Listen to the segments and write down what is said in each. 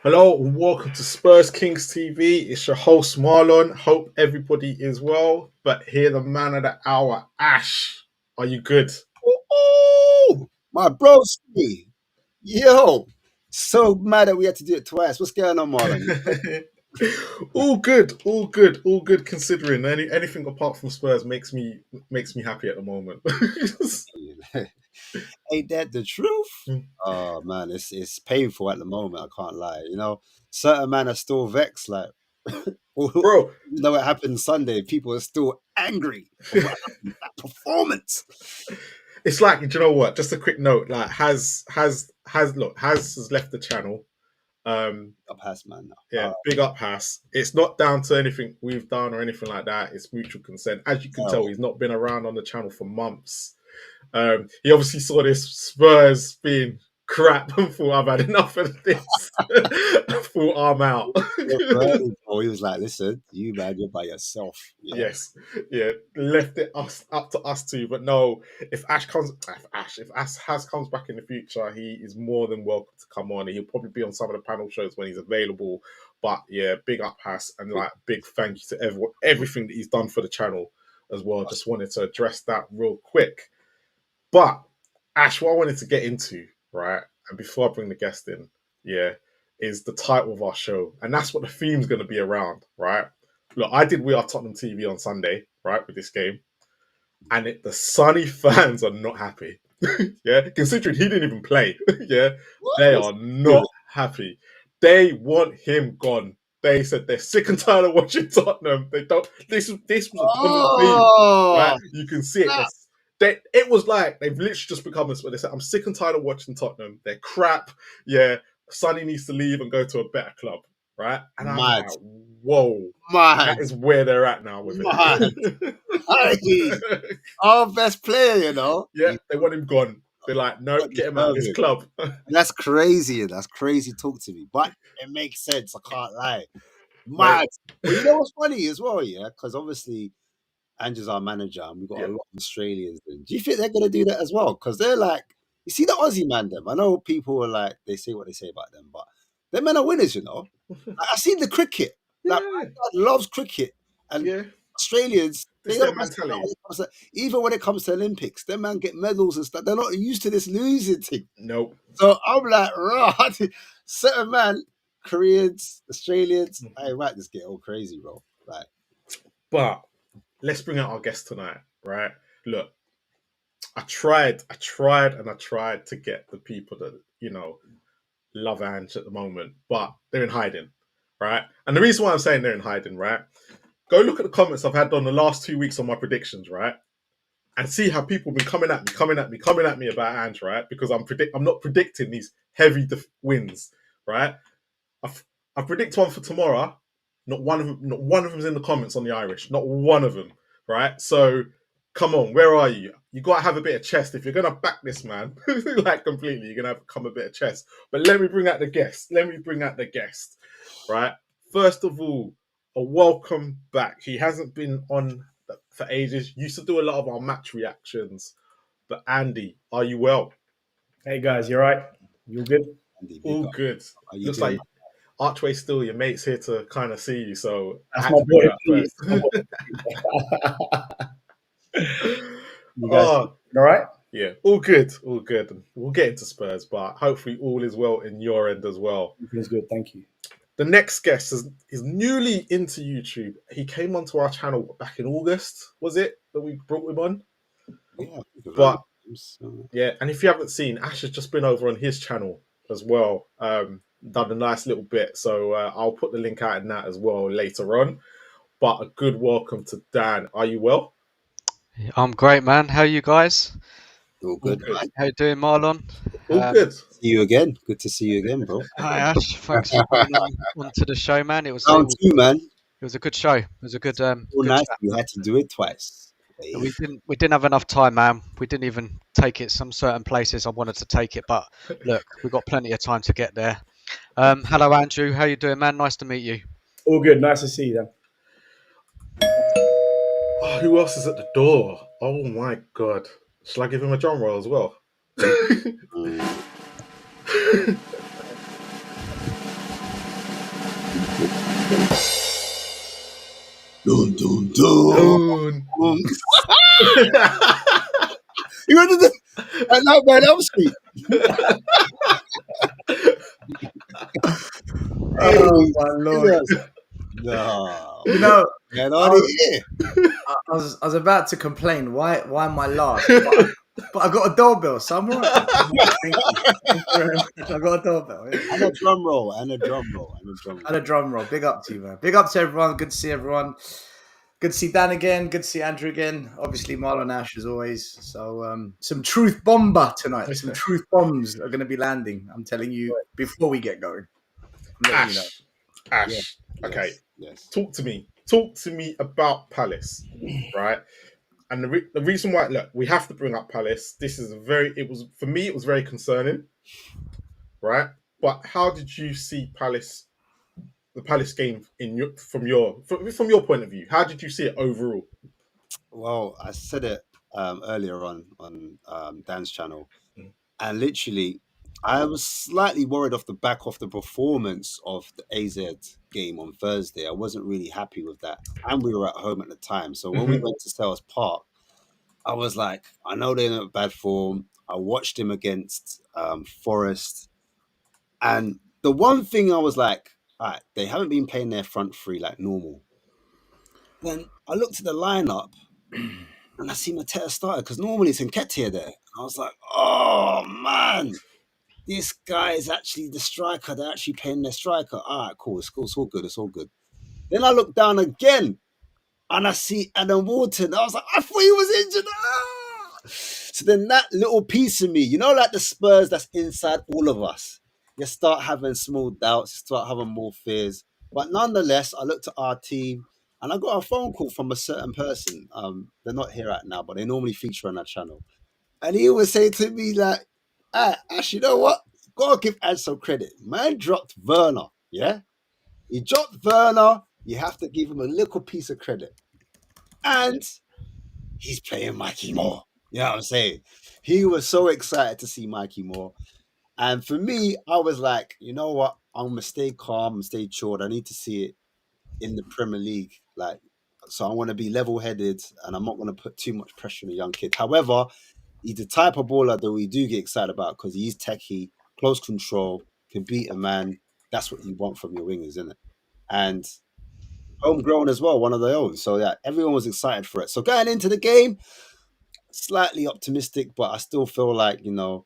Hello and welcome to Spurs Kings TV. It's your host Marlon. Hope everybody is well. But here, the man of the hour, Ash. Are you good? Oh, my broski. Yo. So mad that we had to do it twice. What's going on, Marlon? All good, all good, all good. Considering anything apart from Spurs makes me happy at the moment. Ain't that the truth? Oh man, it's painful at the moment, I can't lie. Certain men are still vexed, like even Bro, though it happened Sunday, people are still angry of what happened, that performance. it's like, do you know what? Just a quick note. Like, has left the channel. Up has man now. Yeah, big up Haas. It's not down to anything we've done or anything like that. It's mutual consent. As you can tell, he's not been around on the channel for months. He obviously saw this Spurs being crap and thought, I've had enough of this. Thought, I'm out. Oh, he was like, listen, you man, you're by yourself. Yeah. Yes, yeah, left it up to us two. But no, if Ash Has comes back in the future, he is more than welcome to come on. He'll probably be on some of the panel shows when he's available. But yeah, big up Has and like big thank you to everything that he's done for the channel as well. Just wanted to address that real quick. But Ash, what I wanted to get into, right, and before I bring the guest in, yeah, is the title of our show, and that's what the theme's going to be around, right? Look, I did We Are Tottenham TV on Sunday, right, with this game, and the Sunny fans are not happy. Yeah, considering he didn't even play. Yeah, they are not happy. They want him gone. They said they're sick and tired of watching Tottenham. They don't. This was a common theme, right? You can see it. It was like they've literally just become this. They said, "I'm sick and tired of watching Tottenham. They're crap. Yeah, Sonny needs to leave and go to a better club." Right? And I'm like, whoa. That is where they're at now with it. Our best player, Yeah, they want him gone. They're like, no, get him out of this club. That's crazy. That's crazy talk to me. But it makes sense. I can't lie. Mad. But you know what's funny as well, yeah? Because obviously Ange is our manager and we've got a lot of Australians. Do you think they're going to do that as well? Because they're like, you see the Aussie man, them. I know people are like, they say what they say about them, but them men are winners, Like, I see the cricket. Like, my dad loves cricket. And Australians, they don't even when it comes to Olympics, them man get medals and stuff. They're not used to this losing thing. Nope. So I'm like, right, certain man, Koreans, Australians, I might just get all crazy, bro. Like, but let's bring out our guest tonight, right? Look, I tried to get the people that, love Ange at the moment, but they're in hiding, right? And the reason why I'm saying they're in hiding, right? Go look at the comments I've had on the last 2 weeks on my predictions, right? And see how people have been coming at me about Ange, right? Because I'm not predicting these heavy wins, right? I predict one for tomorrow. Not one of them's in the comments on the Irish. Not one of them, right? So come on, where are you? You got to have a bit of chest if you're gonna back this man, like completely. You're gonna have to come a bit of chest. But let me bring out the guest. Right? First of all, a welcome back. He hasn't been on for ages. Used to do a lot of our match reactions. But Andy, are you well? Hey guys, you all right? You all good? Andy, all good. Looks like Archway still your mate's here to kind of see you, so that's my boy. You guys all right? Yeah, all good. We'll get into Spurs, but hopefully all is well in your end as well. Everything's good, thank you. The next guest is newly into YouTube. He came onto our channel back in August, was it, that we brought him on? Yeah. But yeah, and if you haven't seen, Ash has just been over on his channel as well. Done a nice little bit, so I'll put the link out in that as well later on. But a good welcome to Dan. Are you well? I'm great, man. How are you guys? All good. How you doing, Marlon? All good. See you again. Good to see you again, bro. Hi, Ash. Thanks for coming onto the show, man. It was man. It was a good show. It was a good. Good nice. You had to do it twice. We didn't have enough time, man. We didn't even take it some certain places I wanted to take it, but look, we got plenty of time to get there. Hello, Andrew. How you doing, man? Nice to meet you. All good. Nice to see you, then. Oh, who else is at the door? Oh my god! Shall I give him a drum roll as well? Doon. You wanted to at Nightmare on Elm Street. Oh my lord! Jesus. No. You know, Get I on was, here. I was about to complain. Why am I last? But I got a doorbell, so I'm all right. Thank you. Thank you very much. I got a doorbell. Yeah. And a drum roll. And a drum roll. And a drum roll. And a drum roll. Big up to you, man. Big up to everyone. Good to see everyone. Good to see Dan again. Good to see Andrew again. Obviously, Marlon Ash as always. So some truth bomber tonight. Some truth bombs are going to be landing. I'm telling you before we get going. I'm letting you know. Ash. Okay. Yes. Talk to me. Talk to me about Palace, right? And the reason why, look, we have to bring up Palace. This is for me, it was very concerning, right? But how did you see the Palace game from your point of view? How did you see it overall? Well, I said it earlier on Dan's channel, and literally, I was slightly worried off the back of the performance of the AZ game on Thursday. I wasn't really happy with that, and we were at home at the time. So when we went to Selhurst Park, I was like, I know they're in bad form. I watched him against Forest, and the one thing I was like, all right, they haven't been playing their front three like normal. Then I looked at the lineup and I see Mateta started because normally it's Nketiah there. I was like, oh man, this guy is actually the striker. They're actually playing their striker. All right, cool. It's all good. It's all good. Then I look down again and I see Adam Wharton. I was like, I thought he was injured. So then that little piece of me, you know, like the Spurs that's inside all of us, you start having small doubts, you start having more fears. But nonetheless, I looked at our team and I got a phone call from a certain person. They're not here right now, but they normally feature on our channel. And he was saying to me, like, Ash, you know what? Gotta give Ange some credit. Man dropped Werner, yeah? He dropped Werner. You have to give him a little piece of credit. And he's playing Mikey Moore. You know what I'm saying? He was so excited to see Mikey Moore. And for me, I was like, you know what? I'm going to stay calm and stay chilled. I need to see it in the Premier League. Like, so I want to be level-headed and I'm not going to put too much pressure on a young kid. However, he's the type of baller that we do get excited about because he's techie, close control, can beat a man. That's what you want from your wingers, isn't it? And homegrown as well, one of their own. So yeah, everyone was excited for it. So going into the game, slightly optimistic, but I still feel like, you know,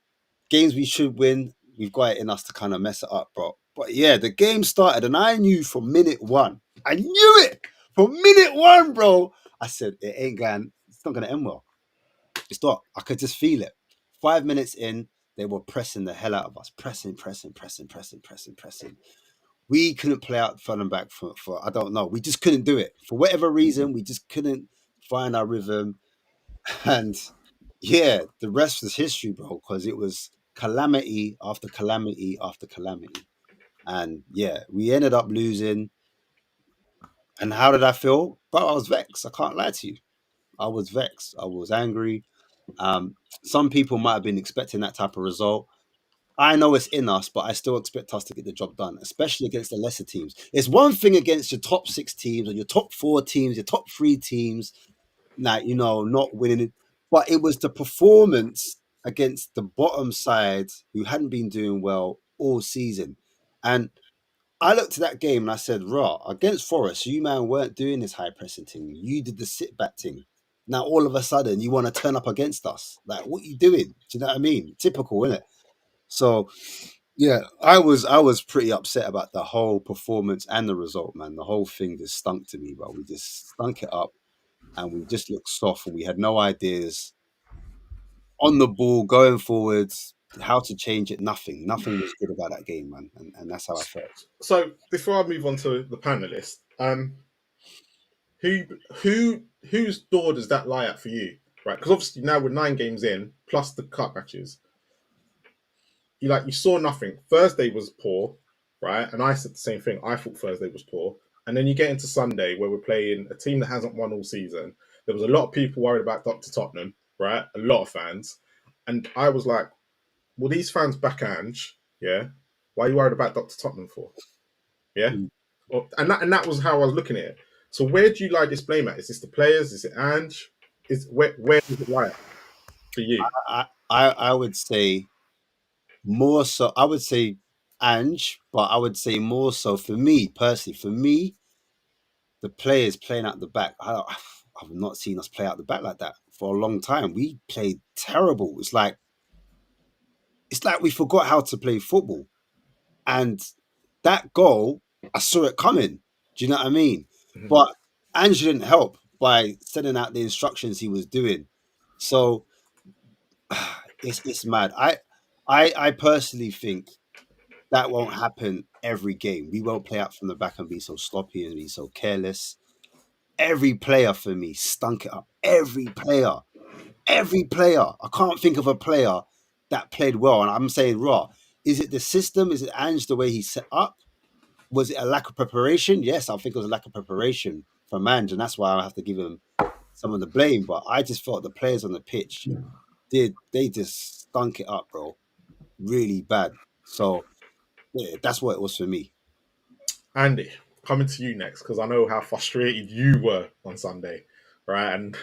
games we should win, we've got it in us to kind of mess it up, bro. But yeah, the game started and I knew from minute one. I knew it from minute one, bro. I said, it's not going to end well. It's not. I could just feel it. 5 minutes in, they were pressing the hell out of us. Pressing. We couldn't play out front and back for I don't know. We just couldn't do it. For whatever reason, we just couldn't find our rhythm. And yeah, the rest was history, bro, because it was calamity after calamity after calamity. And yeah, we ended up losing. And how did I feel? But I was vexed. I can't lie to you. I was vexed. I was angry. Some people might have been expecting that type of result. I know it's in us, but I still expect us to get the job done, especially against the lesser teams. It's one thing against your top 6 teams or your top 4 teams, your top 3 teams, like, you know, not winning it. But it was the performance against the bottom side who hadn't been doing well all season. And I looked at that game and I said, raw, against Forest, you man weren't doing this high pressing thing. You did the sit back thing. Now all of a sudden you want to turn up against us. Like, what are you doing? Do you know what I mean? Typical, isn't it? So yeah, I was pretty upset about the whole performance and the result, man. The whole thing just stunk to me, bro. We just stunk it up and we just looked soft and we had no ideas on the ball going forwards, how to change it. Nothing was good about that game, man. And that's how I felt. So before I move on to the panelists, whose door does that lie at for you? Right, because obviously now we're 9 games in, plus the cup matches. You saw nothing. Thursday was poor, right? And I said the same thing. I thought Thursday was poor. And then you get into Sunday where we're playing a team that hasn't won all season. There was a lot of people worried about Dr. Tottenham, right? A lot of fans. And I was like, well, these fans back Ange, yeah? Why are you worried about Dr. Tottenham for? Yeah? Mm. And that was how I was looking at it. So where do you lie this blame at? Is this the players? Is it Ange? Where does it lie for you? I would say more so. I would say Ange, but I would say more so for me personally. For me, the players playing out the back. I've not seen us play out the back like that for a long time. We played terrible. It's like we forgot how to play football. And that goal, I saw it coming. Do you know what I mean? Mhm. But Ange didn't help by sending out the instructions he was doing. So it's mad. I personally think that won't happen every game. We won't play out from the back and be so sloppy and be so careless. Every player for me stunk it up. Every player. Every player. I can't think of a player that played well. And I'm saying raw. Is it the system? Is it Ange the way he's set up? Was it a lack of preparation? Yes, I think it was a lack of preparation from Ange, and that's why I have to give him some of the blame. But I just felt the players on the pitch they just stunk it up, bro, really bad. So yeah, that's what it was for me. Andy, coming to you next because I know how frustrated you were on Sunday, right? And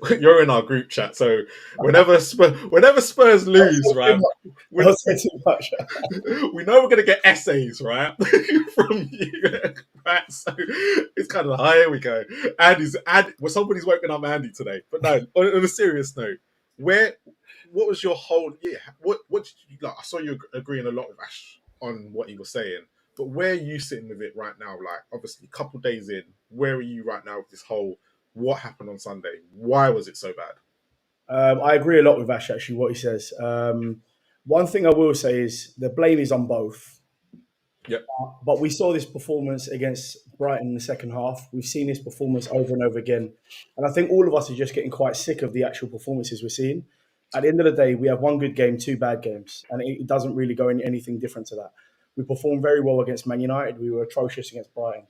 you're in our group chat, so whenever Spurs lose, right, I'll say too much. we know we're gonna get essays, right, from you, right? So it's kind of here we go. Well, somebody's woken up Andy today, but no. On a serious note, what was your whole? Yeah, what did you like? I saw you agreeing a lot with Ash on what he was saying. But where are you sitting with it right now? Like, obviously, a couple days in, where are you right now with this whole what happened on Sunday? Why was it so bad? I agree a lot with Ash, actually, what he says. One thing I will say is the blame is on both. Yep. But we saw this performance against Brighton in the second half. We've seen this performance over and over again. And I think all of us are just getting quite sick of the actual performances we're seeing. At the end of the day, we have one good game, two bad games. And it doesn't really go in anything different to that. We performed very well against Man United. We were atrocious against Brighton.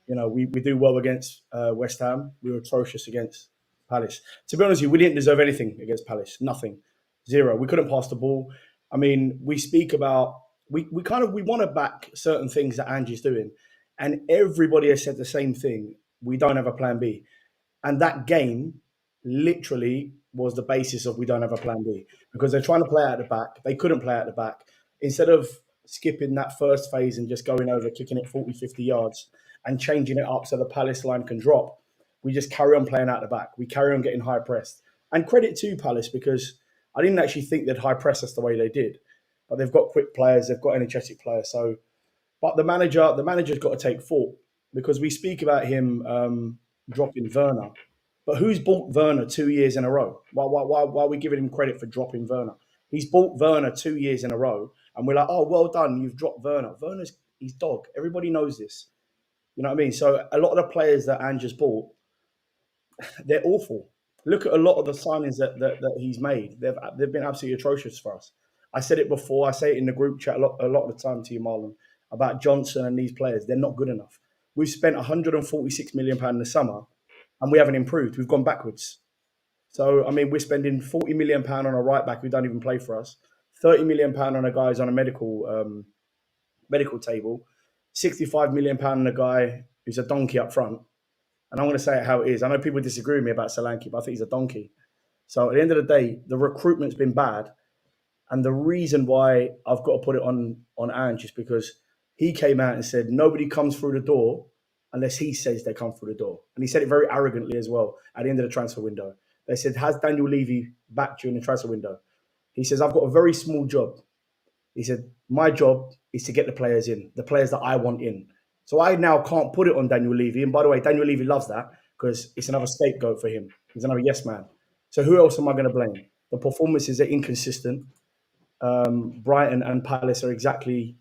You know, we do well against West Ham. We were atrocious against Palace. To be honest with you, we didn't deserve anything against Palace. Nothing. Zero. We couldn't pass the ball. I mean, we speak about we want to back certain things that Ange is doing, and everybody has said the same thing. We don't have a plan B, and that game literally was the basis of we don't have a plan B because they're trying to play out the back. They couldn't play out the back. Instead of skipping that first phase and just going over, kicking it 40, 50 yards and changing it up so the Palace line can drop, we just carry on playing out the back. We carry on getting high pressed. And credit to Palace because I didn't actually think they'd high press us the way they did. But they've got quick players, they've got energetic players. So, but the manager's got to take fault because we speak about him dropping Werner. But who's bought Werner 2 years in a row? Why are we giving him credit for dropping Werner? He's bought Werner 2 years in a row, and we're like, oh, well done, you've dropped Werner. Werner's he's dog. Everybody knows this. You know what I mean? So a lot of the players that Ange has bought, they're awful. Look at a lot of the signings that he's made. They've been absolutely atrocious for us. I said it before. I say it in the group chat a lot of the time to you, Marlon, about Johnson and these players. They're not good enough. We've spent £146 million in the summer, and we haven't improved. We've gone backwards. So, I mean, we're spending £40 million on a right back who don't even play for us, £30 million on a guy who's on a medical table, £65 million on a guy who's a donkey up front. And I'm going to say it how it is. I know people disagree with me about Solanke, but I think he's a donkey. So at the end of the day, the recruitment's been bad. And the reason why I've got to put it on Ange is because he came out and said, nobody comes through the door unless he says they come through the door. And he said it very arrogantly as well at the end of the transfer window. They said, has Daniel Levy back during the transfer window? He says, I've got a very small job. He said, my job is to get the players in, the players that I want in. So I now can't put it on Daniel Levy. And by the way, Daniel Levy loves that because it's another scapegoat for him. He's another yes man. So who else am I going to blame? The performances are inconsistent. Brighton and Palace are exactly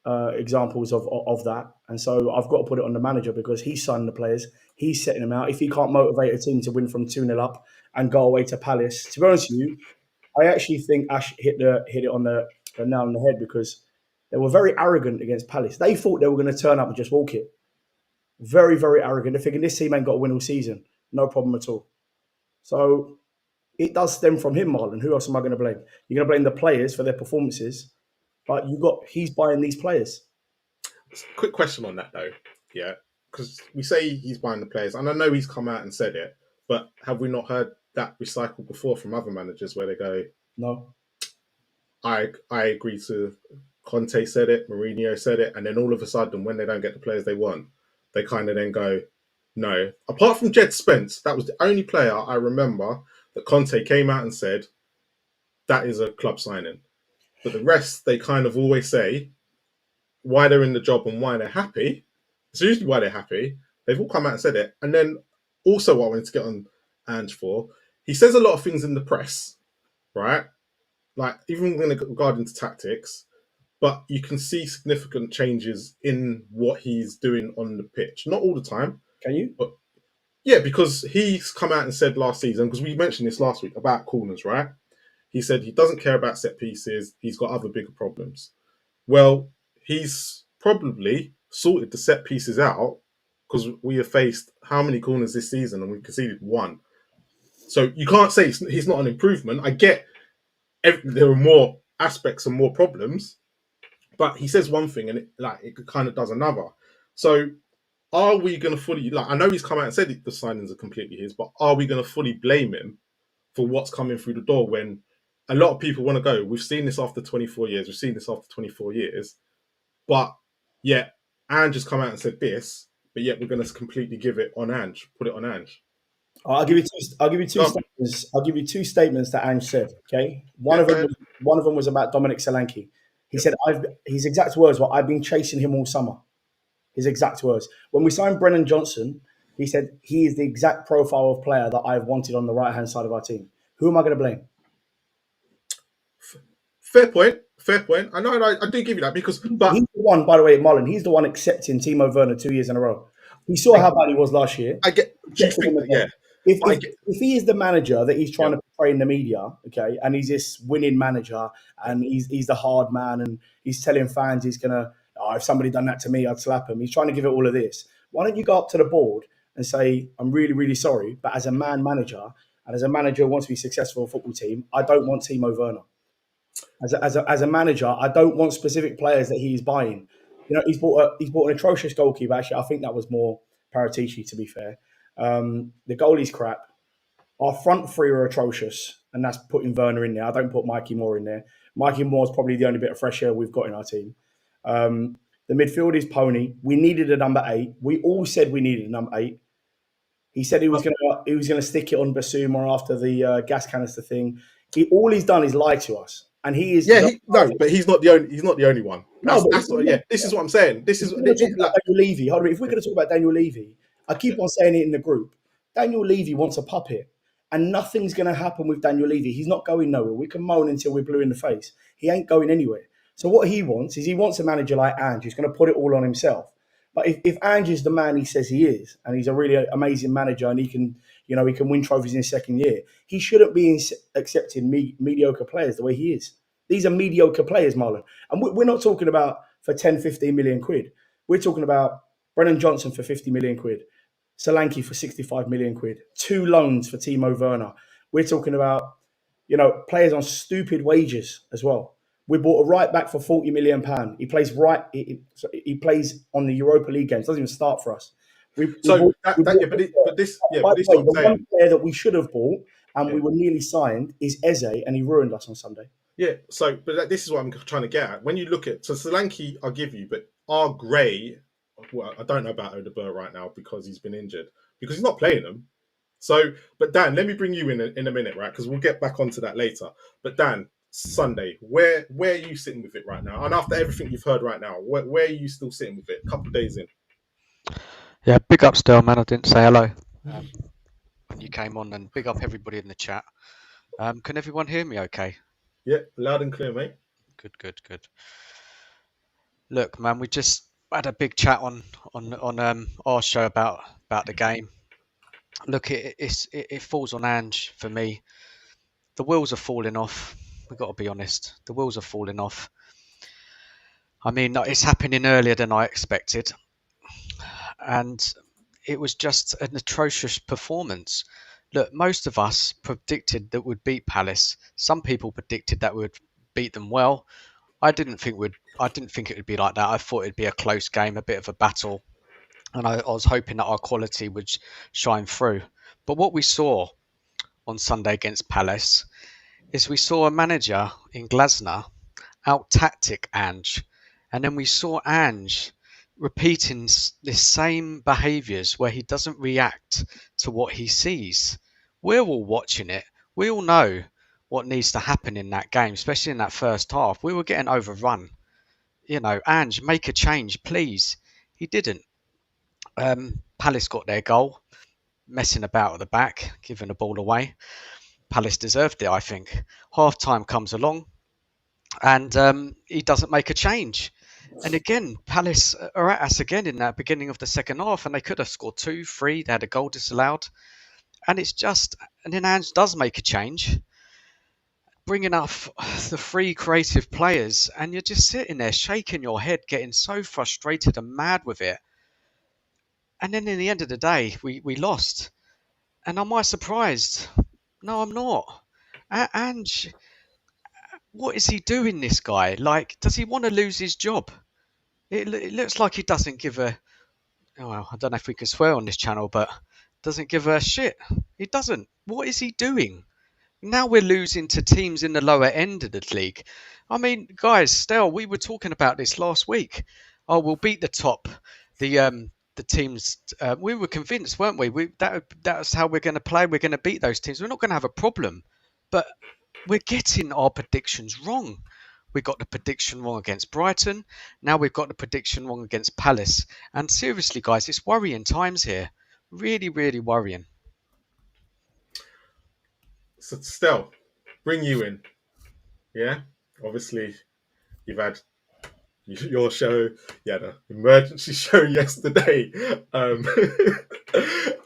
examples of that. And so I've got to put it on the manager because he's signing the players. He's setting them out. If he can't motivate a team to win from 2-0 up and go away to Palace, to be honest with you, I actually think Ash hit it on the nail on the head because they were very arrogant against Palace. They thought they were going to turn up and just walk it. Very, very arrogant. They're thinking this team ain't got to win all season. No problem at all. So it does stem from him, Marlon. Who else am I going to blame? You're going to blame the players for their performances, but he's buying these players. Quick question on that though. Yeah. because we say he's buying the players, and I know he's come out and said it, but have we not heard that recycled before from other managers where they go, No. I agree to Conte said it, Mourinho said it, and then all of a sudden when they don't get the players they want, they kind of then go, no. Apart from Jed Spence, that was the only player I remember that Conte came out and said, that is a club signing. But the rest, they kind of always say why they're in the job and why they're happy. It's usually why they're happy. They've all come out and said it. And then also what I wanted to get on Ange for, he says a lot of things in the press, right? Like even regarding to tactics, but you can see significant changes in what he's doing on the pitch. Not all the time. Can you? But yeah, because he's come out and said last season, because we mentioned this last week about corners, right? He said he doesn't care about set pieces. He's got other bigger problems. Well, he's probably sorted the set pieces out because we have faced how many corners this season and we've conceded one. So you can't say he's not an improvement. I get there are more aspects and more problems, but he says one thing and it kind of does another. So are we going to fully, I know he's come out and said the signings are completely his, but are we going to fully blame him for what's coming through the door when a lot of people want to go, we've seen this after 24 years, we've seen this after 24 years, but yet Ange has come out and said this, but yet we're going to completely give it on Ange, put it on Ange. I'll give you two statements. I'll give you two statements that Ange said. Okay, one of them was about Dominic Solanke. He said, his exact words were, "I've been chasing him all summer." His exact words. When we signed Brennan Johnson, he said he is the exact profile of player that I've wanted on the right hand side of our team. Who am I going to blame? Fair point. I know. I do give you that because, but he's the one, by the way, Marlon. He's the one accepting Timo Werner 2 years in a row. He saw how bad he was last year. I get. Do you think that, yeah. If he is the manager that he's trying to portray in the media, okay, and he's this winning manager and he's the hard man and he's telling fans he's gonna, if somebody done that to me, I'd slap him. He's trying to give it all of this. Why don't you go up to the board and say, I'm really, really sorry, but as a manager and as a manager who wants to be successful in a football team, I don't want Timo Werner. As a manager, I don't want specific players that he's buying. You know, he's bought an atrocious goalkeeper. Actually, I think that was more Paratici, to be fair. The goalie's crap. Our front three are atrocious, and that's putting Werner in there. I don't put Mikey Moore in there. Mikey Moore's probably the only bit of fresh air we've got in our team. The midfield is pony. We needed a number 8. We all said we needed a number 8. He said he was going to stick it on Basuma after the gas canister thing. All he's done is lie to us, and he is but he's not the only. He's not the only one. This is what I'm saying. This is Daniel Levy. Hold on, if we're going to talk about Daniel Levy, I keep on saying it in the group. Daniel Levy wants a puppet, and nothing's going to happen with Daniel Levy. He's not going nowhere. We can moan until we're blue in the face. He ain't going anywhere. So what he wants is a manager like Ange who's going to put it all on himself. But if Ange is the man he says he is, and he's a really amazing manager, and he can win trophies in his second year, he shouldn't be accepting mediocre players the way he is. These are mediocre players, Marlon. And we're not talking about for 10, 15 million quid. We're talking about Brennan Johnson for 50 million quid, Solanke for 65 million quid, 2 loans for Timo Werner. We're talking about, players on stupid wages as well. We bought a right back for £40 million. He plays He plays on the Europa League games. Doesn't even start for us. The one player that we should have bought and we were nearly signed is Eze, and he ruined us on Sunday. Yeah. So, but this is what I'm trying to get at. When you look at Solanke, I'll give you, but our Gray. Well, I don't know about Odegaard right now because he's been injured because he's not playing them. So, but Dan, let me bring you in a minute, right? Because we'll get back onto that later. But Dan, Sunday, where are you sitting with it right now? And after everything you've heard right now, where are you still sitting with it? A couple of days in. Yeah, big up still, man. I didn't say hello when you came on, and big up everybody in the chat. Can everyone hear me okay? Yeah, loud and clear, mate. Good. Look, man, we just had a big chat on our show about the game. Look, it falls on Ange for me. The wheels are falling off. We've got to be honest. The wheels are falling off. I mean, it's happening earlier than I expected. And it was just an atrocious performance. Look, most of us predicted that we'd beat Palace. Some people predicted that we'd beat them well. I didn't think it would be like that. I thought it'd be a close game, a bit of a battle. and I was hoping that our quality would shine through. But what we saw on Sunday against Palace is we saw a manager in Glasner out-tactic Ange, and then we saw Ange repeating the same behaviours where he doesn't react to what he sees. We're all watching it. We all know what needs to happen in that game, especially in that first half. We were getting overrun. Ange, make a change, please. He didn't. Palace got their goal, messing about at the back, giving the ball away. Palace deserved it, I think. Half time comes along, and he doesn't make a change. And again, Palace are at us again in that beginning of the second half, and they could have scored 2, 3. They had a goal disallowed. And then Ange does make a change, bringing up the 3 creative players, and you're just sitting there shaking your head, getting so frustrated and mad with it. And then in the end of the day, we lost. And am I surprised? No, I'm not. Ange, what is he doing, this guy? Like, does he want to lose his job? It looks like he doesn't give a... Oh, well, I don't know if we can swear on this channel, but doesn't give a shit. He doesn't. What is he doing? Now we're losing to teams in the lower end of the league. I mean, guys, Stel, we were talking about this last week. Oh, we'll beat the top. The teams, we were convinced, weren't we? That's how we're going to play. We're going to beat those teams. We're not going to have a problem. But we're getting our predictions wrong. We got the prediction wrong against Brighton. Now we've got the prediction wrong against Palace. And seriously, guys, it's worrying times here. Really, really worrying. So, Stel, bring you in. Yeah, obviously, you've had your show. You had an emergency show yesterday, and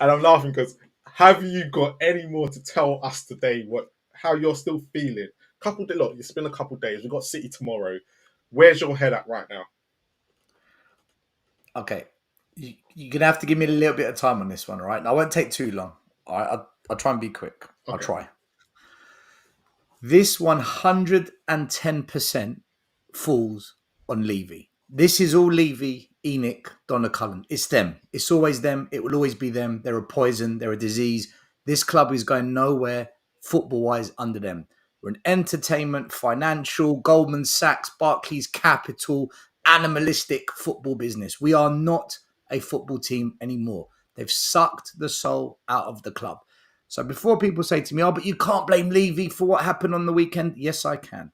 I'm laughing because have you got any more to tell us today? How you're still feeling? Look, it's been a couple days. We've got City tomorrow. Where's your head at right now? Okay, you're gonna have to give me a little bit of time on this one, all right? I won't take too long. All right, I'll try and be quick. Okay. I'll try. This 110% falls on Levy. This is all Levy, Enoch, Donna Cullen. It's them. It's always them. It will always be them. They're a poison. They're a disease. This club is going nowhere football-wise under them. We're an entertainment, financial, Goldman Sachs, Barclays Capital, animalistic football business. We are not a football team anymore. They've sucked the soul out of the club. So before people say to me, oh, but you can't blame Levy for what happened on the weekend. Yes, I can.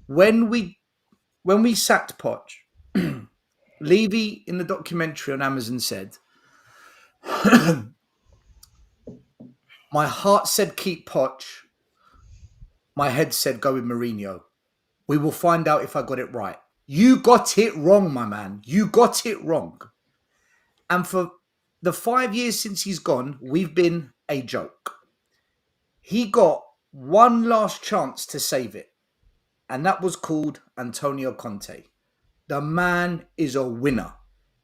When we sacked Poch, Levy in the documentary on Amazon said, my heart said keep Poch. My head said go with Mourinho. We will find out if I got it right. You got it wrong, my man. You got it wrong. And for the 5 years since he's gone, we've been a joke. He got one last chance to save it, and that was called Antonio Conte. The man is a winner.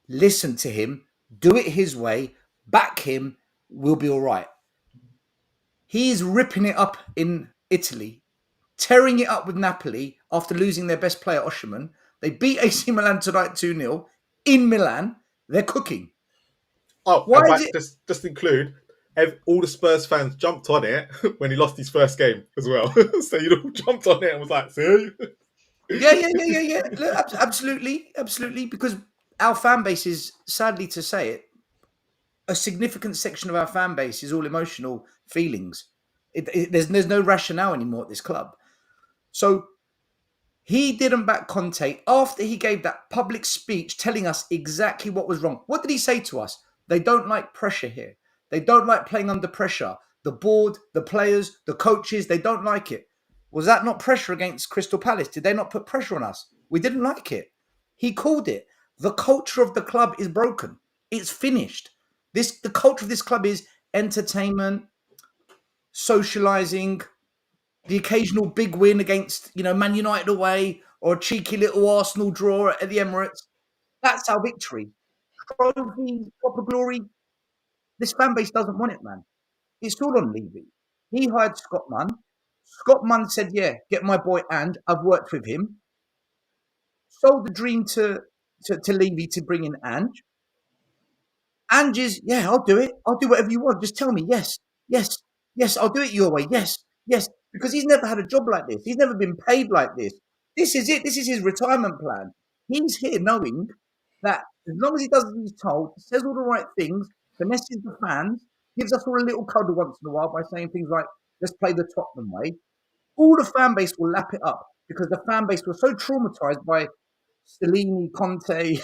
Listen to him, do it his way, back him, we'll be all right. He's ripping it up in Italy, tearing it up with Napoli after losing their best player, Osimhen. They beat AC Milan tonight 2-0 in Milan. They're cooking. Oh, just include all the Spurs fans jumped on it when he lost his first game as well. So you all jumped on it and was like, see? Yeah. Look, absolutely. Because our fan base is, sadly to say it, a significant section of our fan base is all emotional feelings. There's no rationale anymore at this club. So he didn't back Conte after he gave that public speech telling us exactly what was wrong. What did he say to us? They don't like pressure here. They don't like playing under pressure. The board, the players, the coaches, they don't like it. Was that not pressure against Crystal Palace? Did they not put pressure on us? We didn't like it. He called it. The culture of the club is broken. It's finished. The culture of this club is entertainment, socializing, the occasional big win against, Man United away or a cheeky little Arsenal draw at the Emirates. That's our victory. Trophy, proper glory. This fan base doesn't want it, man. It's all on Levy. He hired Scott Munn. Scott Munn said, yeah, get my boy Ange. I've worked with him. Sold the dream to Levy to bring in Ange. Ange's, yeah, I'll do it. I'll do whatever you want. Just tell me, yes, yes, yes, I'll do it your way. Yes, yes. Because he's never had a job like this. He's never been paid like this. This is it. This is his retirement plan. He's here knowing that as long as he does as he's told, says all the right things, finesses the fans, gives us all a little cuddle once in a while by saying things like, let's play the Tottenham way, all the fan base will lap it up because the fan base was so traumatized by Stellini, Conte,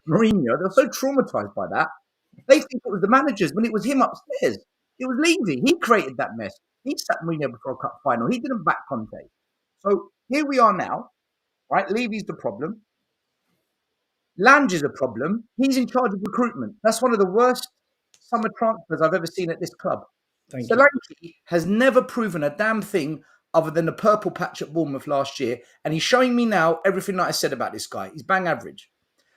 Mourinho. They were so traumatized by that. They think it was the managers when it was him upstairs. It was Levy. He created that mess. He sat Mourinho before a cup final. He didn't back Conte. So here we are now, right? Levy's the problem. Lange is a problem. He's in charge of recruitment. That's one of the worst summer transfers I've ever seen at this club. Solanke has never proven a damn thing other than the purple patch at Bournemouth last year. And he's showing me now everything that I said about this guy. He's bang average.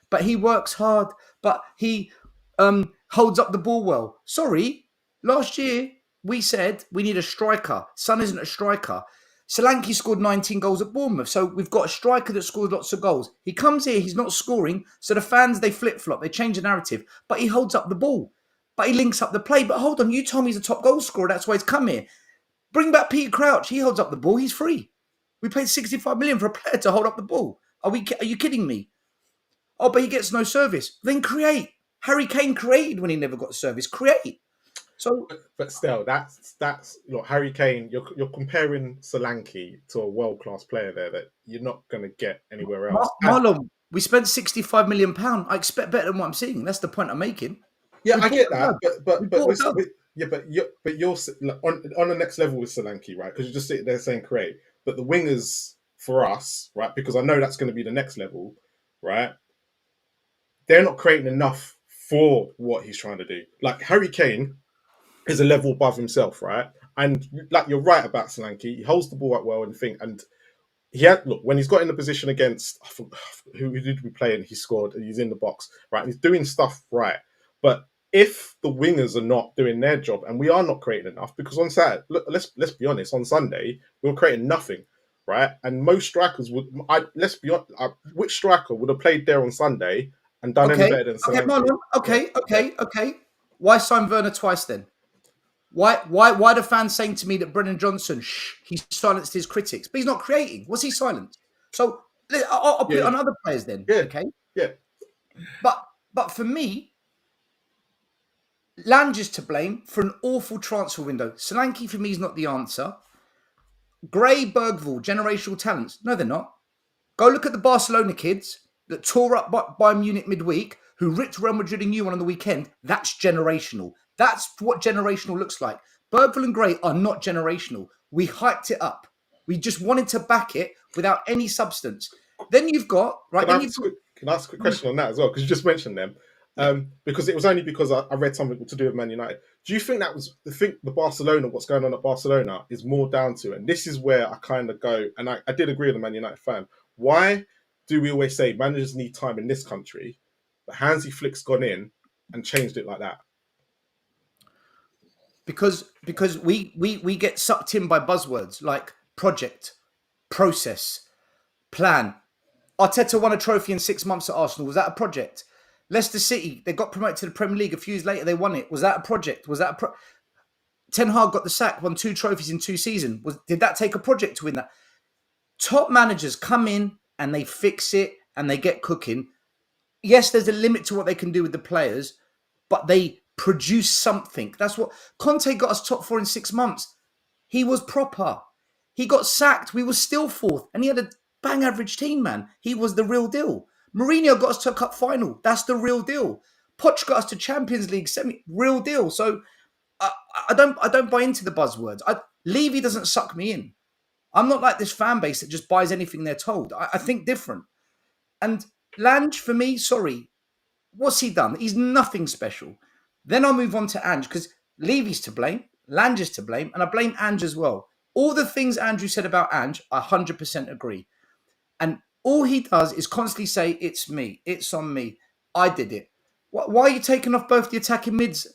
But he works hard. But he holds up the ball well. Sorry, last year we said we need a striker. Son isn't a striker. Solanke scored 19 goals at Bournemouth. So we've got a striker that scores lots of goals. He comes here, he's not scoring. So the fans, they flip-flop. They change the narrative. But he holds up the ball. But he links up the play. But hold on, you told me he's a top goal scorer. That's why he's come here. Bring back Peter Crouch. He holds up the ball. He's free. We paid 65 million for a player to hold up the ball. Are you kidding me? Oh, but he gets no service. Then create. Harry Kane created when he never got service. Create. So, but still, that's look, Harry Kane. You're comparing Solanke to a world class player there that you're not going to get anywhere else. Marlon, we spent 65 million pounds. I expect better than what I'm seeing. That's the point I'm making. Yeah, I get that, but you're on the next level with Solanke, right? Because you're just sitting there saying create, but the wingers for us, right? Because I know that's going to be the next level, right? They're not creating enough for what he's trying to do. Like Harry Kane is a level above himself, right? And like you're right about Solanke, he holds the ball up well and he had look when he's got in the position against who did we play and he scored and he's in the box, right? And he's doing stuff right, but if the wingers are not doing their job and we are not creating enough, because on Saturday, look, let's be honest, on Sunday we were creating nothing, right? And most strikers would, let's be honest, which striker would have played there on Sunday and done any better than Solanke? Okay. Why sign Werner twice then? Why the fans saying to me that Brennan Johnson, he silenced his critics, but he's not creating? What's he silenced? So I'll put it on other players then. Yeah. Okay. Yeah. But for me, Lange is to blame for an awful transfer window. Solanke for me is not the answer. Gray, Bergvall, generational talents. No, they're not. Go look at the Barcelona kids that tore up Bayern Munich midweek, who ripped Real Madrid and you on the weekend. That's generational. That's what generational looks like. Bergvall and Gray are not generational. We hyped it up. We just wanted to back it without any substance. Then you've got... right. Can I ask a quick question on that as well? Because you just mentioned them. Because it was only because I read something to do with Man United. Do you think the Barcelona, what's going on at Barcelona is more down to, and this is where I kind of go, and I did agree with the Man United fan. Why do we always say managers need time in this country, but Hansi Flick's gone in and changed it like that? Because we get sucked in by buzzwords like project, process, plan. Arteta won a trophy in 6 months at Arsenal. Was that a project? Leicester City, they got promoted to the Premier League. A few years later, they won it. Was that a project? Ten Hag got the sack, won 2 trophies in 2 seasons. Did that take a project to win that? Top managers come in and they fix it and they get cooking. Yes, there's a limit to what they can do with the players, but they produce something. That's what Conte got us top 4 in 6 months. He was proper. He got sacked. We were still 4th, and he had a bang average team, man. He was the real deal. Mourinho got us to a cup final. That's the real deal. Poch got us to Champions League semi. Real deal. So I don't buy into the buzzwords. Levy doesn't suck me in. I'm not like this fan base that just buys anything they're told. I think different. And Lange, for me, sorry, what's he done? He's nothing special. Then I'll move on to Ange because Levy's to blame, Lange is to blame, and I blame Ange as well. All the things Andrew said about Ange, I 100% agree. And all he does is constantly say, it's me, it's on me, I did it. Why are you taking off both the attacking mids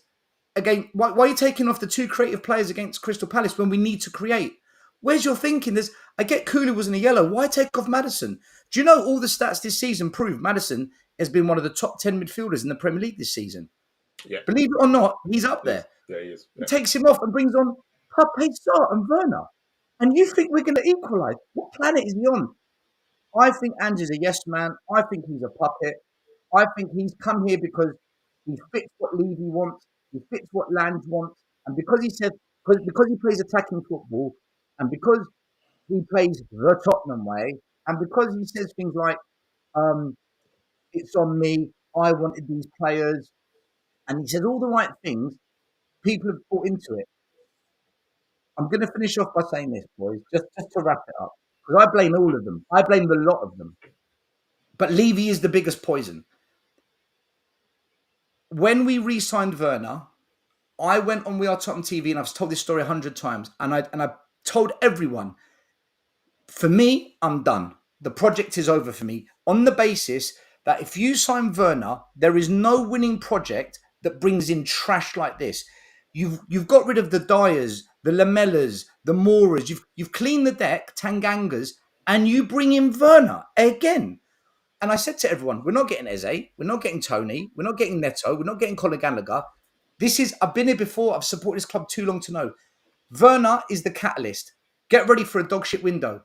again? Why are you taking off the 2 creative players against Crystal Palace when we need to create? Where's your thinking? I get Kulu was in a yellow. Why take off Maddison? Do you know all the stats this season prove Maddison has been one of the top 10 midfielders in the Premier League this season? Yeah. Believe it or not, he's up there. Yeah, he is. He takes him off and brings on Pape Sarr and Werner. And you think we're going to equalise? What planet is he on? I think Ange is a yes man. I think he's a puppet. I think he's come here because he fits what Levy wants. He fits what Lange wants. And because he said, because he plays attacking football, and because he plays the Tottenham way, and because he says things like, it's on me, I wanted these players, and he says all the right things, people have bought into it. I'm going to finish off by saying this, boys, just to wrap it up. Because I blame all of them. I blame a lot of them. But Levy is the biggest poison. When we re-signed Werner, I went on We Are Tottenham TV, and I've told this story 100 times. And I told everyone, for me, I'm done. The project is over for me. On the basis that if you sign Werner, there is no winning project that brings in trash like this. You've got rid of the Dyers, the Lamellas, the Moras. You've cleaned the deck, Tangangas, and you bring in Werner again. And I said to everyone, we're not getting Eze, we're not getting Tony, we're not getting Neto, we're not getting Conor Gallagher. I've been here before, I've supported this club too long to know. Werner is the catalyst. Get ready for a dog shit window.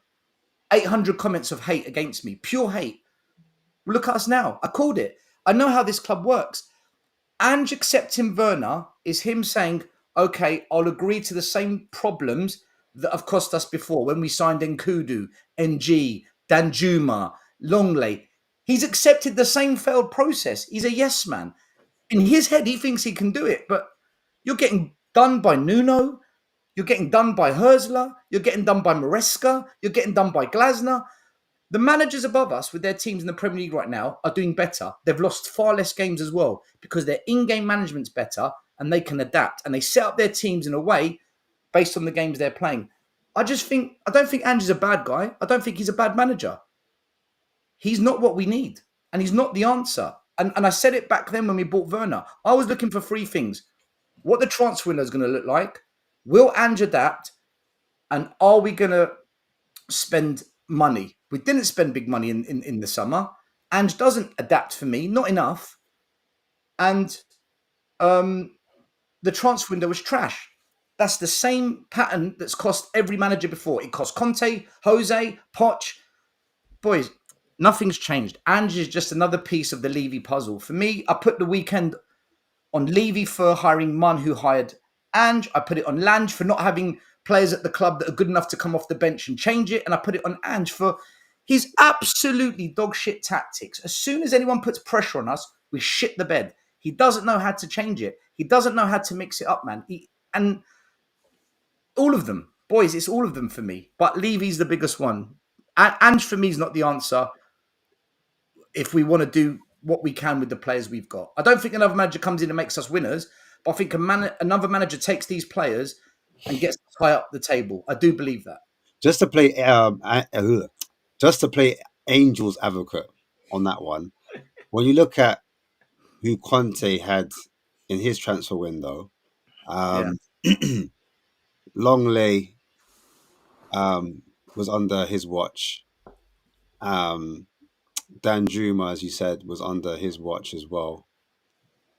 800 comments of hate against me, pure hate. Look at us now. I called it. I know how this club works. Ange accepting Werner is him saying, okay, I'll agree to the same problems that have cost us before when we signed Nkudu, NG, Danjuma, Longley. He's accepted the same failed process. He's a yes man. In his head, he thinks he can do it, but you're getting done by Nuno. You're getting done by Herzler. You're getting done by Maresca. You're getting done by Glasner. The managers above us with their teams in the Premier League right now are doing better. They've lost far less games as well because their in-game management's better and they can adapt and they set up their teams in a way based on the games they're playing. I don't think Ange is a bad guy. I don't think he's a bad manager. He's not what we need and he's not the answer. And I said it back then when we bought Werner. I was looking for three things. What the transfer window is going to look like. Will Ange adapt? And are we going to spend money? We didn't spend big money in the summer. Ange doesn't adapt for me, not enough. And the transfer window was trash. That's the same pattern that's cost every manager before. It cost Conte, Jose, Poch. Boys, nothing's changed. Ange is just another piece of the Levy puzzle. For me, I put the weekend on Levy for hiring Munn, who hired Ange. I put it on Lange for not having players at the club that are good enough to come off the bench and change it. And I put it on Ange for his absolutely dog shit tactics. As soon as anyone puts pressure on us, we shit the bed. He doesn't know how to change it. He doesn't know how to mix it up, man. And all of them, boys, it's all of them for me. But Levy's the biggest one. Ange for me is not the answer if we want to do what we can with the players we've got. I don't think another manager comes in and makes us winners, but I think another manager takes these players and gets high up the table. I do believe that. Just to play Angel's advocate on that one, when you look at who Conte had in his transfer window, Longley was under his watch. Danjuma, as you said, was under his watch as well.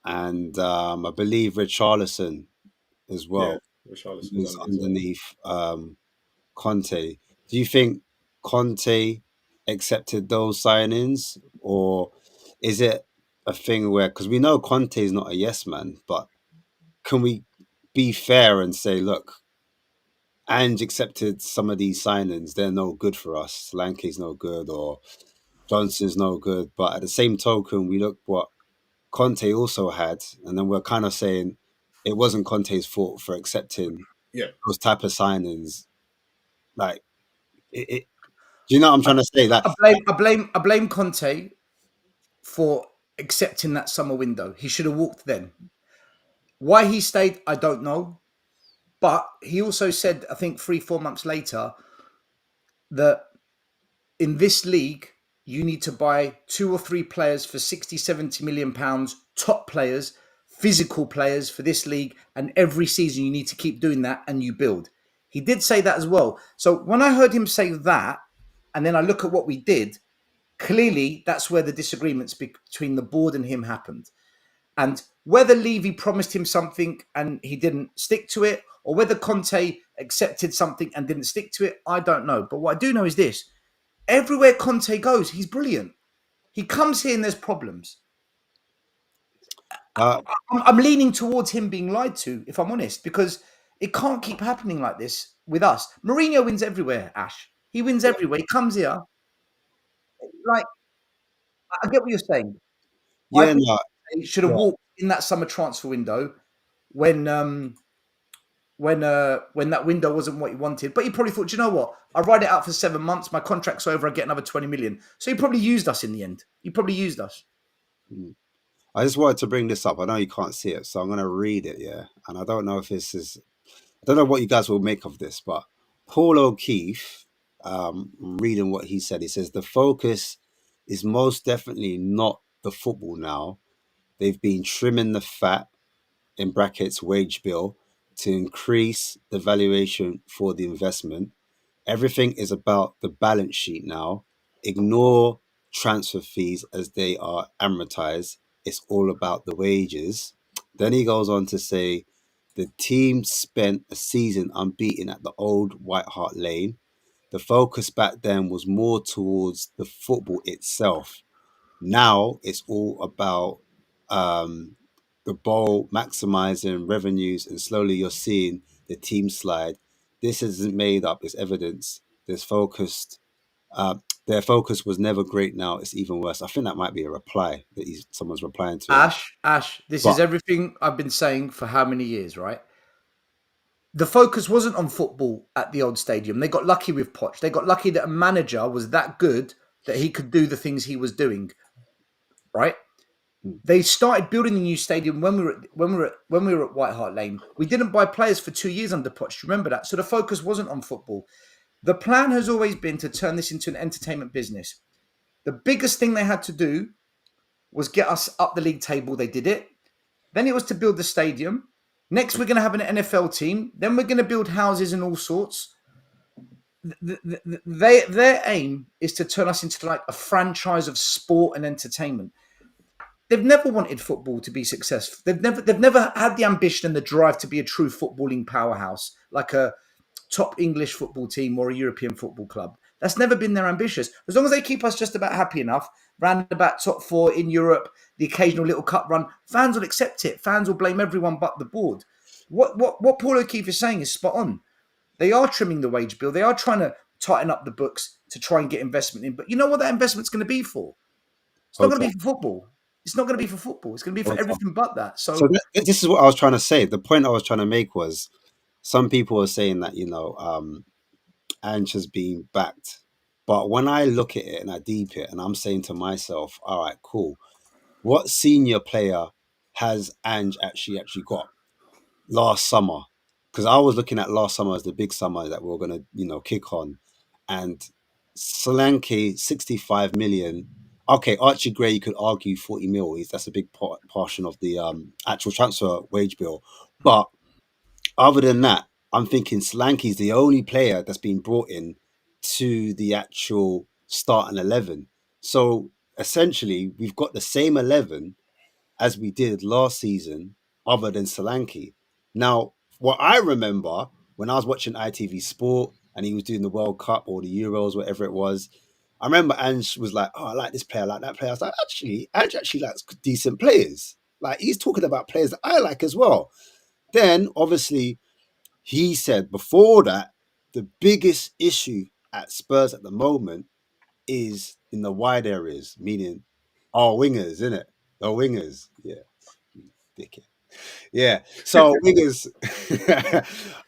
And I believe Richarlison as well was underneath Conte. Do you think Conte accepted those signings, or is it a thing where, because we know Conte is not a yes man, but can we be fair and say, look, Ange accepted some of these signings, they're no good for us. Solanke's no good, or Johnson's no good. But at the same token, we look what Conte also had, and then we're kind of saying it wasn't Conte's fault for accepting those type of signings. Like, do you know what I'm trying to say? Like, I blame Conte for accepting that summer window. He should have walked then. Why he stayed, I don't know. But he also said, I think 3-4 months later, that in this league, you need to buy 2 or 3 players for 60-70 million pounds, top players, physical players for this league. And every season you need to keep doing that and you build. He did say that as well. So when I heard him say that, and then I look at what we did, clearly that's where the disagreements between the board and him happened. And Whether Levy promised him something and he didn't stick to it, or whether Conte accepted something and didn't stick to it, I don't know. But what I do know is this. Everywhere Conte goes, he's brilliant. He comes here and there's problems. Uh, I'm leaning towards him being lied to, if I'm honest, because it can't keep happening like this with us. Mourinho wins everywhere, Ash. He wins everywhere. He comes here. Like, I get what you're saying. I yeah, think no, he should have walked in that summer transfer window when that window wasn't what he wanted. But he probably thought, you know what? I ride it out for 7 months. My contract's over. I get another 20 million. So he probably used us in the end. He probably used us. I just wanted to bring this up. I know you can't see it, so I'm going to read it, yeah? And I don't know if this is... I don't know what you guys will make of this, but Paul O'Keefe, reading what he said, he says, the focus is most definitely not the football now. They've been trimming the fat, in brackets, wage bill, to increase the valuation for the investment. Everything is about the balance sheet now. Ignore transfer fees as they are amortized. It's all about the wages. Then he goes on to say the team spent a season unbeaten at the old White Hart Lane. The focus back then was more towards the football itself. Now it's all about the ball maximizing revenues, and slowly you're seeing the team slide. This isn't made up; it's evidence. There's focused. Their focus was never great. Now it's even worse. I think that might be a reply that someone's replying to. Ash, this is everything I've been saying for how many years, right? The focus wasn't on football at the old stadium. They got lucky with Poch. They got lucky that a manager was that good that he could do the things he was doing, right? They started building the new stadium when we were at White Hart Lane. We didn't buy players for 2 years under Poch. Remember that? So the focus wasn't on football. The plan has always been to turn this into an entertainment business. The biggest thing they had to do was get us up the league table. They did it. Then it was to build the stadium. Next, we're going to have an NFL team. Then we're going to build houses and all sorts. Their aim is to turn us into like a franchise of sport and entertainment. They've never wanted football to be successful. They've never had the ambition and the drive to be a true footballing powerhouse, like a top English football team or a European football club. That's never been their ambitious. As long as they keep us just about happy enough, round about top 4 in Europe, the occasional little cup run, fans will accept it. Fans will blame everyone but the board. What Paul O'Keefe is saying is spot on. They are trimming the wage bill. They are trying to tighten up the books to try and get investment in. But you know what that investment's going to be for? It's not going to be for football. It's not going to be for football. It's going to be for everything but that. So this is what I was trying to say. The point I was trying to make was some people are saying that, Ange has been backed. But when I look at it and I deep it and I'm saying to myself, all right, cool. What senior player has Ange actually got last summer? Because I was looking at last summer as the big summer that we were going to, kick on. And Solanke, 65 million. Okay, Archie Gray, you could argue 40 mil. That's a big portion of the actual transfer wage bill. But other than that, I'm thinking Solanke's the only player that's been brought in to the actual starting 11. So essentially, we've got the same 11 as we did last season, other than Solanke. Now, what I remember when I was watching ITV Sport and he was doing the World Cup or the Euros, whatever it was, I remember Ange was like, oh, I like this player, I like that player. I was like, Ange actually likes decent players. Like, he's talking about players that I like as well. Then, obviously, he said before that, the biggest issue at Spurs at the moment is in the wide areas, meaning our wingers, innit? Our wingers. Yeah. Dickhead. Yeah. So wingers,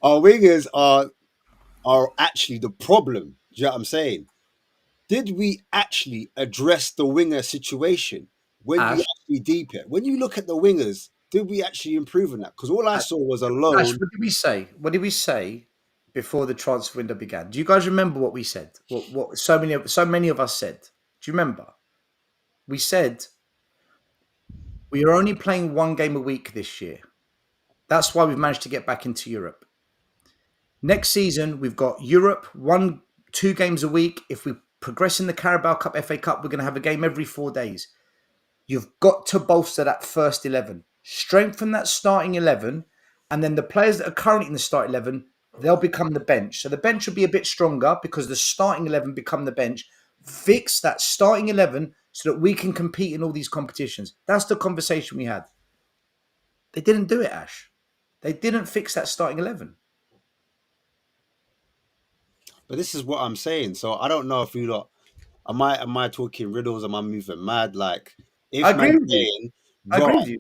our wingers are actually the problem. Do you know what I'm saying? Did we actually address the winger situation when we actually deep it? When you look at the wingers, did we actually improve on that? Because all I saw was a loan. Ash, what did we say? What did we say before the transfer window began? Do you guys remember what we said? What so many of us said? Do you remember? We said we are only playing 1 game a week this year. That's why we've managed to get back into Europe. Next season, we've got Europe, 2 games a week. If we progress in the Carabao Cup, FA Cup, we're going to have a game every 4 days. You've got to bolster that first 11. strengthen that starting 11, and then the players that are currently in the starting 11, they'll become the bench. So the bench will be a bit stronger because the starting 11 become the bench. Fix that starting 11 so that we can compete in all these competitions. That's the conversation we had. They didn't do it, Ash. They didn't fix that starting 11. But this is what I'm saying. So I don't know if you lot, am I talking riddles? Am I moving mad? Like, I if agree man's with you. saying, I agree right, with you.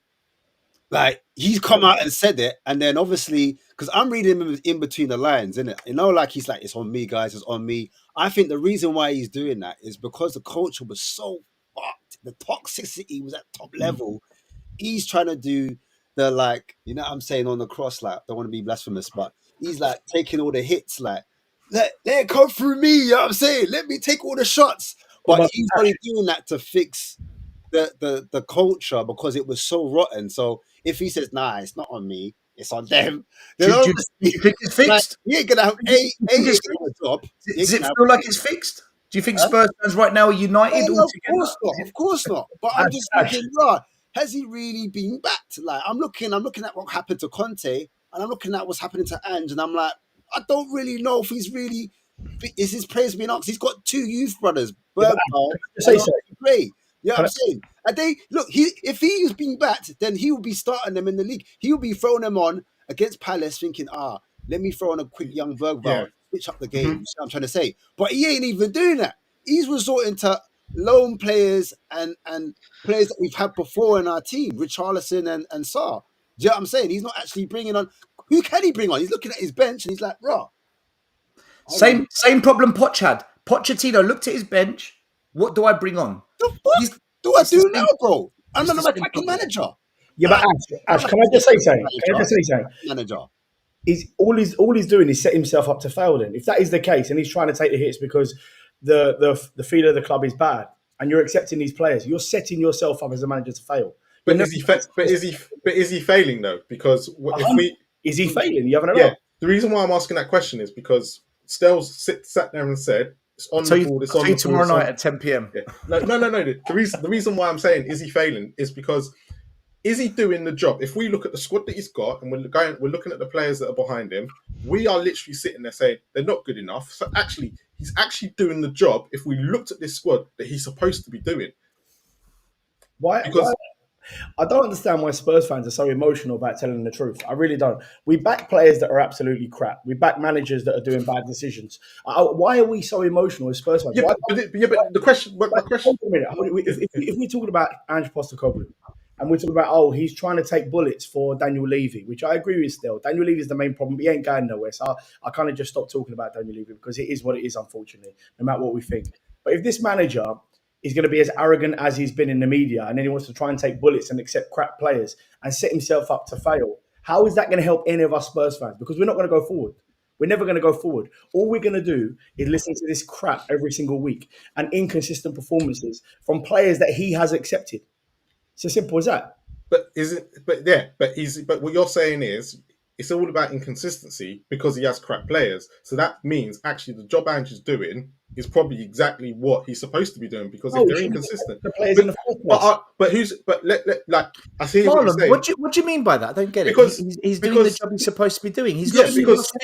like he's come out and said it, and then obviously, because I'm reading him in between the lines, isn't it? You know, like he's like, it's on me, guys, it's on me. I think the reason why he's doing that is because the culture was so fucked. The toxicity was at top level. He's trying to do the, like, you know what I'm saying, on the cross, like, don't want to be blasphemous, but he's like taking all the hits, like, let it come through me, you know what I'm saying? Let me take all the shots. Yeah, But but he's only doing that to fix the culture because it was so rotten. So if he says, nah, it's not on me, it's on them, then Do obviously, you think it's like, fixed? he ain't gonna have Do you think he it's ain't gonna have fixed? a job. He ain't Does it gonna have feel like it's fixed? Do you think Huh? Spurs fans right now are united all No, of together? course not. Of course not. But I'm just Ash, thinking, right, has he really been backed? Like, I'm looking at what happened to Conte, and I'm looking at what's happening to Ange, and I'm like, I don't really know if he's really, is his players being asked? He's got two youth brothers, yeah, but Bergvall Ash, can I and say so? Gray. You know what Can I'm I, saying? And they look, if he is being backed, then he will be starting them in the league. He will be throwing them on against Palace, thinking, let me throw on a quick young Yeah. Bergvall, switch up the game. Mhm. You see what I'm trying to say? But he ain't even doing that. He's resorting to loan players and players that we've had before in our team, Richarlison and Sarr. Do you know what I'm saying? He's not actually bringing on. Who can he bring on? He's looking at his bench and he's like, "Raw, hold on, Same problem Poch had. Pochettino looked at his bench. What do I bring on? the fuck He's, do I it's the do now, same. bro? I'm It's an the same attacking problem. manager. yeah, but Ash, Not like can a I just say defensive something? Can I just say something? manager. He's all he's doing is set himself up to fail. Then, if that is the case, and he's trying to take the hits because the feel of the club is bad, and you're accepting these players, you're setting yourself up as a manager to fail. You're But never is he failing though? Because if we is he failing? You haven't yeah, know. the reason why I'm asking that question is because Stells sat there and said it's I'll on the tell you, board, it's I'll on tell the you board, tomorrow it's on. night at 10 p.m. Yeah. No. The reason why I'm saying is he failing is because is he doing the job? If we look at the squad that he's got and we're looking at the players that are behind him, we are literally sitting there saying they're not good enough. So actually, he's actually doing the job. If we looked at this squad that he's supposed to be doing, Why? because I don't understand why Spurs fans are so emotional about telling the truth. I really don't. We back players that are absolutely crap. We back managers that are doing bad decisions. Why are we so emotional as Spurs fans? yeah, Why? but the question, but my But question, hold on a minute. yeah, If we're talking about Ange Postecoglou and we're talking about, he's trying to take bullets for Daniel Levy, which I agree with still. Daniel Levy is the main problem. He ain't going nowhere. So I kind of just stopped talking about Daniel Levy because it is what it is, unfortunately, no matter what we think. But if this manager is going to be as arrogant as he's been in the media and then he wants to try and take bullets and accept crap players and set himself up to fail, how is that going to help any of us Spurs fans? Because we're not going to go forward. We're never going to go forward. All we're going to do is listen to this crap every single week and inconsistent performances from players that he has accepted. It's as simple as that. but is it? But yeah, but what you're saying is it's all about inconsistency because he has crap players. So that means actually the job Ange is doing is probably exactly what he's supposed to be doing because No, if we they're shouldn't inconsistent, the players in but the first place. but who's but let like I see what you're Marlon, saying what do you mean by that? I don't get it. because He's doing the because job he's supposed to be doing. He's yeah lost, he's because lost 50%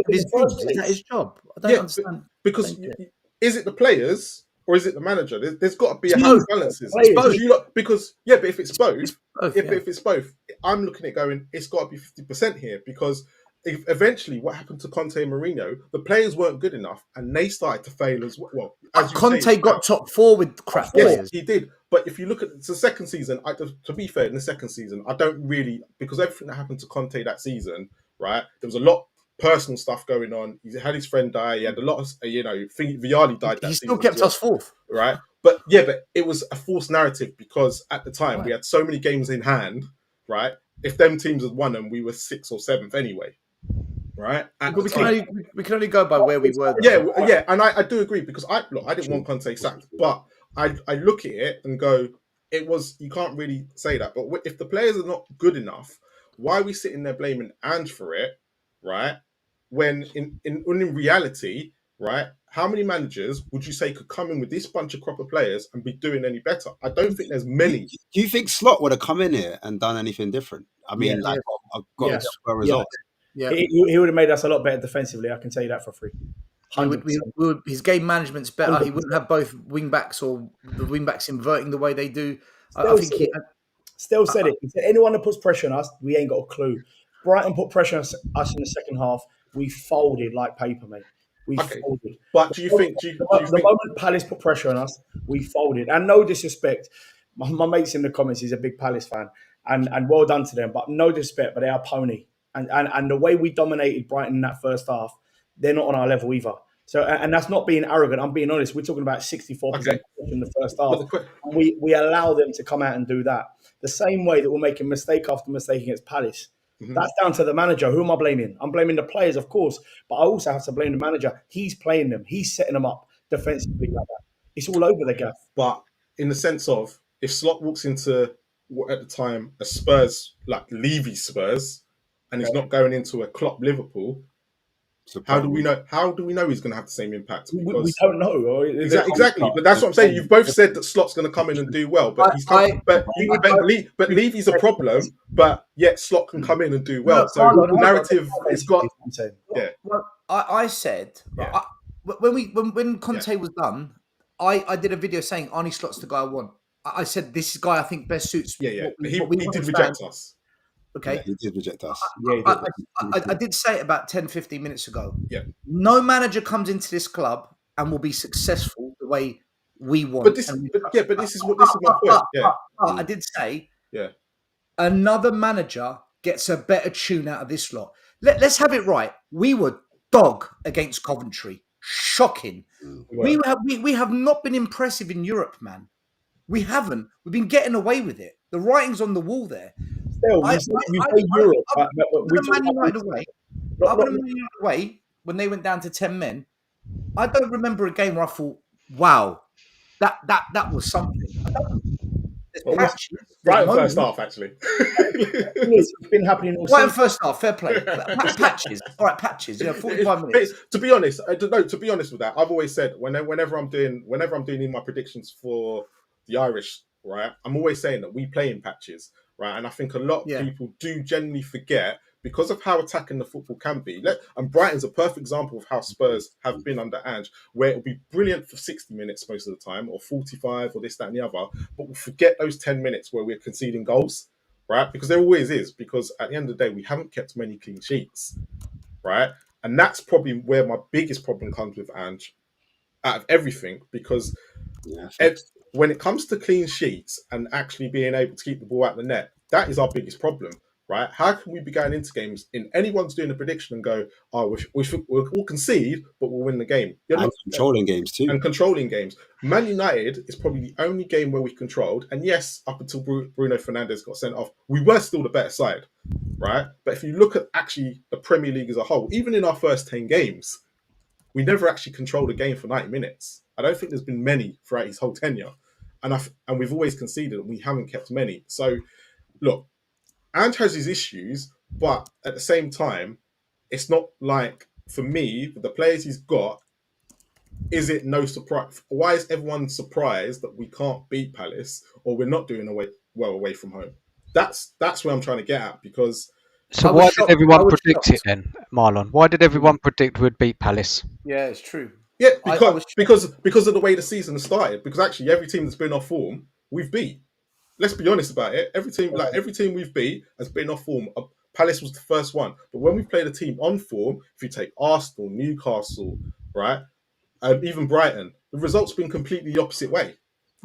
of his In the first games. Is that place. his job? I don't yeah understand. I because don't get it. is it the players or is it the manager? There's got to be a It's happy both. balances It's Players. because both. you lot, because yeah, but if it's both, It's both, yeah. if it's both, I'm looking at going, it's got to be 50% here because if eventually what happened to Conte and Mourinho, the players weren't good enough and they started to fail as well. Well, as you Conte say, got top four with crap yes, players. he did. But if you look at the second season, to be fair, in the second season, I don't really because everything that happened to Conte that season, right? There was a lot personal stuff going on. He had his friend die. He had a lot of, Vialli died that He still season as kept well, us fourth. right? But yeah, but it was a false narrative because at the time we Right. had so many games in hand, right? If them teams had won them, we were sixth or seventh anyway, right? At But the time. we can only go by where we were. Though. Yeah, and I do agree because I didn't want Conte sacked, but I look at it and go, it was you can't really say that. But if the players are not good enough, why are we sitting there blaming Ange for it, right? When in reality, right, how many managers would you say could come in with this bunch of crop of players and be doing any better? I don't think there's many. Do you think Slot would have come in here and done anything different? I mean, Yeah. I've got Yeah. a result. Yeah. He would have made us a lot better defensively. I can tell you that for free. 100%. His game management's better. 100%. He wouldn't have both wing backs or the wing backs inverting the way they do. I think Still said it. He said, anyone that puts pressure on us, we ain't got a clue. Brighton put pressure on us in the second half. We folded like paper, mate. We folded. But do you think the moment Palace put pressure on us, we folded? And no disrespect, my mates in the comments, he's a big Palace fan, and well done to them. But no disrespect, but they are pony. And the way we dominated Brighton in that first half, they're not on our level either. So, and that's not being arrogant. I'm being honest. We're talking about 64% in the first half. And we allow them to come out and do that. The same way that we're making mistake after mistake against Palace. Mm-hmm. That's down to the manager. Who am I blaming? I'm blaming the players, of course. But I also have to blame the manager. He's playing them. He's setting them up defensively like that. It's all over the gaff. But in the sense of, if Slot walks into, what at the time, a Spurs, like Levy Spurs, and he's not going into a Klopp Liverpool, how do we know? How do we know he's going to have the same impact? Because we don't know. Exactly. But that's what I'm saying. You've both said that Slot's going to come in and do well, but but Levy's a problem. But yet Slot can come in and do well. So the narrative has got. Yeah. Well, I said when Conte was done, I did a video saying Arnie Slot's the guy I want. I said this guy I think best suits. Yeah. He did reject us. Okay. Yeah, he did reject us. I did say it about 10, 15 minutes ago. Yeah. No manager comes into this club and will be successful the way we want. But this is my point. Yeah. I did say another manager gets a better tune out of this lot. Let's have it right. We were dog against Coventry. Shocking. We have not been impressive in Europe, man. We haven't. We've been getting away with it. The writing's on the wall there. Still, I put Man United away when they went down to 10 men. I don't remember a game where I thought, wow, that was something. Right in first half, actually. It's been happening all right in first half, fair play. Patches. All right, patches. 45 minutes. To be honest, to be honest with that, I've always said whenever I'm doing my predictions for the Irish, right, I'm always saying that we play in patches. Right, and I think a lot of people do genuinely forget because of how attacking the football can be. And Brighton's a perfect example of how Spurs have been under Ange, where it'll be brilliant for 60 minutes most of the time, or 45, or this, that, and the other. But we'll forget those 10 minutes where we're conceding goals, right? Because there always is. Because at the end of the day, we haven't kept many clean sheets, right? And that's probably where my biggest problem comes with Ange, out of everything, because when it comes to clean sheets and actually being able to keep the ball out of the net, that is our biggest problem, right? How can we be going into games and anyone's doing a prediction and go, oh, we'll concede, but we'll win the game? Controlling games too. And controlling games. Man United is probably the only game where we controlled. And yes, up until Bruno Fernandes got sent off, we were still the better side, right? But if you look at actually the Premier League as a whole, even in our first 10 games, we never actually controlled a game for 90 minutes. I don't think there's been many throughout his whole tenure. And we've always conceded and we haven't kept many. So, look, Ange has his issues, but at the same time, it's not like, for me, the players he's got, is it no surprise? Why is everyone surprised that we can't beat Palace or we're not doing well away from home? That's where I'm trying to get at, because... So why did everyone predict it then, Marlon? Why did everyone predict we'd beat Palace? Yeah, it's true. Yeah, because of the way the season has started. Because actually, every team that's been off form, we've beat. Let's be honest about it. Every team we've beat has been off form. Palace was the first one, but when we played a team on form, if you take Arsenal, Newcastle, right, even Brighton, the results have been completely the opposite way.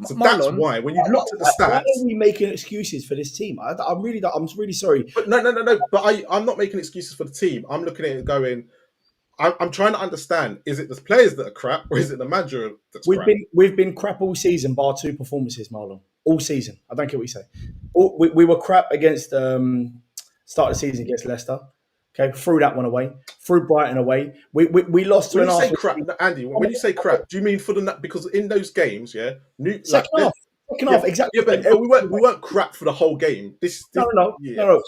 So Marlon, that's why when you looked at the stats, why are we making excuses for this team? I'm really sorry. But no. But I'm not making excuses for the team. I'm looking at it going, I'm trying to understand, is it the players that are crap or is it the manager that's crap? We've been crap all season, bar 2 performances, Marlon. All season. I don't care what you say. We were crap against start of the season against Leicester. Okay, threw that one away. Threw Brighton away. We lost to when an you say Arsenal crap, Andy, when you say crap, do you mean for the, because in those games, second half, exactly. Yeah, but we weren't crap for the whole game. No.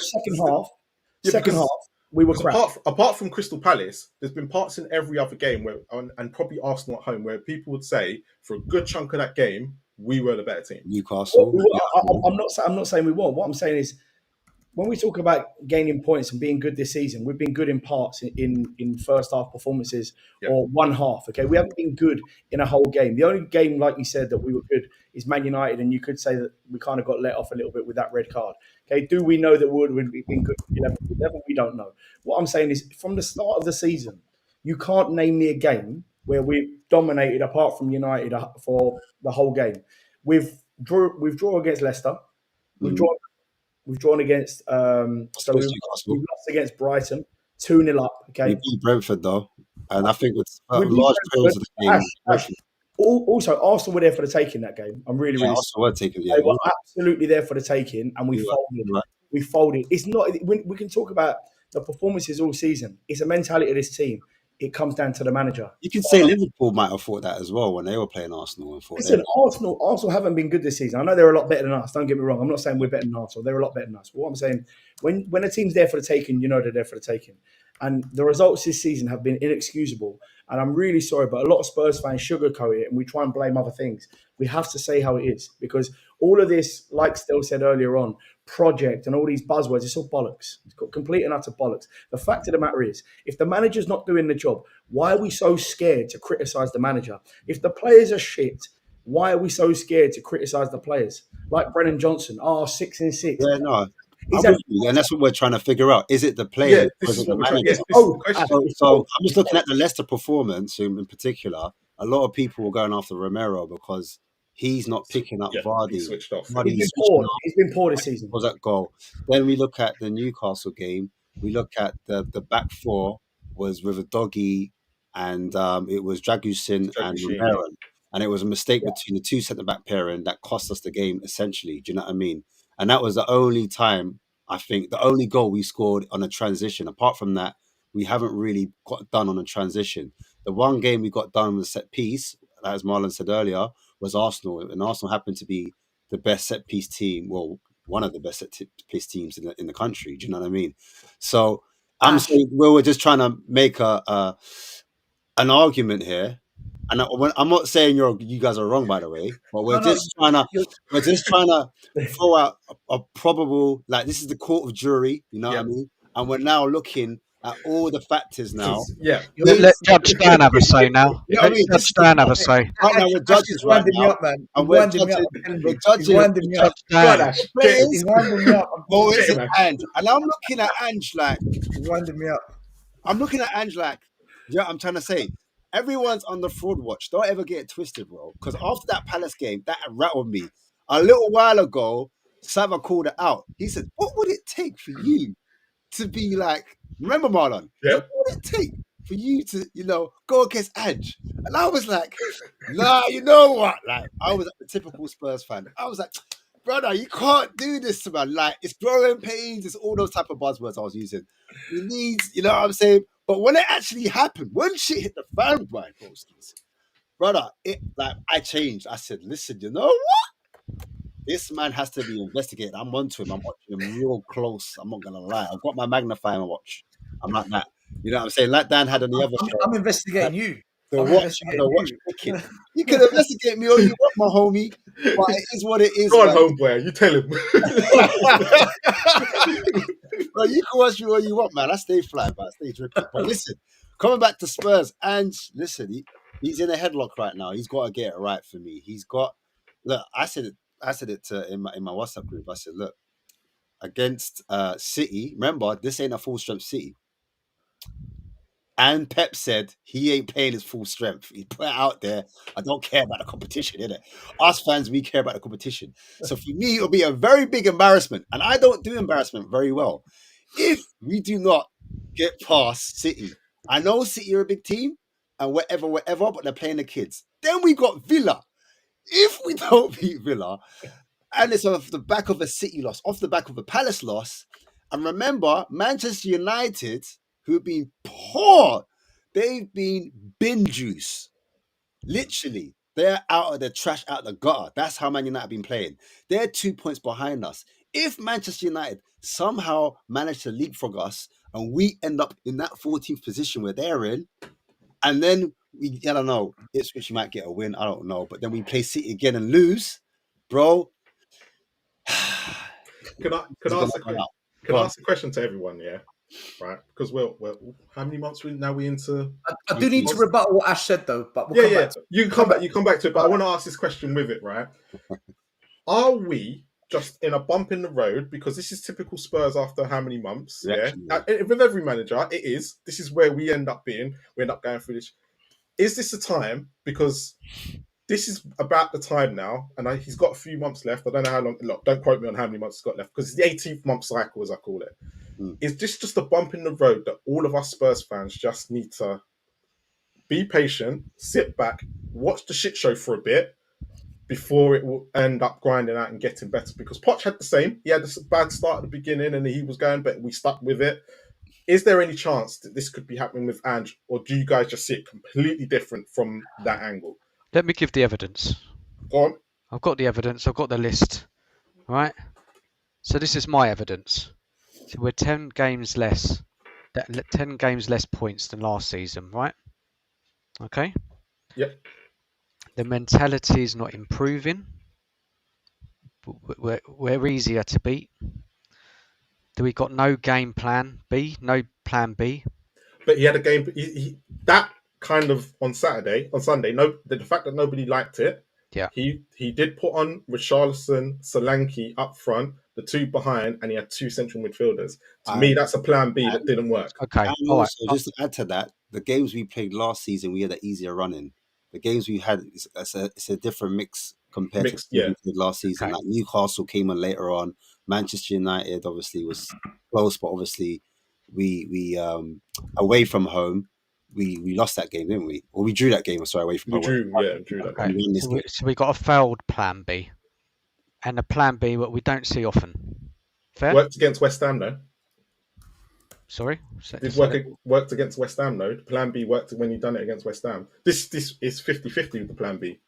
Second half. we were 'Cause crap. apart from Crystal Palace, there's been parts in every other game where, and probably Arsenal at home, where people would say for a good chunk of that game we were the better team. Newcastle. I'm not saying we won't. What I'm saying is, when we talk about gaining points and being good this season, we've been good in parts in first half performances or one half. Okay, we haven't been good in a whole game. The only game, like you said, that we were good is Man United, and you could say that we kind of got let off a little bit with that red card. Okay, do we know that Wood would be been good 11? We don't know. What I'm saying is, from the start of the season, you can't name me a game where we've dominated apart from United for the whole game. We've drawn against Leicester. We've drawn against we've lost against Brighton 2-0 up. Okay, We beat Brentford though, and I think with We beat large periods of the game. Ash, also, Arsenal were there for the taking that game. I'm really Arsenal were taking. they were absolutely there for the taking, and we folded. Right. We folded. It's not. We can talk about the performances all season. It's a mentality of this team. It comes down to the manager. You can say Liverpool might have thought that as well when they were playing Arsenal. And thought Listen, Arsenal haven't been good this season. I know they're a lot better than us. Don't get me wrong. I'm not saying we're better than Arsenal. They're a lot better than us. But what I'm saying, when a team's there for the taking, you know they're there for the taking. And the results this season have been inexcusable. And I'm really sorry, but a lot of Spurs fans sugarcoat it and we try and blame other things. We have to say how it is, because all of this, like Still said earlier on, project and all these buzzwords, it's all bollocks. It's got complete and utter bollocks. The fact of the matter is, if the manager's not doing the job, why are we so scared to criticise the manager? If the players are shit, why are we so scared to criticise the players? Like Brennan Johnson, 6 and 6. Yeah, no. And that's what we're trying to figure out. Is it the players or is it the manager? So I'm just looking at the Leicester performance in particular. A lot of people were going after Romero because he's not picking up Vardy. He switched off. He's been poor this season. Was that goal? Then we look at the Newcastle game. We look at the back four was with a Doggy and it was Dragusin and Romero. And it was a mistake between the two centre-back pairing that cost us the game, essentially. Do you know what I mean? And that was the only time, I think, the only goal we scored on a transition. Apart from that, we haven't really got done on a transition. The one game we got done with set piece, as Marlon said earlier, was Arsenal. And Arsenal happened to be the best set piece team, well, one of the best set piece teams in the country. Do you know what I mean? So I'm saying we're just trying to make an argument here. And I'm not saying you guys are wrong, by the way, but we're just trying to throw out a probable, like, this is the court of jury, you know what I mean? And we're now looking at all the factors now. Yeah. Let Judge Dan have a say now. You know what I mean? Judge Dan have a say. Right now we're judges right now. And we're judging. He's winding me up. He's winding me up. Oh, is it Ange? And I'm looking at Ange like, he's winding me up. I'm looking at Ange like, yeah, I'm trying to say, everyone's on the fraud watch. Don't ever get it twisted, bro. Because after that Palace game, that rattled me. A little while ago, Sava called it out. He said, what would it take for you to be like, remember Marlon? Yeah. What would it take for you to, go against Ange? And I was like, nah, you know what? Like, I was a typical Spurs fan. I was like, brother, you can't do this, man. Like, it's growing pains. It's all those type of buzzwords I was using. We need, you know what I'm saying? But when it actually happened, when shit hit the fan, Brian Posters, brother, I changed. I said, listen, you know what? This man has to be investigated. I'm onto him. I'm watching him real close. I'm not gonna lie. I've got my magnifying watch. I'm like that. You know what I'm saying? Like Dan had on the other show. I'm investigating you. The watch picking. You can investigate me all you want, my homie. But it is what it is. Go on, homeboy. You tell him. Well, you can watch me all you want, man. I stay fly, but I stay dripping. But listen, coming back to Spurs, and listen, he's in a headlock right now. He's got to get it right for me. He's got. Look, I said it in my WhatsApp group. I said, look, against City. Remember, this ain't a full strength City. And Pep said he ain't playing his full strength. He put it out there. I don't care about the competition, innit? Us fans, we care about the competition. So for me, it'll be a very big embarrassment. And I don't do embarrassment very well. If we do not get past City, I know City are a big team and whatever, but they're playing the kids. Then we got Villa. If we don't beat Villa, and it's off the back of a City loss, off the back of a Palace loss, and remember, Manchester United, who've been poor, they've been bin juice. Literally, they're out of the trash, out of the gutter. That's how Man United have been playing. They're 2 points behind us. If Manchester United somehow manage to leapfrog us and we end up in that 14th position where they're in, and then I don't know, Ipswich might get a win, I don't know, but then we play City again and lose, bro. Can I ask a question to everyone? Yeah, right. Because we're how many months now we into? I do need to rebuttal what Ash said though, but we'll Yeah, come yeah. back to it. You come back to it, but I want to ask this question with it, right? Are we just in a bump in the road because this is typical Spurs after how many months? Reaction, Yeah, with every manager, it is. This is where we end up being. We end up going through this. Is this a time because? This is about the time now, and he's got a few months left. I don't know how long. Look, don't quote me on how many months he's got left, because it's the 18th month cycle, as I call it. Is this just a bump in the road that all of us Spurs fans just need to be patient, sit back, watch the shit show for a bit before it will end up grinding out and getting better? Because Poch had the same. He had a bad start at the beginning, and he was going, but we stuck with it. Is there any chance that this could be happening with Ange, or do you guys just see it completely different from that angle? Let me give the evidence. Go on. I've got the evidence. I've got the list. Right. So this is my evidence. So we're 10 games less. 10 games less points than last season. Right. Okay. Yep. The mentality is not improving. We're easier to beat. We got no game plan B, no plan B. But he had a game. That kind of on Sunday. No, the fact that nobody liked it. Yeah. He did put on Richarlison, Solanke up front, the two behind, and he had two central midfielders. To me, that's a plan B that didn't work. Okay. And also, just to add to that, the games we played last season, we had an easier run in. The games we had, it's a different mix compared to the games we played last season. Okay. Like Newcastle came on later on. Manchester United obviously was close, but obviously we away from home, we lost that game, didn't we? Or we drew that game. Sorry, away from home. Drew that Okay. game. So we got a failed plan B, and a plan B what we don't see often. Fair. Worked against West Ham though. Sorry. Worked against West Ham though. Plan B worked when you done it against West Ham. This is 50-50 with the plan B.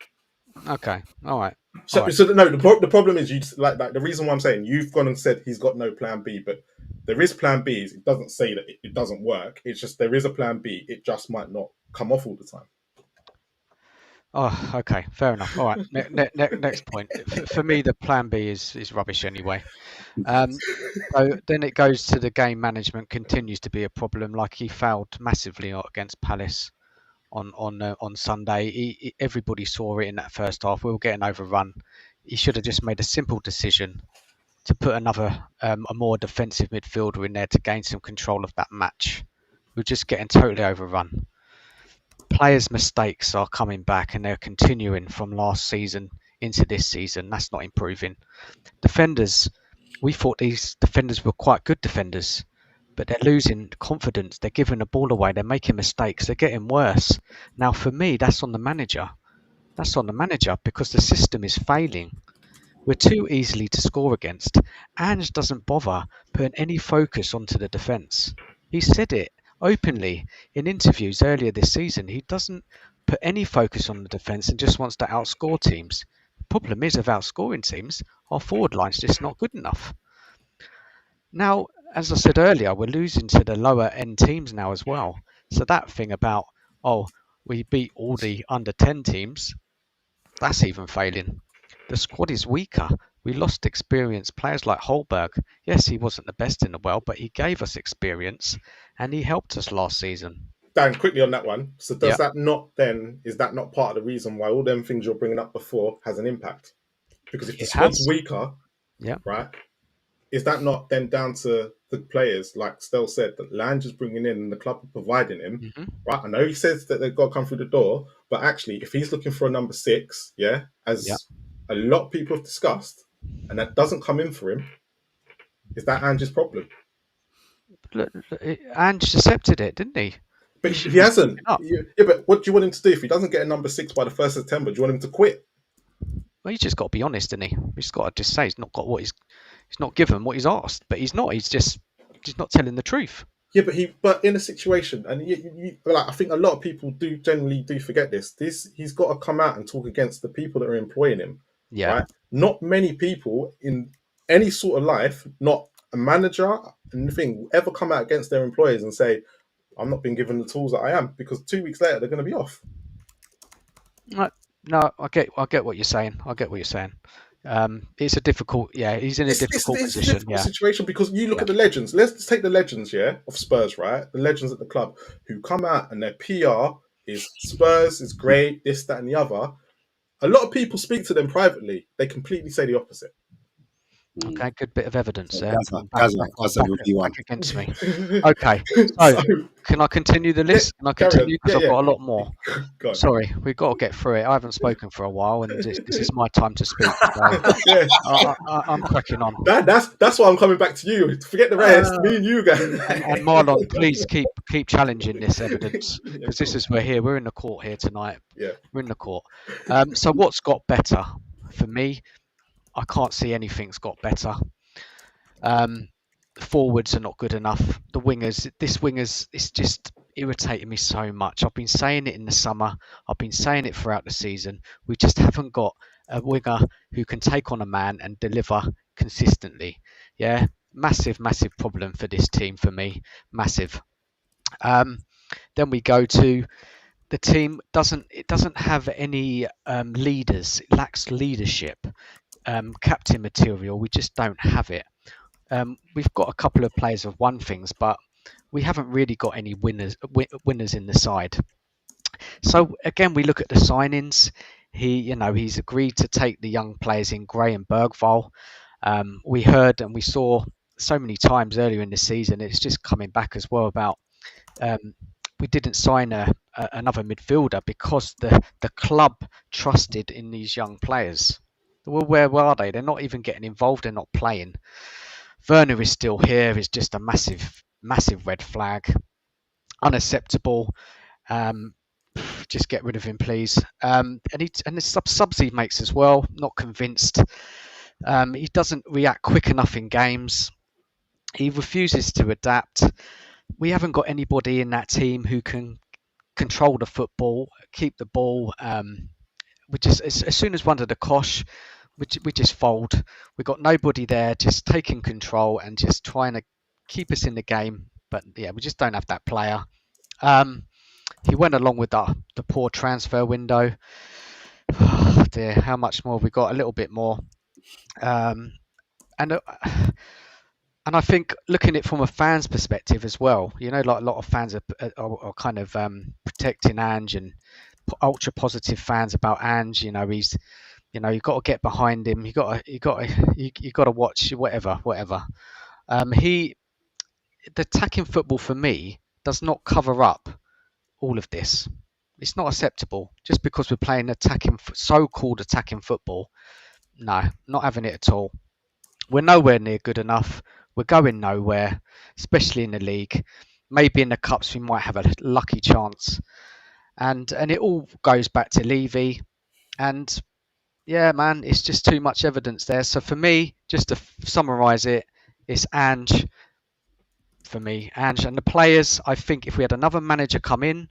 Okay. All right. So the problem is you like the reason why I'm saying you've gone and said he's got no plan B, but there is plan Bs. It doesn't say that it doesn't work. It's just there is a plan B. It just might not come off all the time. Oh, okay. Fair enough. All right. Next point. For me, the plan B is rubbish anyway. So then it goes to the game management continues to be a problem. Like he failed massively against Palace on Sunday. Everybody saw it in that first half. We were getting overrun. He should have just made a simple decision to put another a more defensive midfielder in there to gain some control of that match. We're just getting totally overrun. Players' mistakes are coming back and they're continuing from last season into this season. That's not improving. Defenders, we thought these defenders were quite good defenders, but they're losing confidence. They're giving the ball away. They're making mistakes. They're getting worse. Now, for me, that's on the manager. That's on the manager because the system is failing. We're too easily to score against. Ange doesn't bother putting any focus onto the defence. He said it openly in interviews earlier this season. He doesn't put any focus on the defence and just wants to outscore teams. The problem is, of outscoring teams, our forward line's just not good enough. Now, as I said earlier, we're losing to the lower end teams now as well. So that thing about, we beat all the under 10 teams, that's even failing. The squad is weaker. We lost experienced players like Holberg. Yes, he wasn't the best in the world, but he gave us experience and he helped us last season. Dan, quickly on that one. So is that not part of the reason why all them things you're bringing up before has an impact? Because if the squad's weaker, right, is that not then down to the players, like Stel said, that Lange is bringing in and the club are providing him, right? I know he says that they've got to come through the door, but actually, if he's looking for a number 6, as a lot of people have discussed, and that doesn't come in for him, is that Ange's problem? Ange accepted it, didn't he? But he hasn't. Yeah, but what do you want him to do if he doesn't get a number 6 by the 1st of September? Do you want him to quit? Well, he's just got to be honest, isn't he? He's got to just say he's not got what he's not given what he's asked, but he's not. He's not telling the truth. Yeah, but in a situation, and I think a lot of people generally forget this. He's got to come out and talk against the people that are employing him. Yeah. Right? Not many people in any sort of life, not a manager, and the thing, ever come out against their employers and say, I'm not being given the tools that I am, because 2 weeks later they're going to be off. No, I get what you're saying. It's a difficult, he's in a difficult It's a position. difficult situation, because you look at the legends. Let's take the legends, of Spurs, right? The legends at the club who come out and their PR is Spurs is great, this, that, and the other. A lot of people speak to them privately. They completely say the opposite. Okay, good bit of evidence there. Back Against me. Okay, so can I continue the list? Can I continue? Because I've got a lot more. Sorry, we've got to get through it. I haven't spoken for a while, and this is my time to speak. So I'm cracking on. That's why I'm coming back to you. Forget the rest. Me and you guys. And Marlon, please keep challenging this evidence, because this is we're in the court here tonight. Yeah, we're in the court. So what's got better for me? I can't see anything's got better. Forwards are not good enough. The wingers, it's just irritating me so much. I've been saying it in the summer. I've been saying it throughout the season. We just haven't got a winger who can take on a man and deliver consistently. Yeah, massive problem for this team for me. Massive. Then we go to the team. It doesn't have any leaders. It lacks leadership. Captain material, we just don't have it. We've got a couple of players who've won things, but we haven't really got any winners in the side. So again, we look at the signings. He's agreed to take the young players in Gray and Bergvall. We heard and we saw so many times earlier in the season, it's just coming back as well about we didn't sign another midfielder because the club trusted in these young players. Well, where are they? They're not even getting involved. They're not playing. Werner is still here. Is just a massive red flag. Unacceptable. Just get rid of him, please. And the subs he makes as well. Not convinced. He doesn't react quick enough in games. He refuses to adapt. We haven't got anybody in that team who can control the football, keep the ball. We just as soon as one of the Kosh, we just fold. We've got nobody there, just taking control and just trying to keep us in the game. But yeah, we just don't have that player. He went along with the poor transfer window. Oh dear, how much more have we got? A little bit more. And I think looking at it from a fan's perspective as well, like a lot of fans are kind of protecting Ange and ultra positive fans about Ange. He's, you've got to get behind him. You got to watch whatever. The attacking football for me does not cover up all of this. It's not acceptable just because we're playing so-called attacking football. No, not having it at all. We're nowhere near good enough. We're going nowhere, especially in the league. Maybe in the cups we might have a lucky chance. And it all goes back to Levy. And yeah, man, it's just too much evidence there. So for me, just to summarise it, it's Ange. For me, Ange and the players. I think if we had another manager come in,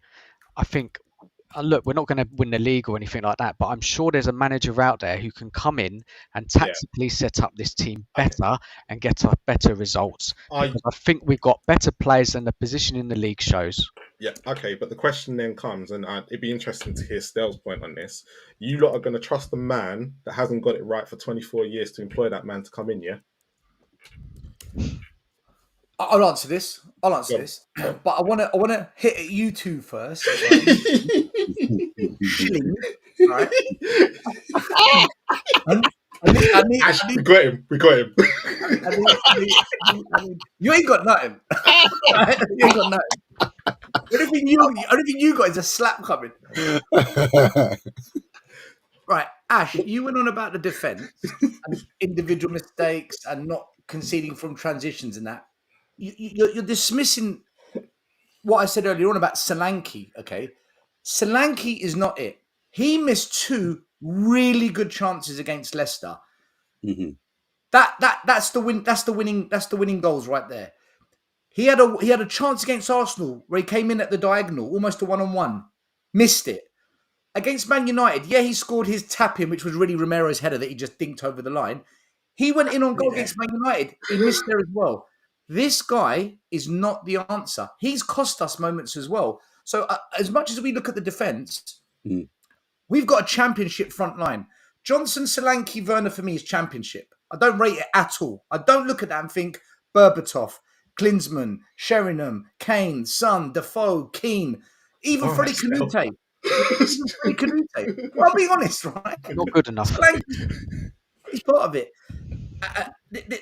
I think, look, we're not going to win the league or anything like that, but I'm sure there's a manager out there who can come in and tactically set up this team better and get us better results. Because I think we've got better players than the position in the league shows. Yeah, okay, but the question then comes, and it'd be interesting to hear Stell's point on this. You lot are going to trust a man that hasn't got it right for 24 years to employ that man to come in, yeah? I'll answer this. But I want to hit at you two first. Shilling, right? We got him. You ain't got nothing. You ain't got nothing. The only thing you got is a slap coming. Right, Ash, you went on about the defence and individual mistakes and not conceding from transitions and that. You're dismissing what I said earlier on about Solanke, okay? Solanke is not it. He missed 2 really good chances against Leicester. Mm-hmm. That's the winning goals right there. He had a chance against Arsenal where he came in at the diagonal, almost a 1-on-1, missed it. Against Man United, he scored his tap in, which was really Romero's header that he just dinked over the line. He went in on goal against Man United. He missed there as well. This guy is not the answer. He's cost us moments as well. So as much as we look at the defence, we've got a championship front line. Johnson, Solanke, Werner for me is championship. I don't rate it at all. I don't look at that and think Berbatov, Klinsmann, Sheringham, Kane, Son, Defoe, Keane, even Freddie Canute. Well, I'll be honest, right? Not good enough. He's part of it.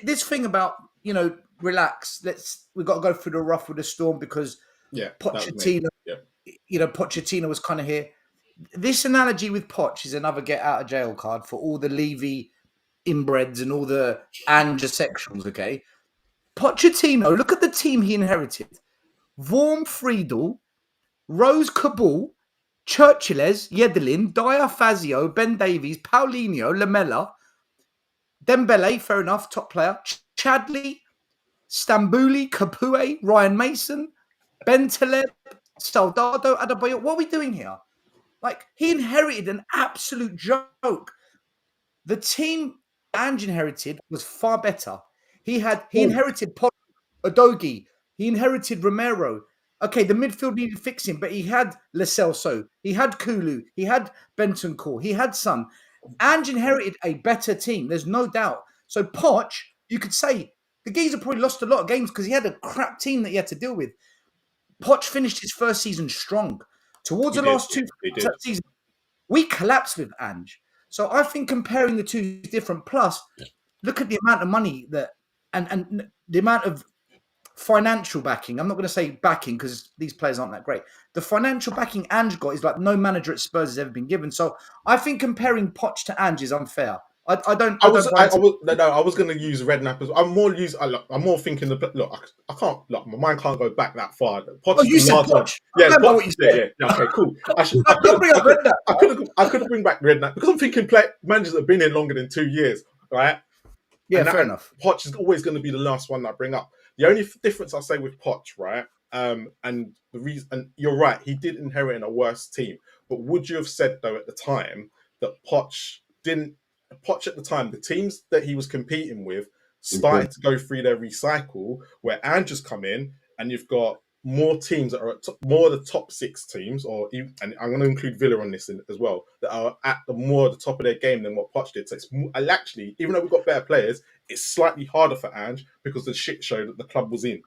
This thing about, relax. We've got to go through the rough with the storm because Pochettino, Pochettino was kind of here. This analogy with Poch is another get out of jail card for all the Levy inbreds and all the Ange sections, okay? Pochettino, look at the team he inherited. Vorm, Friedel, Rose, Cabal, Churchiles, Yedelin, Dyer, Fazio, Ben Davies, Paulinho, Lamella, Dembele, fair enough, top player, Chadley, Stambouli, Capoue, Ryan Mason, Bentaleb, Soldado, Adebayor. What are we doing here? Like, he inherited an absolute joke. The team Ange inherited was far better. He inherited Odogi. He inherited Romero. Okay, the midfield needed fixing, but he had Lo Celso. He had Kulu. He had Bentancur. He had Son. Ange inherited a better team. There's no doubt. So Poch, you could say, the geezer probably lost a lot of games because he had a crap team that he had to deal with. Poch finished his first season strong. Towards the last two seasons, we collapsed with Ange. So I think comparing the two is different. Plus, look at the amount of money that and the amount of financial backing. I'm not going to say backing because these players aren't that great. The financial backing Ange got is like no manager at Spurs has ever been given. So I think comparing Poch to Ange is unfair. I was going to use Redknapp as I'm more thinking I can't my mind can't go back that far. Poch you said Poch. Yeah, okay, cool. I could bring back Redknapp because I'm thinking managers that have been in longer than 2 years, right? Yeah, fair enough. Poch is always going to be the last one that I bring up. The only difference I'll say with Poch, right? And the reason, and you're right, he did inherit in a worse team. But would you have said though at the time that Poch at the time, the teams that he was competing with started to go through their recycle, where Ange has come in, and you've got more teams that are more of the top 6 teams, and I'm going to include Villa on this as well, that are at the top of their game than what Poch did. So it's actually, even though we've got better players, it's slightly harder for Ange because of the shit show that the club was in.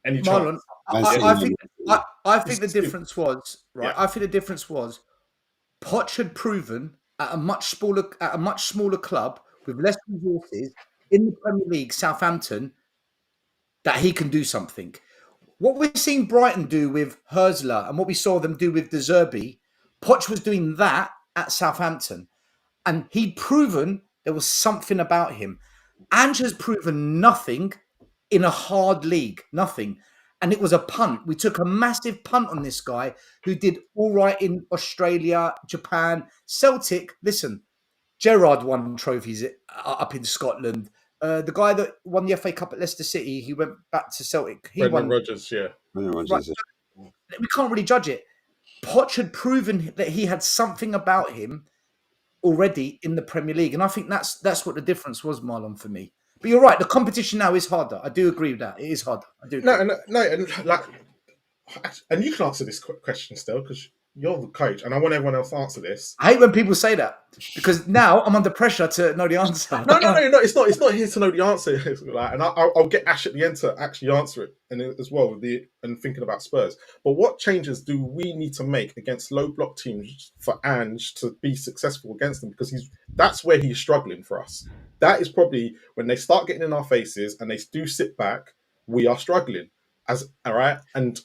Marlon, I think the difference was right. Yeah. I think the difference was Poch had proven at a much smaller club with less resources in the Premier League, Southampton, that he can do something. What we've seen Brighton do with Herzler and what we saw them do with De Zerbi, Poch was doing that at Southampton. And he'd proven there was something about him. Ange has proven nothing in a hard league, nothing. And it was a punt. We took a massive punt on this guy who did all right in Australia, Japan. Celtic, listen, Gerrard won trophies up in Scotland. The guy that won the FA Cup at Leicester City, he went back to Celtic. Brendan Rodgers, yeah. Right. We can't really judge it. Poch had proven that he had something about him already in the Premier League. And I think that's what the difference was, Marlon, for me. But you're right, the competition now is harder. I do agree with that. It is harder. I do agree. And you can answer this question still, because you're the coach, and I want everyone else to answer this. I hate when people say that, because now I'm under pressure to know the answer. No. It's not here to know the answer. And I'll get Ash at the end to actually answer it, and as well and thinking about Spurs. But what changes do we need to make against low block teams for Ange to be successful against them? Because that's where he's struggling for us. That is probably when they start getting in our faces and they do sit back, we are struggling. All right. And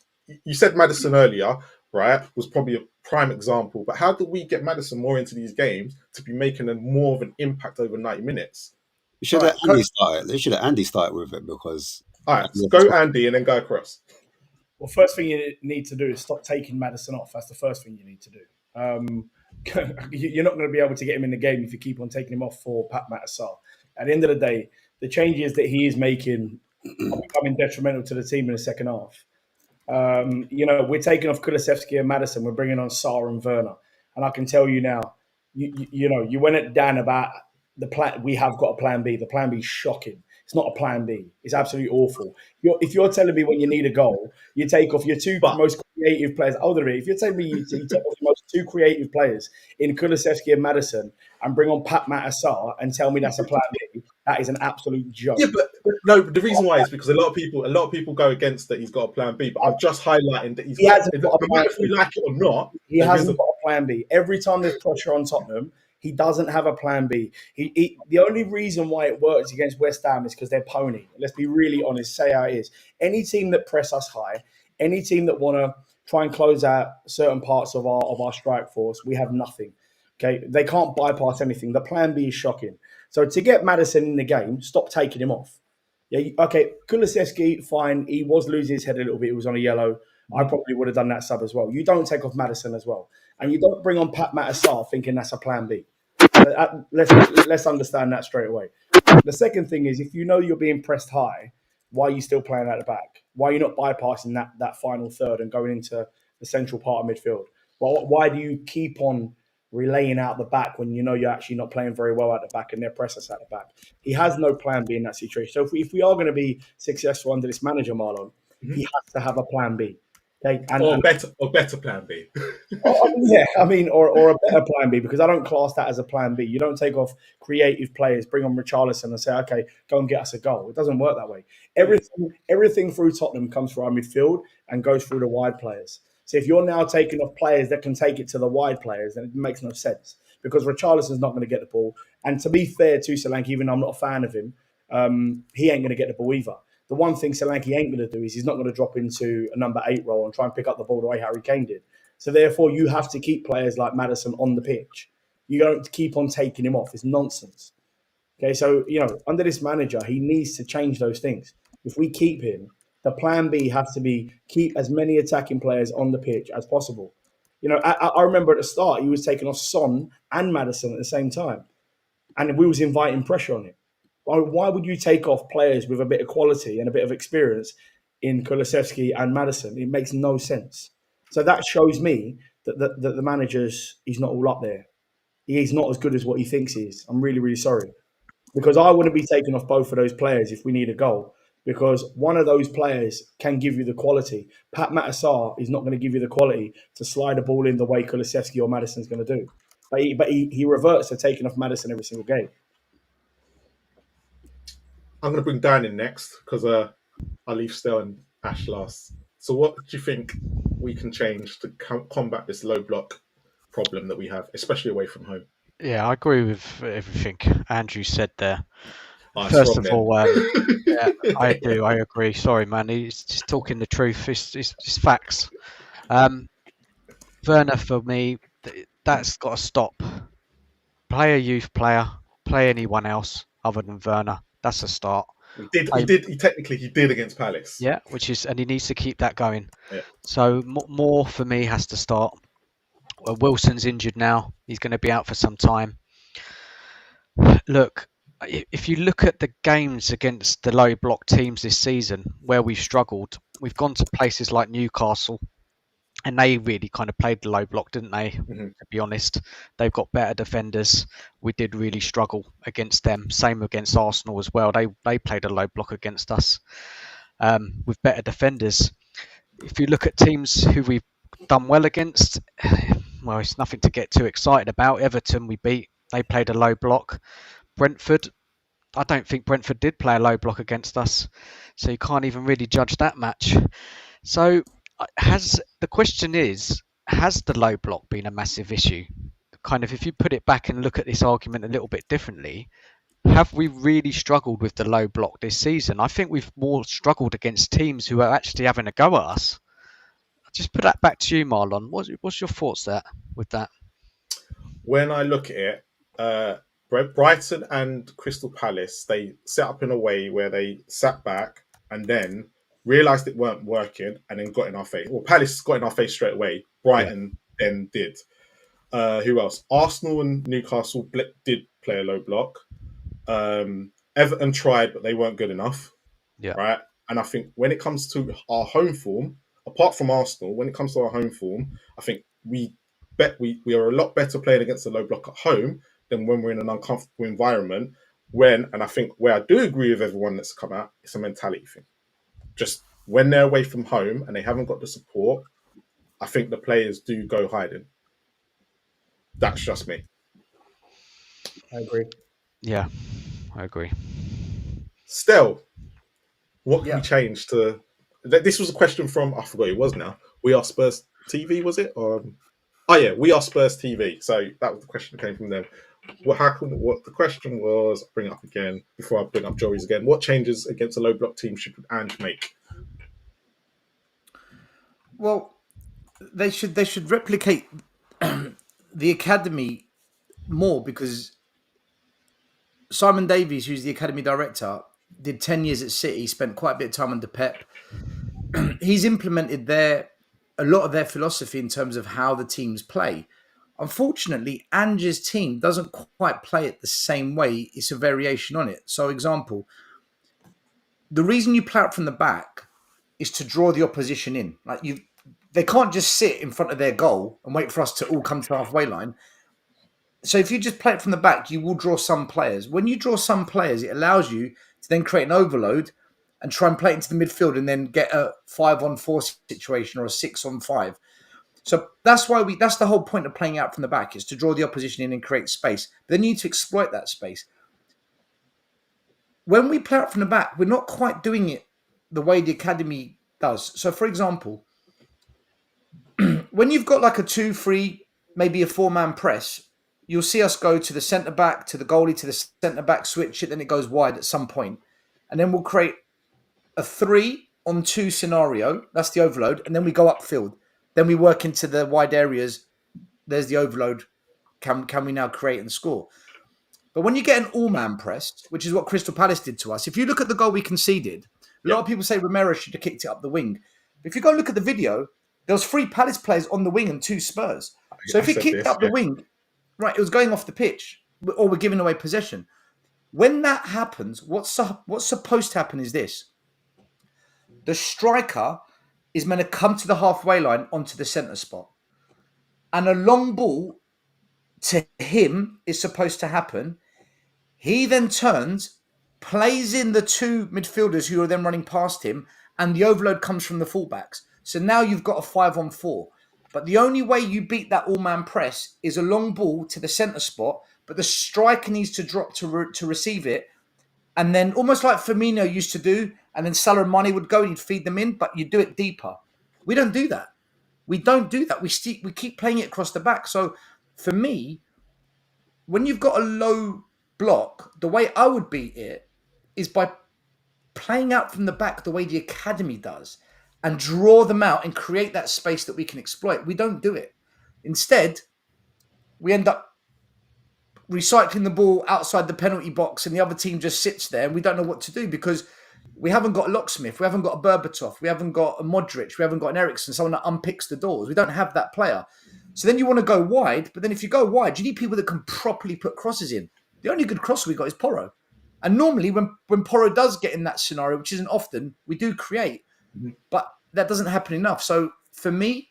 you said Maddison earlier, right, was probably a prime example. But how do we get Maddison more into these games to be making more of an impact over 90 minutes? They should have Andy started with it because... All right, so go Andy and then go across. Well, first thing you need to do is stop taking Maddison off. That's the first thing you need to do. You're not going to be able to get him in the game if you keep on taking him off for Pat Matasar. At the end of the day, the changes that he is making are becoming detrimental to the team in the second half. We're taking off Kulusevski and Maddison. We're bringing on Sarr and Werner. And I can tell you now, you went at Dan about the plan. We have got a plan B. The plan B is shocking. It's not a plan B. It's absolutely awful. If you're telling me when you need a goal, you take off your two But most creative players. Hold on a minute. If you're telling me you take off your most two creative players in Kulusevski and Maddison and bring on Pat Matasar and tell me that's a plan B, that is an absolute joke. yeah, but no. But the reason why is because a lot of people go against that he's got a plan B. But I'm just highlighting that He hasn't got a no plan matter if we B. like it or not, He there is hasn't got a plan B. Every time there's pressure on Tottenham, he doesn't have a plan B. The only reason why it works against West Ham is because they're pony. Let's be really honest, say how it is. Any team that press us high, any team that want to try and close out certain parts of our strike force, we have nothing. Okay, they can't bypass anything. The plan B is shocking. So to get Maddison in the game, stop taking him off. Yeah, okay. Kulusevski, fine. He was losing his head a little bit. He was on a yellow. I probably would have done that sub as well. You don't take off Maddison as well, and you don't bring on Pat Matasar thinking that's a plan B. Let's understand that straight away. The second thing is, if you know you're being pressed high, why are you still playing at the back? Why are you not bypassing that final third and going into the central part of midfield? Well, why do you keep on relaying out the back when you know you're actually not playing very well at the back and they're press us at the back? He has no plan B in that situation. So if we are going to be successful under this manager, Marlon, he has to have a plan B. Okay, or better plan B. or a better plan B, because I don't class that as a plan B. You don't take off creative players, bring on Richarlison and say, okay, go and get us a goal. It doesn't work that way. Everything through Tottenham comes through our midfield and goes through the wide players. So if you're now taking off players that can take it to the wide players, then it makes no sense, because Richarlison's not going to get the ball. And to be fair to Solanke, even though I'm not a fan of him, he ain't going to get the ball either. The one thing Solanke ain't going to do is he's not going to drop into a number 8 role and try and pick up the ball the way Harry Kane did. So therefore, you have to keep players like Maddison on the pitch. You don't keep on taking him off. It's nonsense. Okay, so, under this manager, he needs to change those things. If we keep him, the plan B has to be keep as many attacking players on the pitch as possible. I remember at the start, he was taking off Son and Maddison at the same time, and we was inviting pressure on him. Why would you take off players with a bit of quality and a bit of experience in Kulusevski and Maddison? It makes no sense. So that shows me that the manager's, he's not all up there. He's not as good as what he thinks he is. I'm really, really sorry. Because I wouldn't be taking off both of those players if we need a goal. Because one of those players can give you the quality. Pat Matasar is not going to give you the quality to slide a ball in the way Kulusevski or Maddison's going to do. But he reverts to taking off Maddison every single game. I'm going to bring Dan in next because I leave Stell and Ash last. So what do you think we can change to combat this low block problem that we have, especially away from home? Yeah, I agree with everything Andrew said there. First of all, yeah, I do. I agree. Sorry, man. He's just talking the truth. It's facts. Werner, for me, that's got to stop. Play a youth player. Play anyone else other than Werner. That's a start. He did against Palace. Yeah, and he needs to keep that going. Yeah. So more for me has to start. Wilson's injured now. He's going to be out for some time. Look, if you look at the games against the low block teams this season where we've struggled, we've gone to places like Newcastle, and they really kind of played the low block, didn't they? Mm-hmm. To be honest, they've got better defenders. We did really struggle against them. Same against Arsenal as well. They played a low block against us with better defenders. If you look at teams who we've done well against, well, it's nothing to get too excited about. Everton we beat. They played a low block. Brentford, I don't think Brentford did play a low block against us. So you can't even really judge that match. So the question is, has the low block been a massive issue? Kind of, if you put it back and look at this argument a little bit differently, have we really struggled with the low block this season? I think we've more struggled against teams who are actually having a go at us. I'll just put that back to you, Marlon. What's your thoughts there with that? When I look at it, Brighton and Crystal Palace, they set up in a way where they sat back and then realised it weren't working and then got in our face. Well, Palace got in our face straight away. Brighton then did. Who else? Arsenal and Newcastle did play a low block. Everton tried, but they weren't good enough. Yeah. Right? And I think when it comes to our home form, apart from Arsenal, when it comes to our home form, I think we are a lot better playing against the low block at home than when we're in an uncomfortable environment And I think where I do agree with everyone that's come out, it's a mentality thing. Just when they're away from home and they haven't got the support, I think the players do go hiding. That's just me. I agree. Yeah, I agree. Still, what can Yeah. we change to? This was a question from, I forgot who it was now. We Are Spurs TV, was it? Oh yeah, We Are Spurs TV. So that was the question that came from them. What the question was? I'll bring it up again before I bring up Joey's again. What changes against a low block team should Ange make? Well, they should replicate the academy more, because Simon Davies, who's the academy director, did 10 years at City, spent quite a bit of time under Pep. He's implemented a lot of their philosophy in terms of how the teams play. Unfortunately, Ange's team doesn't quite play it the same way. It's a variation on it. So, example, the reason you play out from the back is to draw the opposition in. They can't just sit in front of their goal and wait for us to all come to the halfway line. So if you just play it from the back, you will draw some players. When you draw some players, it allows you to then create an overload and try and play it into the midfield and then get a 5-on-4 situation or a 6-on-5. So that's the whole point of playing out from the back, is to draw the opposition in and create space. But then you need to exploit that space. When we play out from the back, we're not quite doing it the way the academy does. So for example, when you've got like a 2-3, maybe a 4-man press, you'll see us go to the centre back, to the goalie, to the centre back, switch it, then it goes wide at some point. And then we'll create a 3-on-2 scenario. That's the overload. And then we go upfield. Then we work into the wide areas. There's the overload. Can we now create and score? But when you get an all-man press, which is what Crystal Palace did to us, if you look at the goal we conceded, a lot of people say Romero should have kicked it up the wing. But if you go look at the video, there was 3 Palace players on the wing and 2 Spurs. So if it kicked up the wing, right, it was going off the pitch, or we're giving away possession. When that happens, what's supposed to happen is this. The striker is meant to come to the halfway line onto the centre spot. And a long ball to him is supposed to happen. He then turns, plays in the 2 midfielders who are then running past him, and the overload comes from the fullbacks. So now you've got a 5-on-4. But the only way you beat that all-man press is a long ball to the centre spot, but the striker needs to drop to receive it. And then almost like Firmino used to do, and then Salah and Mane would go and you'd feed them in, but you do it deeper. We don't do that. We keep playing it across the back. So for me, when you've got a low block, the way I would beat it is by playing out from the back the way the academy does and draw them out and create that space that we can exploit. We don't do it. Instead, we end up recycling the ball outside the penalty box and the other team just sits there and we don't know what to do because we haven't got a locksmith, we haven't got a Berbatov, we haven't got a Modric, we haven't got an Eriksen, someone that unpicks the doors. We don't have that player. So then you want to go wide, but then if you go wide, you need people that can properly put crosses in. The only good crosser we got is Porro. And normally when Porro does get in that scenario, which isn't often, we do create. But that doesn't happen enough. So for me,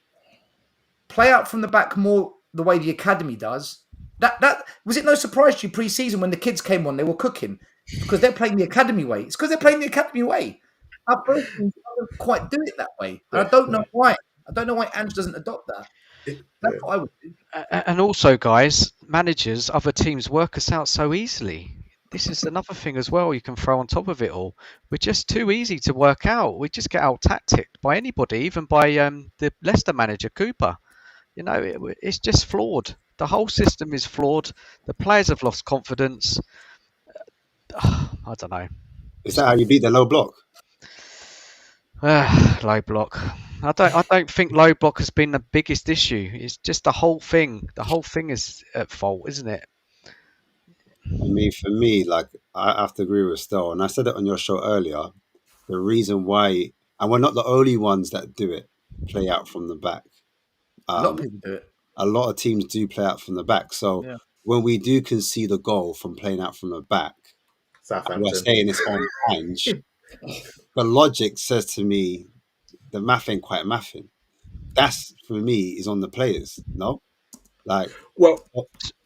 play out from the back more the way the academy does. That was it no surprise to you pre-season when the kids came on, they were cooking because they're playing the academy way. It's because they're playing the academy way. Our first team doesn't quite do it that way. And I don't know why. I don't know why Ange doesn't adopt that. That's what I would do. And also, guys, managers, other teams work us out so easily. This is another thing as well you can throw on top of it all. We're just too easy to work out. We just get out-tacticked by anybody, even by the Leicester manager, Cooper. You know, it's just flawed. The whole system is flawed. The players have lost confidence. I don't know. Is that how you beat the low block? Low block. I don't think low block has been the biggest issue. It's just the whole thing. The whole thing is at fault, isn't it? I mean, for me, like, I have to agree with Stel, and I said it on your show earlier. The reason why, and we're not the only ones that do it, play out from the back. A lot of people do it. A lot of teams do play out from the back. So when we do concede a goal from playing out from the back, and we're saying it's on Ange, the logic says to me, the math ain't quite mathing. That's, for me, is on the players, no? Like, Well,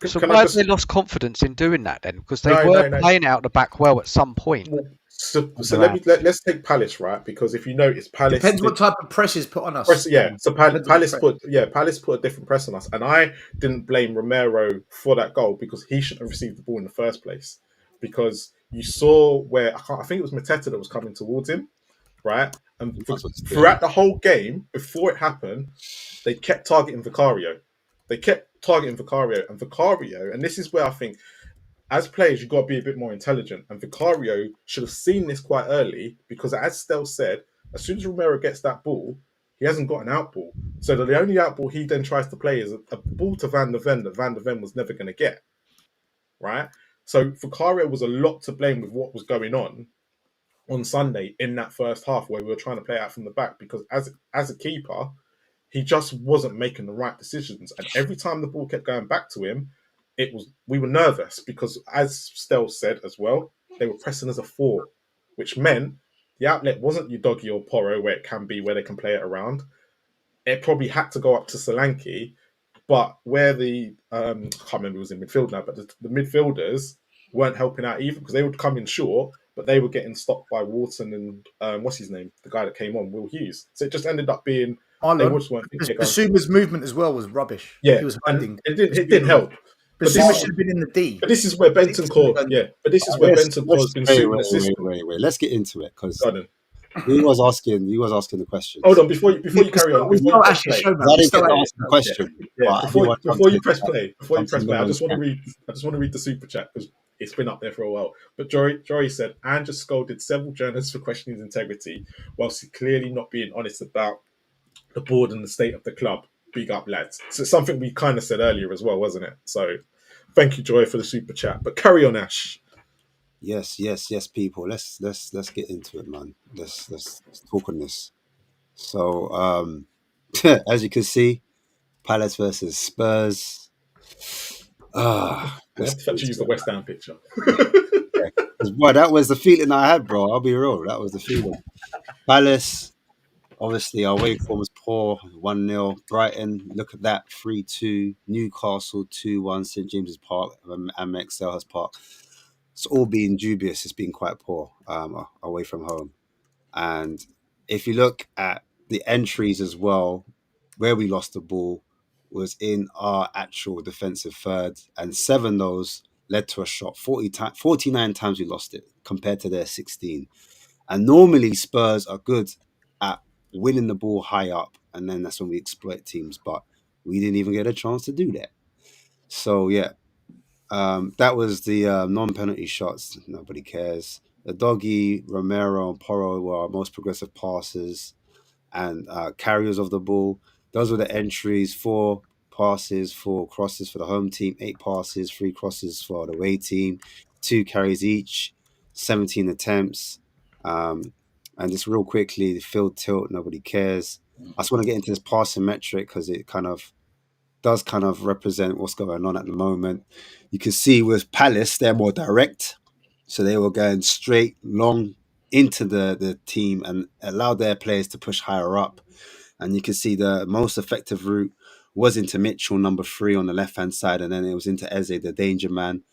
So can why I have just they lost confidence in doing that then? Because they no were no no. playing out the back well at some point. Well, so Under let's take Palace, right? Because if you notice, Palace Depends did what type of press is put on us. press, yeah. So Depends on the press. Palace put a different press on us, and I didn't blame Romero for that goal because he shouldn't have received the ball in the first place. Because you saw where I think it was Mateta that was coming towards him, right? And that's what's throughout the whole game, before it happened, they kept targeting Vicario. They kept targeting Vicario, and this is where I think as players, you've got to be a bit more intelligent. And Vicario should have seen this quite early because, as Stel said, as soon as Romero gets that ball, he hasn't got an outball. So the only outball he then tries to play is a ball to Van der Ven that Van der Ven was never going to get, right? So Vicario was a lot to blame with what was going on Sunday in that first half where we were trying to play out from the back because as a keeper, he just wasn't making the right decisions. And every time the ball kept going back to him, we were nervous because, as Stel said as well, they were pressing as a 4, which meant the outlet wasn't Udogi or Porro where it can be, where they can play it around. It probably had to go up to Solanke, but where the I can't remember who was in midfield now, but the midfielders weren't helping out either because they would come in short, but they were getting stopped by Wharton and what's his name, the guy that came on, Will Hughes. So it just ended up being they Marlon, just weren't thinking. Basuma's movement as well was rubbish. Yeah, He was and hiding. it didn't help. But Basuma should have been in the D. this is where Bentancur, yeah. But this is where Bentancur has been suiting the system. Wait. Let's get into it because Go on then. he was asking the questions. Hold on, before you carry on, before you press play, I didn't get to ask the question. yeah. Before you press play, I just want to read the super chat because it's been up there for a while. But Jory said Ange just scolded several journalists for questioning his integrity, whilst clearly not being honest about the board and the state of the club. Big up, lads. So it's something we kind of said earlier as well, wasn't it? So thank you, Joy, for the super chat. But carry on, Ash. Yes, people. Let's get into it, man. Let's talk on this. So, as you can see, Palace versus Spurs. I have to use the West Ham picture. Boy, that was the feeling I had, bro. I'll be real. That was the feeling. Palace, obviously, our away form was poor. 1-0. Brighton, look at that. 3-2. Newcastle, 2-1. St James's Park and Selhurst Park. It's all been dubious. It's been quite poor away from home. And if you look at the entries as well, where we lost the ball was in our actual defensive third, and 7 of those led to a shot. 49 times we lost it compared to their 16. And normally Spurs are good at winning the ball high up, and then that's when we exploit teams. But we didn't even get a chance to do that. So yeah, that was the non-penalty shots. Nobody cares. The Doggy, Romero, and Porro were our most progressive passers and carriers of the ball. Those were the entries: 4 passes, 4 crosses for the home team, 8 passes, 3 crosses for the away team, 2 carries each, 17 attempts. And just real quickly, the field tilt, nobody cares. I just want to get into this passing metric because it does represent what's going on at the moment. You can see with Palace, they're more direct. So they were going straight, long into the team and allowed their players to push higher up. And you can see the most effective route was into Mitchell, number 3 on the left-hand side. And then it was into Eze, the danger man,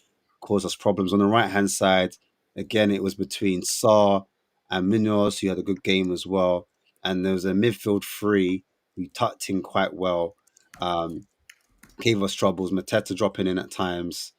caused us problems. On the right-hand side, again, it was between Sarr and Munoz, who had a good game as well. And there was a midfield 3 who tucked in quite well. Gave us troubles. Mateta dropping in at times.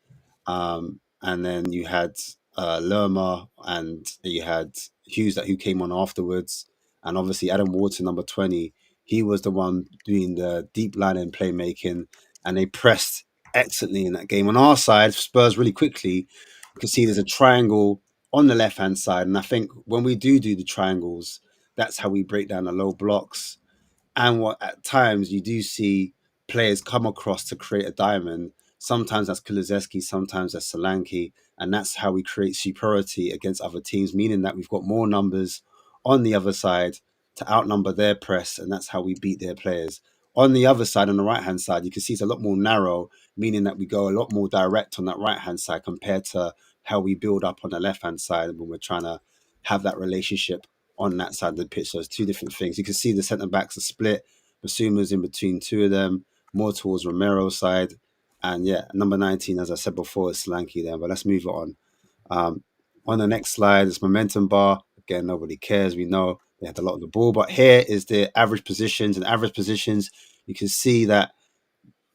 And then you had Lerma and you had Hughes who came on afterwards. And obviously Adam Wharton, number 20, he was the one doing the deep line and playmaking. And they pressed excellently in that game. On our side, Spurs really quickly, you can see there's a triangle on the left-hand side. And I think when we do the triangles, that's how we break down the low blocks. And what at times you do see players come across to create a diamond. Sometimes that's Kulusevski, sometimes that's Solanke, and that's how we create superiority against other teams, meaning that we've got more numbers on the other side to outnumber their press, and that's how we beat their players. On the other side, on the right-hand side, you can see it's a lot more narrow, meaning that we go a lot more direct on that right-hand side compared to how we build up on the left-hand side when we're trying to have that relationship on that side of the pitch. So it's 2 different things. You can see the centre backs are split. Basuma's in between 2 of them. more towards Romero's side. And yeah, number 19, as I said before, is Solanke there. But let's move it on. On the next slide, it's momentum bar. Again, nobody cares. We know they had a lot of the ball. But here is the average positions. And average positions, you can see that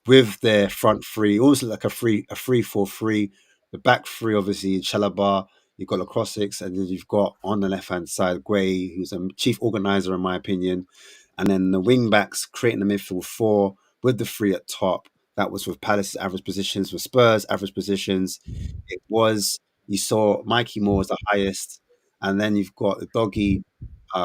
with their front three, almost like a 3-4-3. The back three, obviously, Chalobah, you've got Lacrossix, and then you've got on the left hand side Gray, who's a chief organizer, in my opinion. And then the wing backs creating the midfield four with the three at top. That was with Palace's average positions. With Spurs' average positions, it was, you saw Mikey Moore was the highest. And then you've got the doggy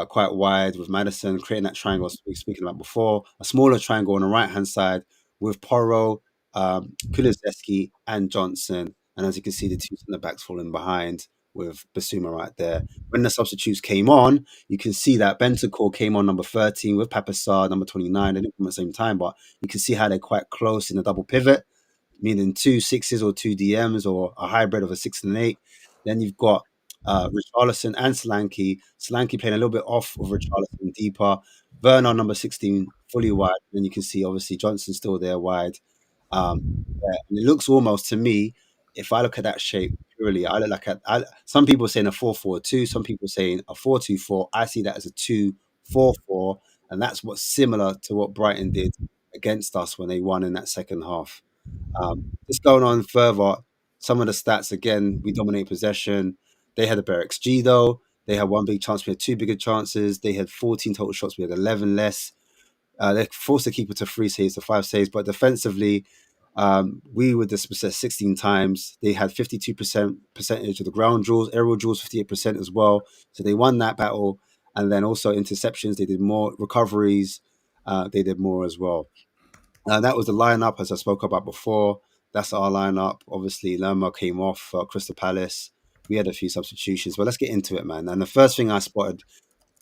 quite wide with Madison creating that triangle I was speaking about before. A smaller triangle on the right hand side with Porro, Kulizeski, and Johnson. And as you can see, the two centre backs falling behind with Basuma right there. When the substitutes came on, you can see that Bentancur came on number 13 with Papassar, number 29. They didn't come at the same time, but you can see how they're quite close in the double pivot, meaning 2 6s or 2 DMs or a hybrid of a 6 and an 8. Then you've got Richarlison and Solanke. Solanke playing a little bit off of Richarlison deeper. Werner, number 16, fully wide. And you can see, obviously, Johnson still there wide. Yeah, and it looks almost, to me, if I look at that shape purely, I look like some people saying a 4-4-2, some people saying a 4-2-4. I see that as a 2-4-4, and that's what's similar to what Brighton did against us when they won in that second half. Just going on further, some of the stats again, we dominate possession. They had a better XG though. They had one big chance. We had two bigger chances. They had 14 total shots. We had 11 less. They forced the keeper to 3 saves to 5 saves. But defensively, we were dispossessed 16 times. They had 52% percentage of the ground duels, aerial duels 58% as well. So they won that battle. And then also interceptions. They did more recoveries. They did more as well. That was the lineup, as I spoke about before. That's our lineup. Obviously, Lerma came off Crystal Palace. We had a few substitutions, but let's get into it, man. And the first thing I spotted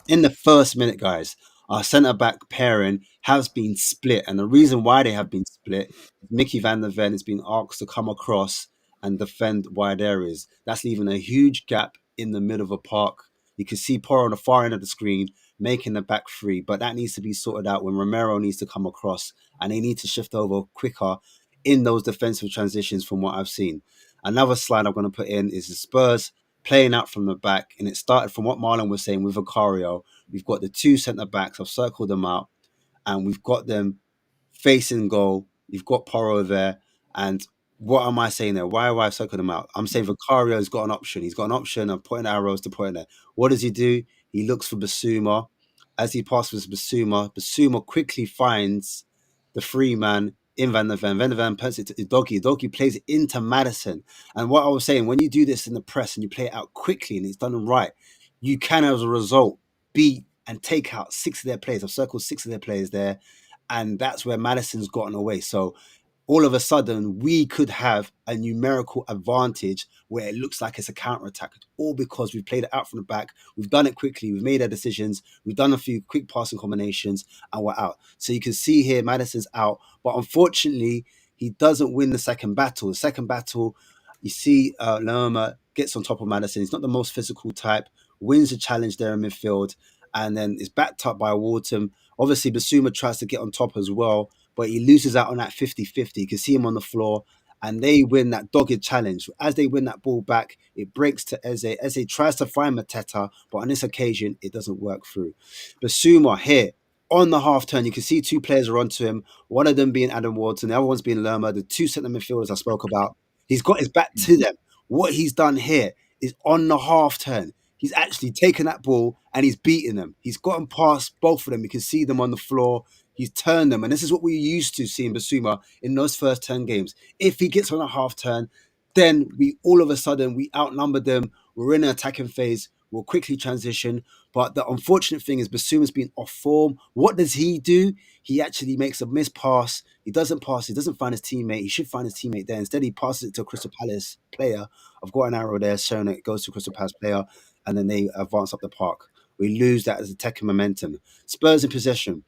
in the first minute, guys, our centre back pairing has been split. And the reason why they have been split, Mickey van der Ven has been asked to come across and defend wide areas. That's leaving a huge gap in the middle of a park. You can see Porro on the far end of the screen making the back three, but that needs to be sorted out when Romero needs to come across and they need to shift over quicker in those defensive transitions from what I've seen. Another slide I'm going to put in is the Spurs playing out from the back, and it started from what Marlon was saying with Vicario. We've got the two centre backs. I've circled them out, and we've got them facing goal. You've got Porro there, and what am I saying there? Why have I circled them out? I'm saying Vicario's got an option. He's got an option of putting arrows to put in there. What does he do? He looks for Basuma. As he passes Basuma, Basuma quickly finds the free man in Van der Ven. Van der Ven puts it to Doggy. Doggy plays it into Madison. And what I was saying, when you do this in the press and you play it out quickly and it's done right, you can, as a result, beat and take out 6 of their players. I've circled 6 of their players there. And that's where Madison's gotten away. So all of a sudden, we could have a numerical advantage where it looks like it's a counter-attack, all because we've played it out from the back, we've done it quickly, we've made our decisions, we've done a few quick passing combinations, and we're out. So you can see here, Madison's out, but unfortunately, he doesn't win the second battle. The second battle, you see Lerma gets on top of Madison. He's not the most physical type, wins the challenge there in midfield, and then is backed up by Wharton. Obviously, Basuma tries to get on top as well, but he loses out on that 50-50. You can see him on the floor, and they win that dogged challenge. As they win that ball back, it breaks to Eze. Eze tries to find Mateta, but on this occasion, it doesn't work through. Basuma here, on the half turn, you can see 2 players are onto him, one of them being Adam Wharton, the other one's being Lerma, the 2 centre midfielders I spoke about. He's got his back to them. What he's done here is on the half turn, he's actually taken that ball and he's beaten them. He's gotten past both of them. You can see them on the floor. He's turned them. And this is what we used to see in Basuma in those first 10 games. If he gets on a half turn, then we all of a sudden, we outnumber them. We're in an attacking phase. We'll quickly transition. But the unfortunate thing is Basuma's been off form. What does he do? He actually makes a missed pass. He doesn't pass. He doesn't find his teammate. He should find his teammate there. Instead, he passes it to a Crystal Palace player. I've got an arrow there showing it goes to a Crystal Palace player, and then they advance up the park. We lose that as attacking momentum. Spurs in possession.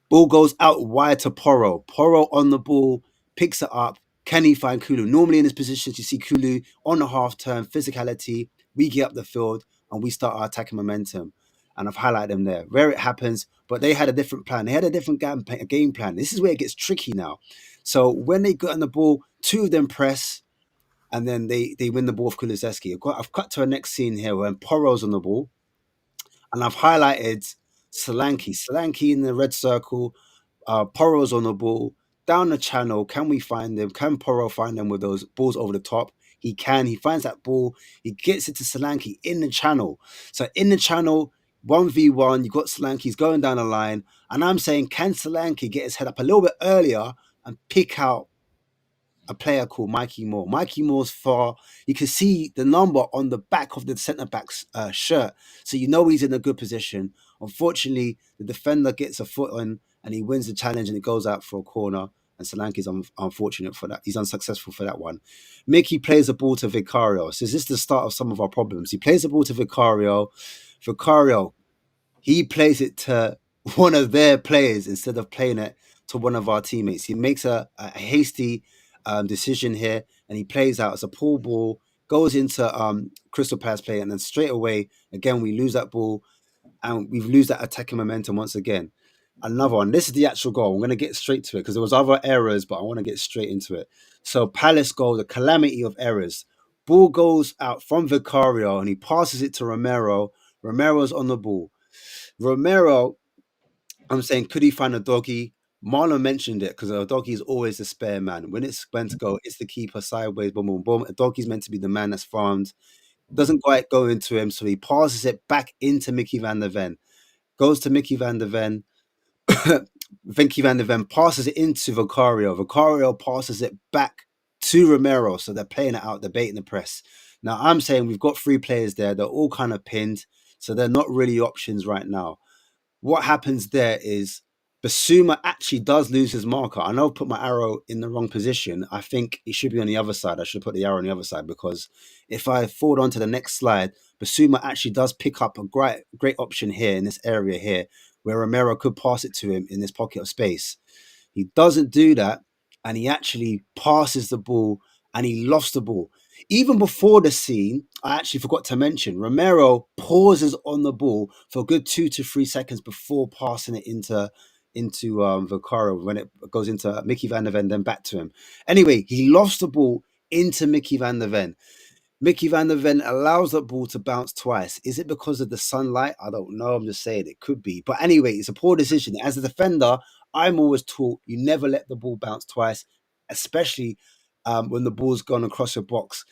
Ball goes out wide to Porro. Porro on the ball, picks it up. Can he find Kulu? Normally in this position, you see Kulu on the half turn, physicality. We get up the field and we start our attacking momentum. and I've highlighted them there where it happens. But they had a different plan. They had a different game plan. This is where it gets tricky now. So when they got on the ball, two of them press, and then they win the ball with Kulusevski. I've cut to a next scene here when Poro's on the ball, and I've highlighted Solanke. Solanke in the red circle. Poro's on the ball. Down the channel, can we find them? Can Poro find them with those balls over the top? He can. He finds that ball. He gets it to Solanke in the channel. So in the channel, 1v1, you've got Solanke, he's going down the line. And I'm saying, can Solanke get his head up a little bit earlier and pick out a player called Mikey Moore? Mikey Moore's far. You can see the number on the back of the centre-back's shirt. So you know he's in a good position. Unfortunately, the defender gets a foot on and he wins the challenge and it goes out for a corner. And Solanke's unfortunate for that. He's unsuccessful for that one. Mickey plays the ball to Vicario. So this is the start of some of our problems. He plays the ball to Vicario. Vicario, he plays it to one of their players instead of playing it to one of our teammates. He makes a hasty decision here, and he plays out as a pull ball, goes into Crystal Palace play, and then straight away, again, we lose that ball, and we lose that attacking momentum once again. Another one. This is the actual goal. I'm going to get straight to it because there was other errors, but I want to get straight into it. So Palace goal, the calamity of errors. Ball goes out from Vicario, and he passes it to Romero. Romero's on the ball. Romero, I'm saying, could he find a doggy? Marlon mentioned it because a doggy is always the spare man. When it's meant to go, it's the keeper sideways, boom, boom, boom. A doggy's meant to be the man that's farmed. Doesn't quite go into him, so he passes it back into Mickey van der Ven. Goes to Mickey van der Ven. Vinky van der Ven passes it into Vicario. Vicario passes it back to Romero, so they're playing it out, they're baiting the press. Now, I'm saying we've got three players there. They're all kind of pinned, so they're not really options right now. What happens there is Basuma actually does lose his marker. I know I put my arrow in the wrong position. I think it should be on the other side. I should put the arrow on the other side because if I forward on to the next slide, Basuma actually does pick up a great option here in this area here where Romero could pass it to him in this pocket of space. He doesn't do that, and he actually passes the ball, and he lost the ball. Even before the scene, I actually forgot to mention, Romero pauses on the ball for a good 2 to 3 seconds before passing it into Vicario when it goes into Mickey van der Ven, then back to him. Anyway, he lost the ball into Mickey van der Ven. Mickey van der Ven allows that ball to bounce twice. Is it because of the sunlight? I don't know. I'm just saying it could be. But anyway, it's a poor decision. As a defender, I'm always taught you never let the ball bounce twice, especially when the ball's gone across your box.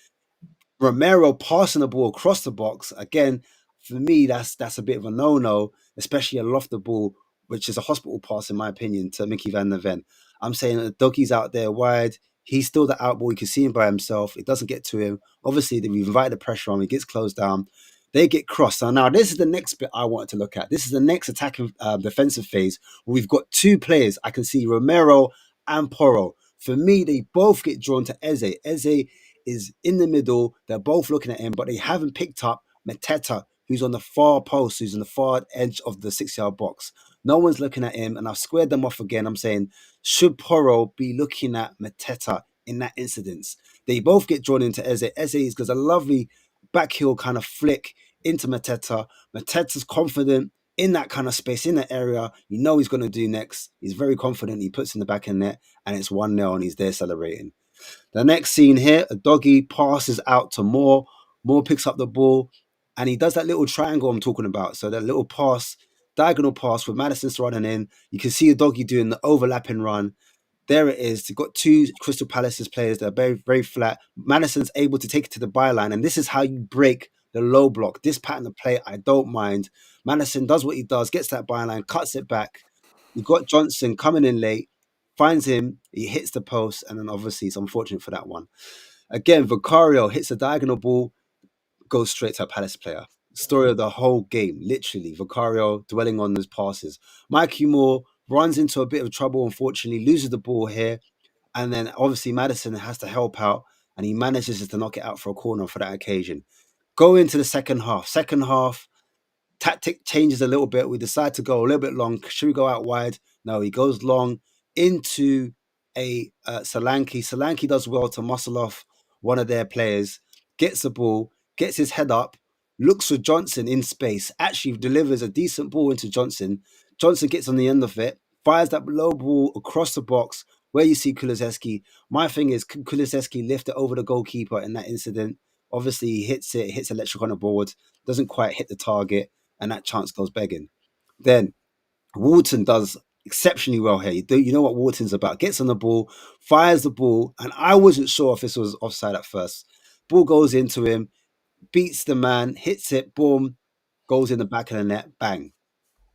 Romero passing the ball across the box, again, for me, that's a bit of a no-no, especially a loft the ball, which is a hospital pass, in my opinion, to Mickey van der Ven. I'm saying the doggy's out there wide. He's still the out ball. You can see him by himself. It doesn't get to him. Obviously, we've invited the pressure on. He gets closed down. They get crossed. So now this is the next bit I wanted to look at. This is the next attacking defensive phase where we've got two players. I can see Romero and Poro. For me, they both get drawn to Eze. Eze is in the middle. They're both looking at him, but they haven't picked up Mateta, who's on the far post, who's on the far edge of the 6-yard box. No one's looking at him, and I've squared them off again. I'm saying, should Poro be looking at Mateta in that incidence? They both get drawn into Eze. Eze does a lovely backheel kind of flick into Mateta. Mateta's confident in that kind of space, in that area. You know he's going to do next. He's very confident. He puts in the back of the net, and it's 1-0, and he's there celebrating. The next scene here, a doggy passes out to Moore. Moore picks up the ball, and he does that little triangle I'm talking about. So that little pass, diagonal pass with Madison's running in. You can see a doggy doing the overlapping run. There it is. You've got two Crystal Palace's players that are very, very flat. Madison's able to take it to the byline, and this is how you break the low block. This pattern of play, I don't mind. Madison does what he does, gets that byline, cuts it back. You've got Johnson coming in late, finds him, he hits the post, and then obviously it's unfortunate for that one. Again, Vicario hits a diagonal ball, goes straight to a Palace player. Story of the whole game, literally. Vicario dwelling on those passes. Mikey Moore runs into a bit of trouble, unfortunately, loses the ball here, and then obviously Madison has to help out, and he manages to knock it out for a corner for that occasion. Go into the second half. Second half, tactic changes a little bit. We decide to go a little bit long. Should we go out wide? No, he goes long into a Solanke. Solanke does well to muscle off one of their players, gets the ball, gets his head up, looks for Johnson in space, actually delivers a decent ball into Johnson. Johnson gets on the end of it, fires that low ball across the box where you see Kulusevski. My thing is, Kulusevski lifted over the goalkeeper in that incident. Obviously, he hits it, hits electric on the board, doesn't quite hit the target, and that chance goes begging. Then Wharton does exceptionally well here. You know what Wharton's about. Gets on the ball, fires the ball, and I wasn't sure if this was offside at first. Ball goes into him, beats the man, hits it, boom, goes in the back of the net, bang.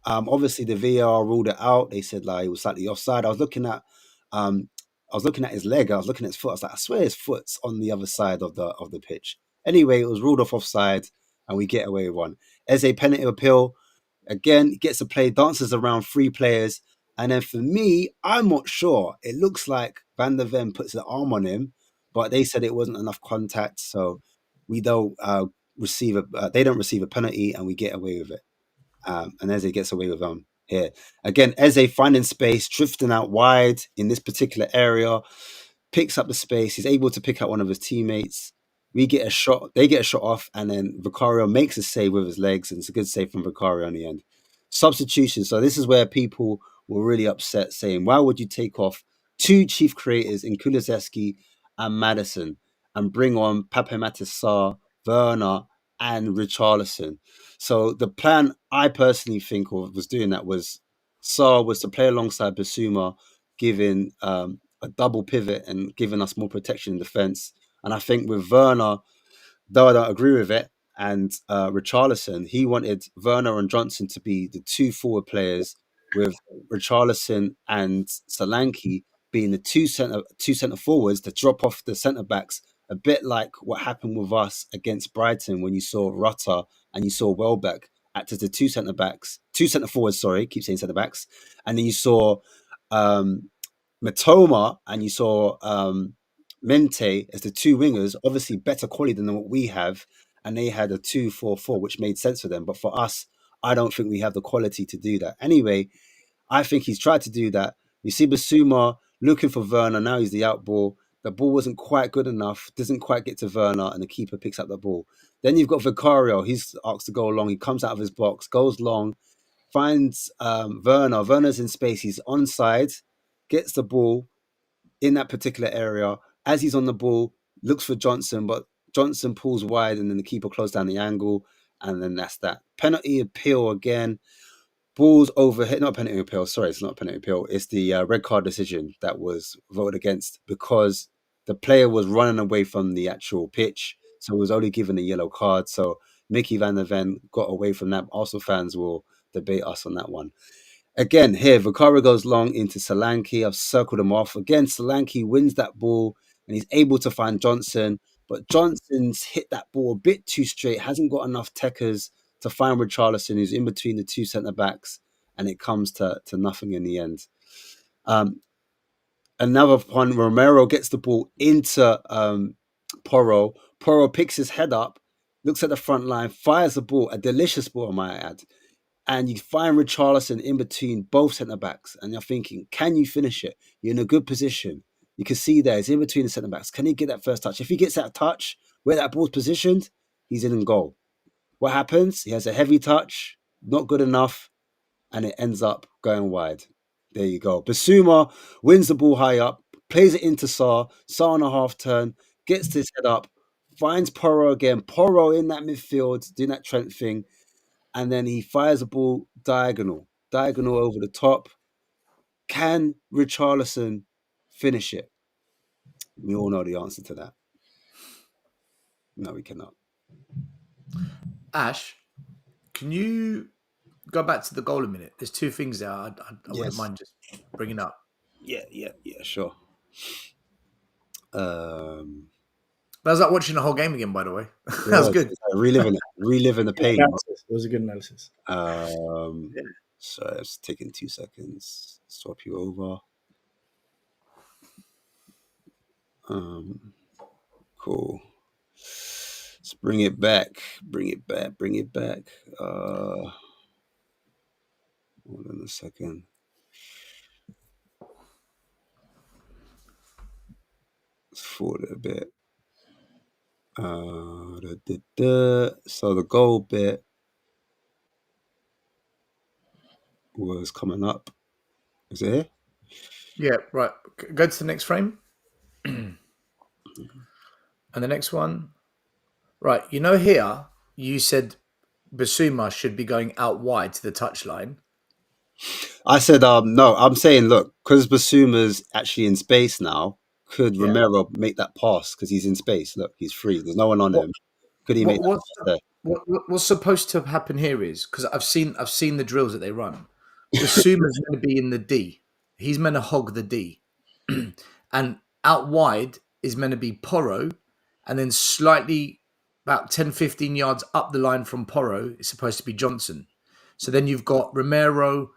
Obviously the VAR ruled it out. They said like it was slightly offside. I was looking at his leg. I was looking at his foot. I was like, I swear his foot's on the other side of the pitch. Anyway, it was ruled off offside, and we get away with one. Eze penalty appeal. Again, gets to play, dances around 3 players. And then for me, I'm not sure. It looks like Van der Ven puts the arm on him, but they said it wasn't enough contact. So we don't they don't receive a penalty, and we get away with it. And Eze gets away with here. Again, Eze finding space, drifting out wide in this particular area, picks up the space. He's able to pick out one of his teammates. We get a shot. They get a shot off, and then Vicario makes a save with his legs, and it's a good save from Vicario in the end. Substitution. So this is where people were really upset, saying, "Why would you take off 2 chief creators in Kulusevski and Madison and bring on Papematis Sarr, Werner, and Richarlison?" So the plan I personally think was doing that was Sarr was to play alongside Basuma, giving a double pivot and giving us more protection in defence. And I think with Werner, though I don't agree with it, and Richarlison, he wanted Werner and Johnson to be the 2 forward players, with Richarlison and Solanke being the two centre forwards to drop off the centre backs, a bit like what happened with us against Brighton when you saw Rutter and you saw Welbeck act as the 2 centre forwards. Sorry, keep saying centre backs, and then you saw Matoma and you saw Mente as the 2 wingers, obviously better quality than what we have, and they had a 2-4-4, which made sense for them. But for us, I don't think we have the quality to do that. Anyway, I think he's tried to do that. You see Basuma looking for Werner. Now he's the out ball. The ball wasn't quite good enough, doesn't quite get to Werner, and the keeper picks up the ball. Then you've got Vicario. He's asked to go long. He comes out of his box, goes long, finds Werner. Werner's in space. He's onside, gets the ball in that particular area. As he's on the ball, looks for Johnson, but Johnson pulls wide, and then the keeper closed down the angle, and then that's that. Penalty appeal again. Balls overhit, not penalty appeal. Sorry, it's not penalty appeal. It's the red card decision that was voted against because the player was running away from the actual pitch, so it was only given a yellow card. So Mickey Van der Ven got away from that. Arsenal fans will debate us on that one. Again, here, Vicario goes long into Solanke. I've circled him off. Again, Solanke wins that ball, and he's able to find Johnson, but Johnson's hit that ball a bit too straight, hasn't got enough techers to find Richarlison, who's in between the 2 centre-backs, and it comes to nothing in the end. Another one, Romero gets the ball into Porro. Porro picks his head up, looks at the front line, fires the ball, a delicious ball, I might add, and you find Richarlison in between both centre-backs, and you're thinking, can you finish it? You're in a good position. You can see there, he's in between the centre-backs. Can he get that first touch? If he gets that touch, where that ball's positioned, he's in goal. What happens? He has a heavy touch, not good enough, and it ends up going wide. There you go. Basuma wins the ball high up, plays it into Sarr. Sarr on a half turn, gets his head up, finds Porro again. Porro in that midfield, doing that Trent thing, and then he fires a ball diagonal over the top. Can Richarlison finish it? We all know the answer to that. No, we cannot. Ash, can you go back to the goal a minute? There's 2 things there I wouldn't mind just bringing up. Yeah, sure. That was like watching the whole game again, by the way. That was good. Reliving the pain. It was a good analysis. So it's taking 2 seconds. Swap you over. Cool. Let's bring it back. Hold on a second. Let's forward it a bit. So the goal bit was coming up. Is it here? Yeah, right. Go to the next frame. And the next one. Right. You know, here you said Basuma should be going out wide to the touchline. I said, no, I'm saying, look, because Basuma's actually in space now, could Romero make that pass because he's in space? Look, he's free. There's no one on him. Could he make that pass there? What's supposed to happen here is, because I've seen the drills that they run. Basuma's meant to be in the D. He's meant to hog the D. And out wide is meant to be Porro, and then slightly about 10, 15 yards up the line from Porro is supposed to be Johnson. So then you've got Romero,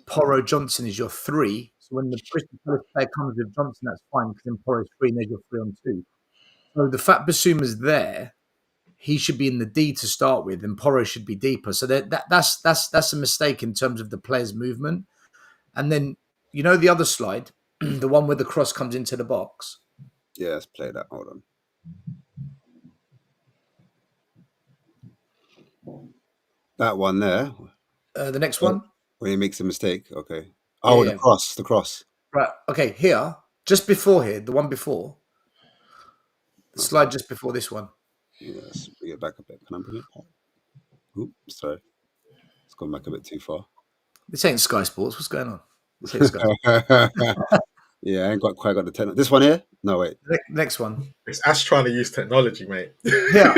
Porro, Johnson is your three. So when the Crystal Palace player comes with Johnson, that's fine because then Porro's free and there's your 3-on-2. So the fact Basuma's there, he should be in the D to start with, and Porro should be deeper. So that's a mistake in terms of the player's movement. And then you know the other slide, the one where the cross comes into the box. Yeah, let's play that. Hold on. That one there. The next one. When he makes a mistake. Okay. Oh, yeah. The cross. Right. Okay. Here, just before here, the one before. The slide just before this one. Yes. Bring it back a bit. Can I bring it back? Oops, sorry. It's gone back a bit too far. This ain't Sky Sports. What's going on? This ain't Sky Yeah, I ain't quite got the techno. This one here? No, wait. Next one. It's Ash trying to use technology, mate. Yeah.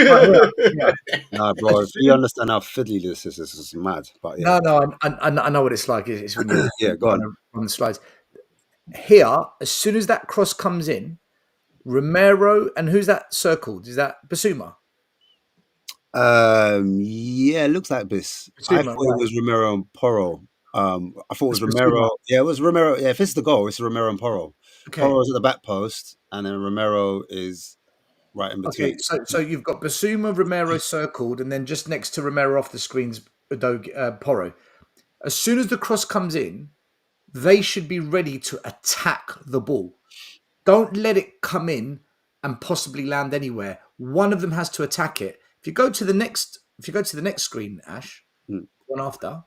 Nah, bro. If you understand how fiddly this is mad. But yeah. No. I know what it's like. It's when you go on the slides. Here, as soon as that cross comes in, Romero and who's that circled? Is that Basuma? Yeah, it looks like this. Basuma, I thought it was Romero and Porro. I thought it was Romero. Basuma. Yeah, it was Romero. Yeah, if it's the goal, it's Romero and Porro. Okay. Porro's at the back post, and then Romero is right in between. Okay, so you've got Basuma, Romero circled, and then just next to Romero off the screen's Porro. As soon as the cross comes in, they should be ready to attack the ball. Don't let it come in and possibly land anywhere. One of them has to attack it. If you go to the next screen, Ash, one after,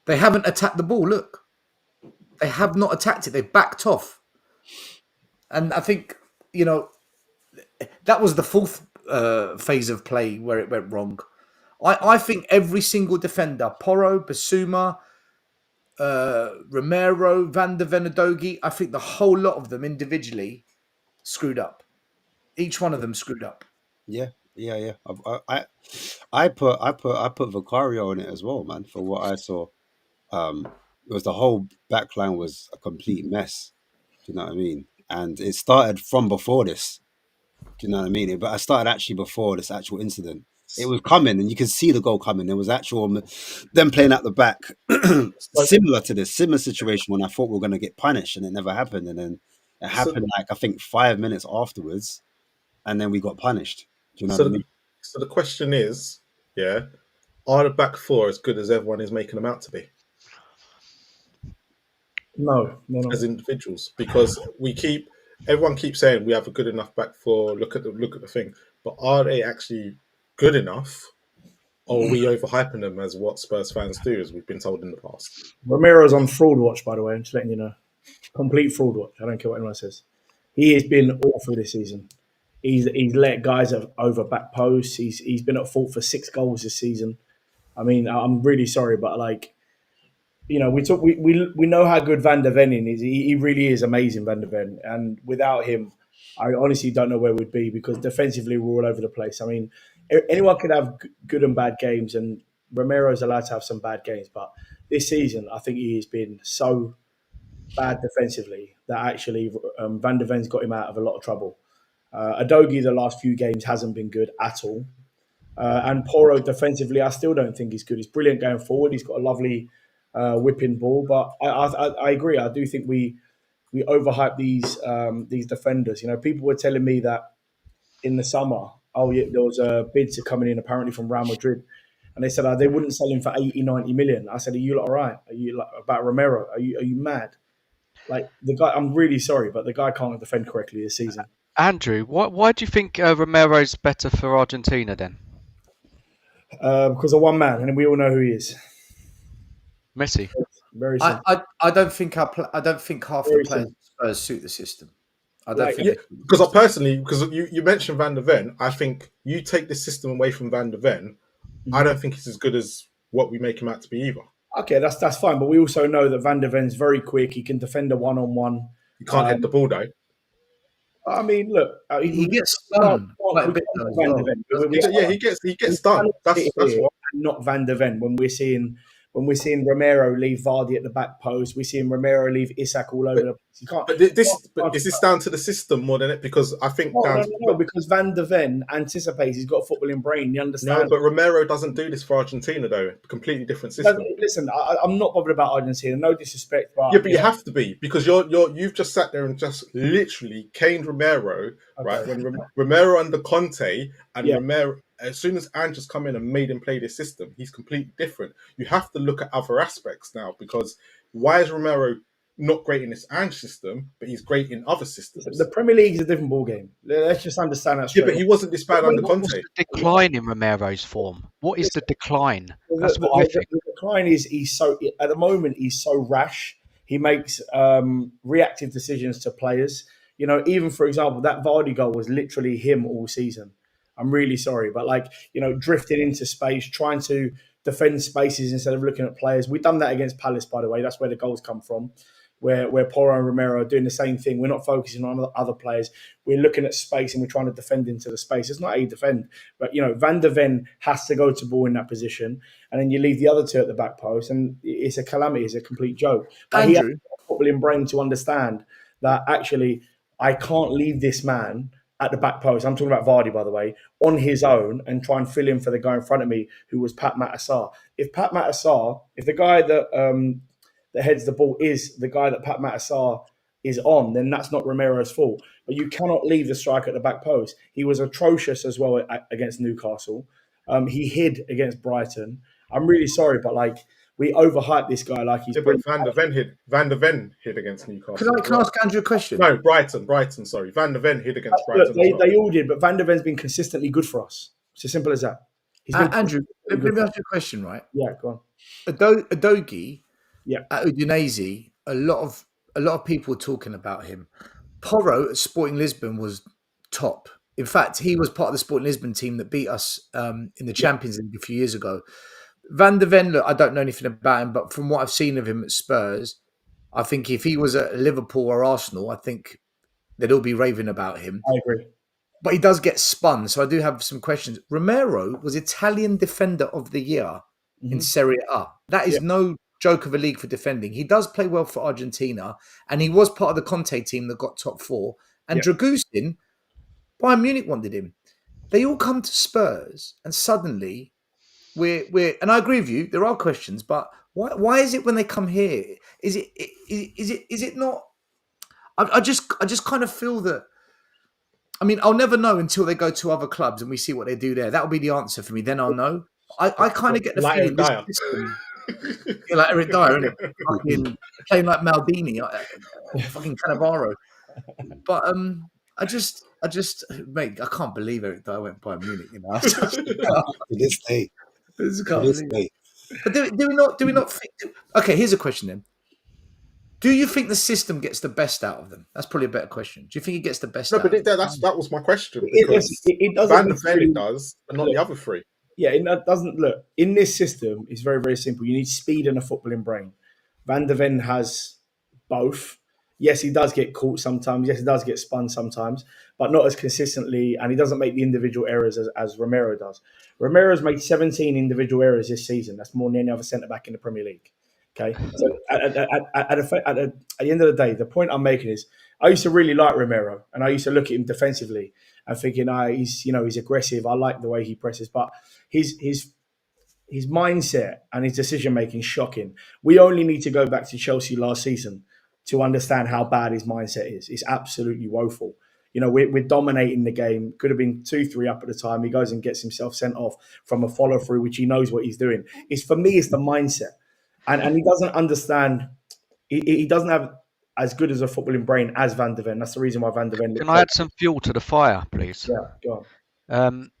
they haven't attacked the ball. Look, they have not attacked it. They backed off, and I think that was the fourth phase of play where it went wrong. I think every single defender, Porro, Basuma, Romero, Van der Ven, I think the whole lot of them individually screwed up. Each one of them screwed up. Yeah. I put Vicario in it as well, man. For what I saw, it was the whole back line was a complete mess. Do you know what I mean? And it started from before this. Do you know what I mean? But I started actually before this actual incident. It was coming, and you could see the goal coming. There was actual them playing at the back, similar to this situation when I thought we were going to get punished, and it never happened. And then it happened I think 5 minutes afterwards, and then we got punished. Do you know what I mean? So the question is, are the back four as good as everyone is making them out to be? No. As individuals, because everyone keeps saying we have a good enough back four. Look at the thing, but are they actually good enough, or are we overhyping them as what Spurs fans do, as we've been told in the past? Romero's on fraud watch, by the way. I'm just letting you know. Complete fraud watch. I don't care what anyone says. He has been awful this season. He's let guys over back posts. He's been at fault for 6 goals this season. I mean, I'm really sorry, but we know how good Van der Ven is. He really is amazing, Van der Ven. And without him, I honestly don't know where we'd be, because defensively we're all over the place. I mean, anyone could have good and bad games, and Romero's allowed to have some bad games. But this season, I think he has been so bad defensively that actually Van der Ven's got him out of a lot of trouble. Adogi, the last few games, hasn't been good at all. And Porro, defensively, I still don't think he's good. He's brilliant going forward. He's got a lovely whipping ball. But I agree. I do think we overhype these defenders. People were telling me that in the summer, there was bids coming in apparently from Real Madrid, and they said they wouldn't sell him for 80, 90 million. I said, are you lot all right? Are you about Romero? Are you mad? Like, the guy, I'm really sorry, but the guy can't defend correctly this season. Andrew, why do you think Romero's better for Argentina then? Because of one man, and we all know who he is. Messi. Very simple. I don't think I don't think half Very the players simple. at Spurs suit the system. I don't Like, think Yeah, they suit the because I system. personally, because you mentioned Van der Ven, I think you take the system away from Van der Ven, I don't think he's as good as what we make him out to be either. Okay, that's fine, but we also know that Van der Ven's very quick. He can defend a one-on-one. You can't head the ball though. I mean, look, He gets spun quite a bit though as well. He gets done. That's what. what. Not Van der Ven. When we're seeing Romero leave Vardy at the back post, we're seeing Romero leave Isak all over the place. You can't. But is this down to the system more than it? Because I think No, because Van der Ven anticipates he's got a footballing brain. He understands. No, but Romero doesn't do this for Argentina though. Completely different system. Listen, I'm not bothered about Argentina. No disrespect, but Yeah, but you have to be, because you've just sat there and just literally caned Romero, right? When Romero under Conte and Romero, as soon as Ange has come in and made him play this system, he's completely different. You have to look at other aspects now, because why is Romero not great in this Ange system, but he's great in other systems? The Premier League is a different ballgame. Let's just understand that straight. Yeah, but he wasn't this bad under Conte. What's the decline in Romero's form? What is the decline? That's what I think. The decline is at the moment he's so rash. He makes reactive decisions to players. You know, even for example, that Vardy goal was literally him all season. I'm really sorry, but drifting into space, trying to defend spaces instead of looking at players. We've done that against Palace, by the way. That's where the goals come from. Where Porro and Romero are doing the same thing. We're not focusing on other players. We're looking at space and we're trying to defend into the space. It's not how you defend. But, Van der Ven has to go to ball in that position. And then you leave the other two at the back post. And it's a calamity. It's a complete joke. But he has a footballing brain to understand that actually I can't leave this man at the back post. I'm talking about Vardy, by the way, on his own and try and fill in for the guy in front of me who was Pat Matasar. If the guy that heads the ball is the guy that Pat Matasar is on, then that's not Romero's fault. But you cannot leave the striker at the back post. He was atrocious as well against Newcastle. He hid against Brighton. I'm really sorry, but we overhype this guy like he's. Yeah, but Van der Ven hid against Newcastle. Can I ask Andrew a question? No, Brighton. Sorry, Van der Ven hid against Brighton. Look, they all did, but Van der Ven's been consistently good for us. It's as simple as that. Andrew, let me ask you a question, right? Yeah, go on. Adogi. Yeah, at Udinese, a lot of people were talking about him. Porro at Sporting Lisbon was top. In fact, he was part of the Sporting Lisbon team that beat us in the Champions League a few years ago. Van der Ven, look, I don't know anything about him, but from what I've seen of him at Spurs, I think if he was at Liverpool or Arsenal, I think they'd all be raving about him. I agree. But he does get spun, so I do have some questions. Romero was Italian Defender of the Year in Serie A. That is no joke of a league for defending. He does play well for Argentina, and he was part of the Conte team that got top four. And Dragusin, Bayern Munich wanted him. They all come to Spurs, and suddenly we're. And I agree with you. There are questions, but why is it when they come here? Is it not? I just kind of feel that. I mean, I'll never know until they go to other clubs and we see what they do there. That'll be the answer for me. Then I'll know. I kind of get the feeling this system. You're like Eric Dyer, isn't it? Fucking playing like Maldini, fucking Cannavaro. But I just, mate, I can't believe Eric Dyer went by Munich. You know, To this day. But do we not think? Okay, here's a question then. Do you think the system gets the best out of them? That's probably a better question. Do you think it gets the best? No, out but of them? that was my question. Because it doesn't. Van der Ven does, but not the other three. Yeah, it doesn't look in this system. It's very, very simple. You need speed and a footballing brain. Van der Ven has both. Yes, he does get caught sometimes. Yes, he does get spun sometimes, but not as consistently. And he doesn't make the individual errors as Romero does. Romero's made 17 individual errors this season. That's more than any other centre back in the Premier League. Okay, so at the end of the day, the point I'm making is I used to really like Romero, and I used to look at him defensively and thinking, he's aggressive. I like the way he presses, but his mindset and his decision making is shocking. We only need to go back to Chelsea last season to understand how bad his mindset is. It's absolutely woeful. You know, we're dominating the game. Could have been 2-3 up at the time. He goes and gets himself sent off from a follow through, which he knows what he's doing. For me, it's the mindset. And he doesn't understand. He doesn't have as good as a footballing brain as Van der Ven. That's the reason why Van der Ven. Can I add some fuel to the fire, please? Yeah, go on.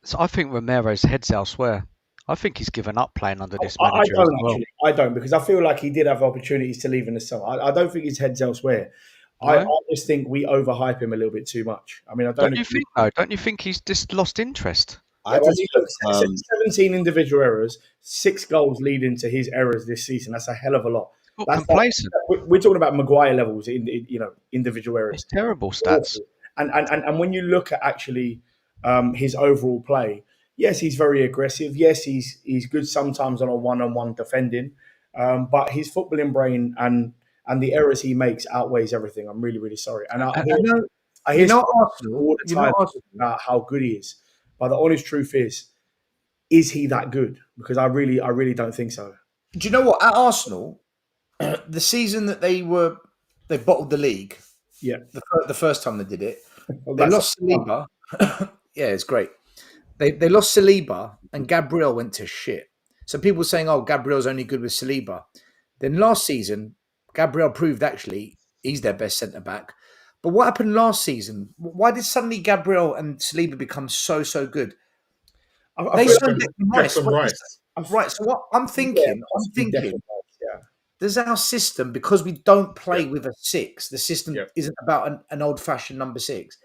So I think Romero's head's elsewhere. I think he's given up playing under this I manager don't as well. actually. I don't, because I feel like he did have opportunities to leave in the summer. I don't think his head's elsewhere. No? I just think we overhype him a little bit too much. I mean, I don't. Don't you think though? Don't you think he's just lost interest? I just Look, 17 individual errors, 6 goals leading to his errors this season. That's a hell of a lot. Got That's complacent. we're talking about Maguire levels in individual errors. It's terrible stats. And when you look at actually his overall play, yes, he's very aggressive. Yes, he's good sometimes on a one-on-one defending, but his footballing brain and the errors he makes outweighs everything. I'm really, really sorry. And I hear Arsenal all the time about how good he is, but the honest truth is he that good? Because I really don't think so. Do you know what? At Arsenal, the season that they bottled the league, Yeah, the first time they did it, well, they that's- lost Saliba. Yeah, it's great. They lost Saliba and Gabriel went to shit. So people were saying, "Oh, Gabriel's only good with Saliba." Then last season, Gabriel proved actually he's their best centre back. But what happened last season? Why did suddenly Gabriel and Saliba become so good? I They feel signed Declan Rice. Rice. Right. So what I'm thinking, yeah. does our system, because we don't play with a 6, the system isn't about an old-fashioned number 6.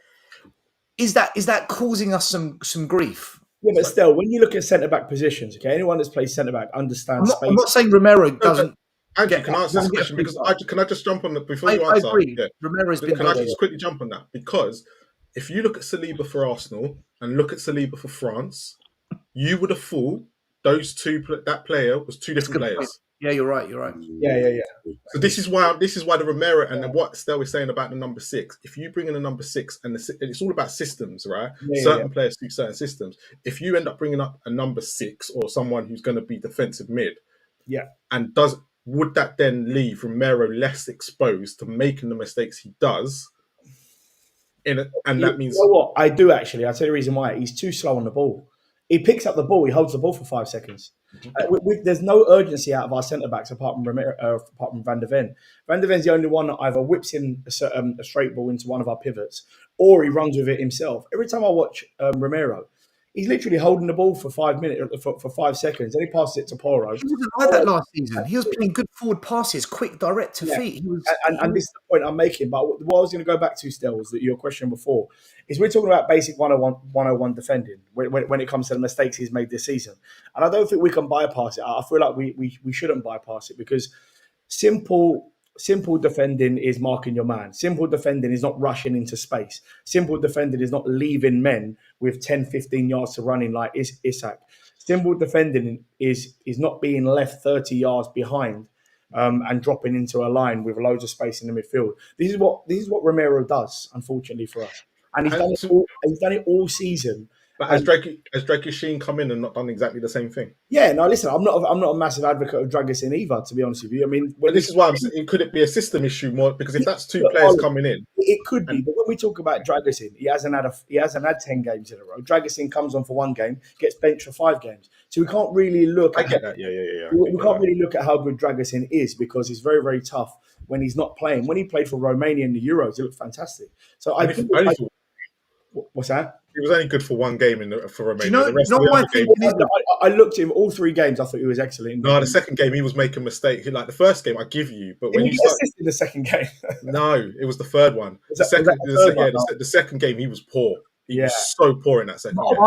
Is that causing us some grief? Yeah, but still, when you look at centre back positions, okay, anyone that's played centre back understands space. I'm not saying Romero doesn't. Andrew, can I answer this question? Because can I just jump on that before you I answer? agree. Yeah. Romero's been. Can I just quickly jump on that? Because if you look at Saliba for Arsenal and look at Saliba for France, you would have thought that player was 2 different players. Yeah, you're right. Yeah. So this is why the Romero and what Stel was saying about the number 6. If you bring in a number 6 and it's all about systems, right? Certain players suit certain systems. If you end up bringing up a number 6 or someone who's going to be defensive mid, and would that then leave Romero less exposed to making the mistakes he does? That means, you know what? I do actually. I'll tell you the reason why. He's too slow on the ball. He picks up the ball. He holds the ball for 5 seconds. There's no urgency out of our centre backs apart from Van der Ven. Van der Ven's the only one that either whips in a straight ball into one of our pivots, or he runs with it himself. Every time I watch Romero, he's literally holding the ball for 5 minutes, for 5 seconds. Then he passes it to Poro. He wasn't like that last season. He was playing good forward passes, quick, direct to feet. And this is the point I'm making. But what I was going to go back to, Stel, was that your question before is we're talking about basic 101 defending when it comes to the mistakes he's made this season. And I don't think we can bypass it. I feel like we shouldn't bypass it, because simple defending is marking your man. Simple defending is not rushing into space. Simple defending is not leaving men with 10, 15 yards to run in like Isak. Simple defending is not being left 30 yards behind and dropping into a line with loads of space in the midfield. This is what Romero does, unfortunately for us. And he's done it all season. But has Drake Sheen come in and not done exactly the same thing? Yeah, no, listen, I'm not a massive advocate of Dragusin either, to be honest with you. I mean, but this is why I'm saying, could it be a system issue more? Because if that's 2 players coming in, it could be. But when we talk about Dragusin, he hasn't had 10 games in a row. Dragusin comes on for 1 game, gets benched for 5 games. So we can't really look. I get that. Yeah. We can't really look at how good Dragusin is, because it's very, very tough when he's not playing. When he played for Romania in the Euros, he looked fantastic. So what's that? He was only good for 1 game for Romania. I looked at him all 3 games. I thought he was excellent. No, the second game he was making mistakes. Like the first game, I give you, but when you assisted the second game, no, it was the third one. The second game he was poor. He was so poor in that second game.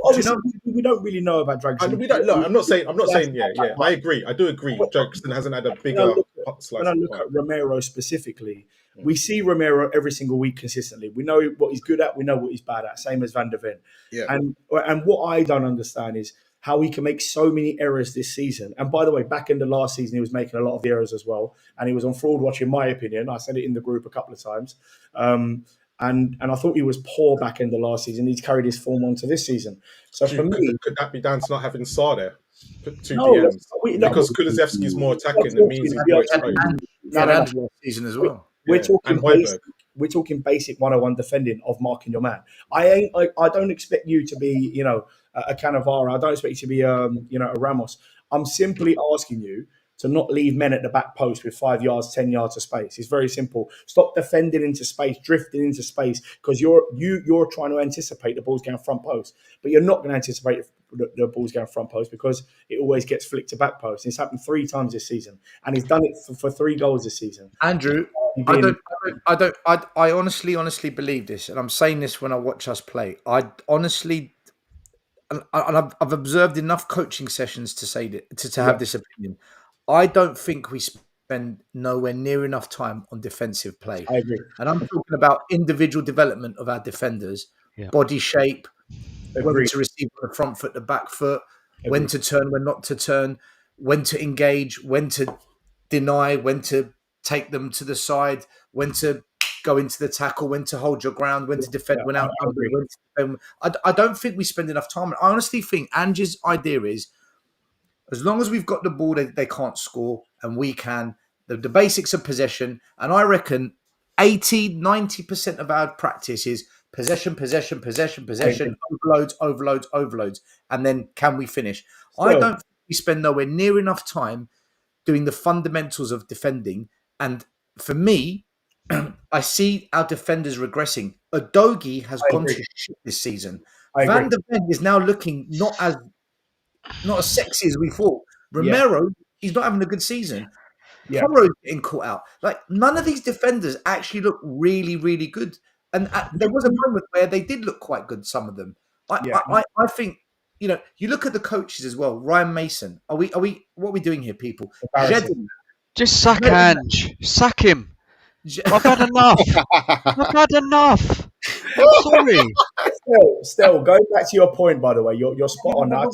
Obviously, we don't really know about Dragusin. We don't. Look, I'm not saying. Yeah. I agree. I do agree. Dragusin hasn't had a bigger. When I look at Romero specifically, we see Romero every single week consistently. We know what he's good at. We know what he's bad at. Same as Van der Ven. Yeah. And what I don't understand is how he can make so many errors this season. And by the way, back in the last season, he was making a lot of errors as well. And he was on fraud watch, in my opinion. I said it in the group a couple of times. And I thought he was poor back in the last season. He's carried his form on to this season. So for me, could that be down to not having Sarr there? 2 DMs. Because Kulusevski is more attacking. It means he's more exposed. Last season as well. We're talking basic 101 defending of marking your man. I don't expect you to be, a Cannavaro. I don't expect you to be, a Ramos. I'm simply asking you to not leave men at the back post with 5 yards, 10 yards of space. It's very simple. Stop defending into space, drifting into space, because you're trying to anticipate the ball's going front post, but you're not going to anticipate the ball's going front post because it always gets flicked to back post. It's happened 3 times this season, and he's done it for 3 goals this season. Andrew, I honestly believe this, and I'm saying this when I watch us play. I honestly, and I've observed enough coaching sessions to say that to have this opinion. I don't think we spend nowhere near enough time on defensive play. I agree. And I'm talking about individual development of our defenders, body shape, when to receive on the front foot, the back foot, when to turn, when not to turn, when to engage, when to deny, when to take them to the side, when to go into the tackle, when to hold your ground, when to defend, when outnumbered. I don't think we spend enough time. I honestly think Ange's idea is, as long as we've got the ball, they can't score, and we can. The basics of possession, and I reckon 80-90% of our practice is possession, overloads, and then can we finish? Still, I don't think we spend nowhere near enough time doing the fundamentals of defending. And for me, I see our defenders regressing. Udogie has gone to shit this season. Van der Ven is now looking not as sexy as we thought. Romero, he's not having a good season. Porro's getting caught out. Like, none of these defenders actually look really, really good. And there was a moment where they did look quite good, some of them. I think, you look at the coaches as well. Ryan Mason. What are we doing here, people? Just sack Ange. Sack him. I've had enough. I'm sorry. Still, going back to your point, by the way, you're spot on. I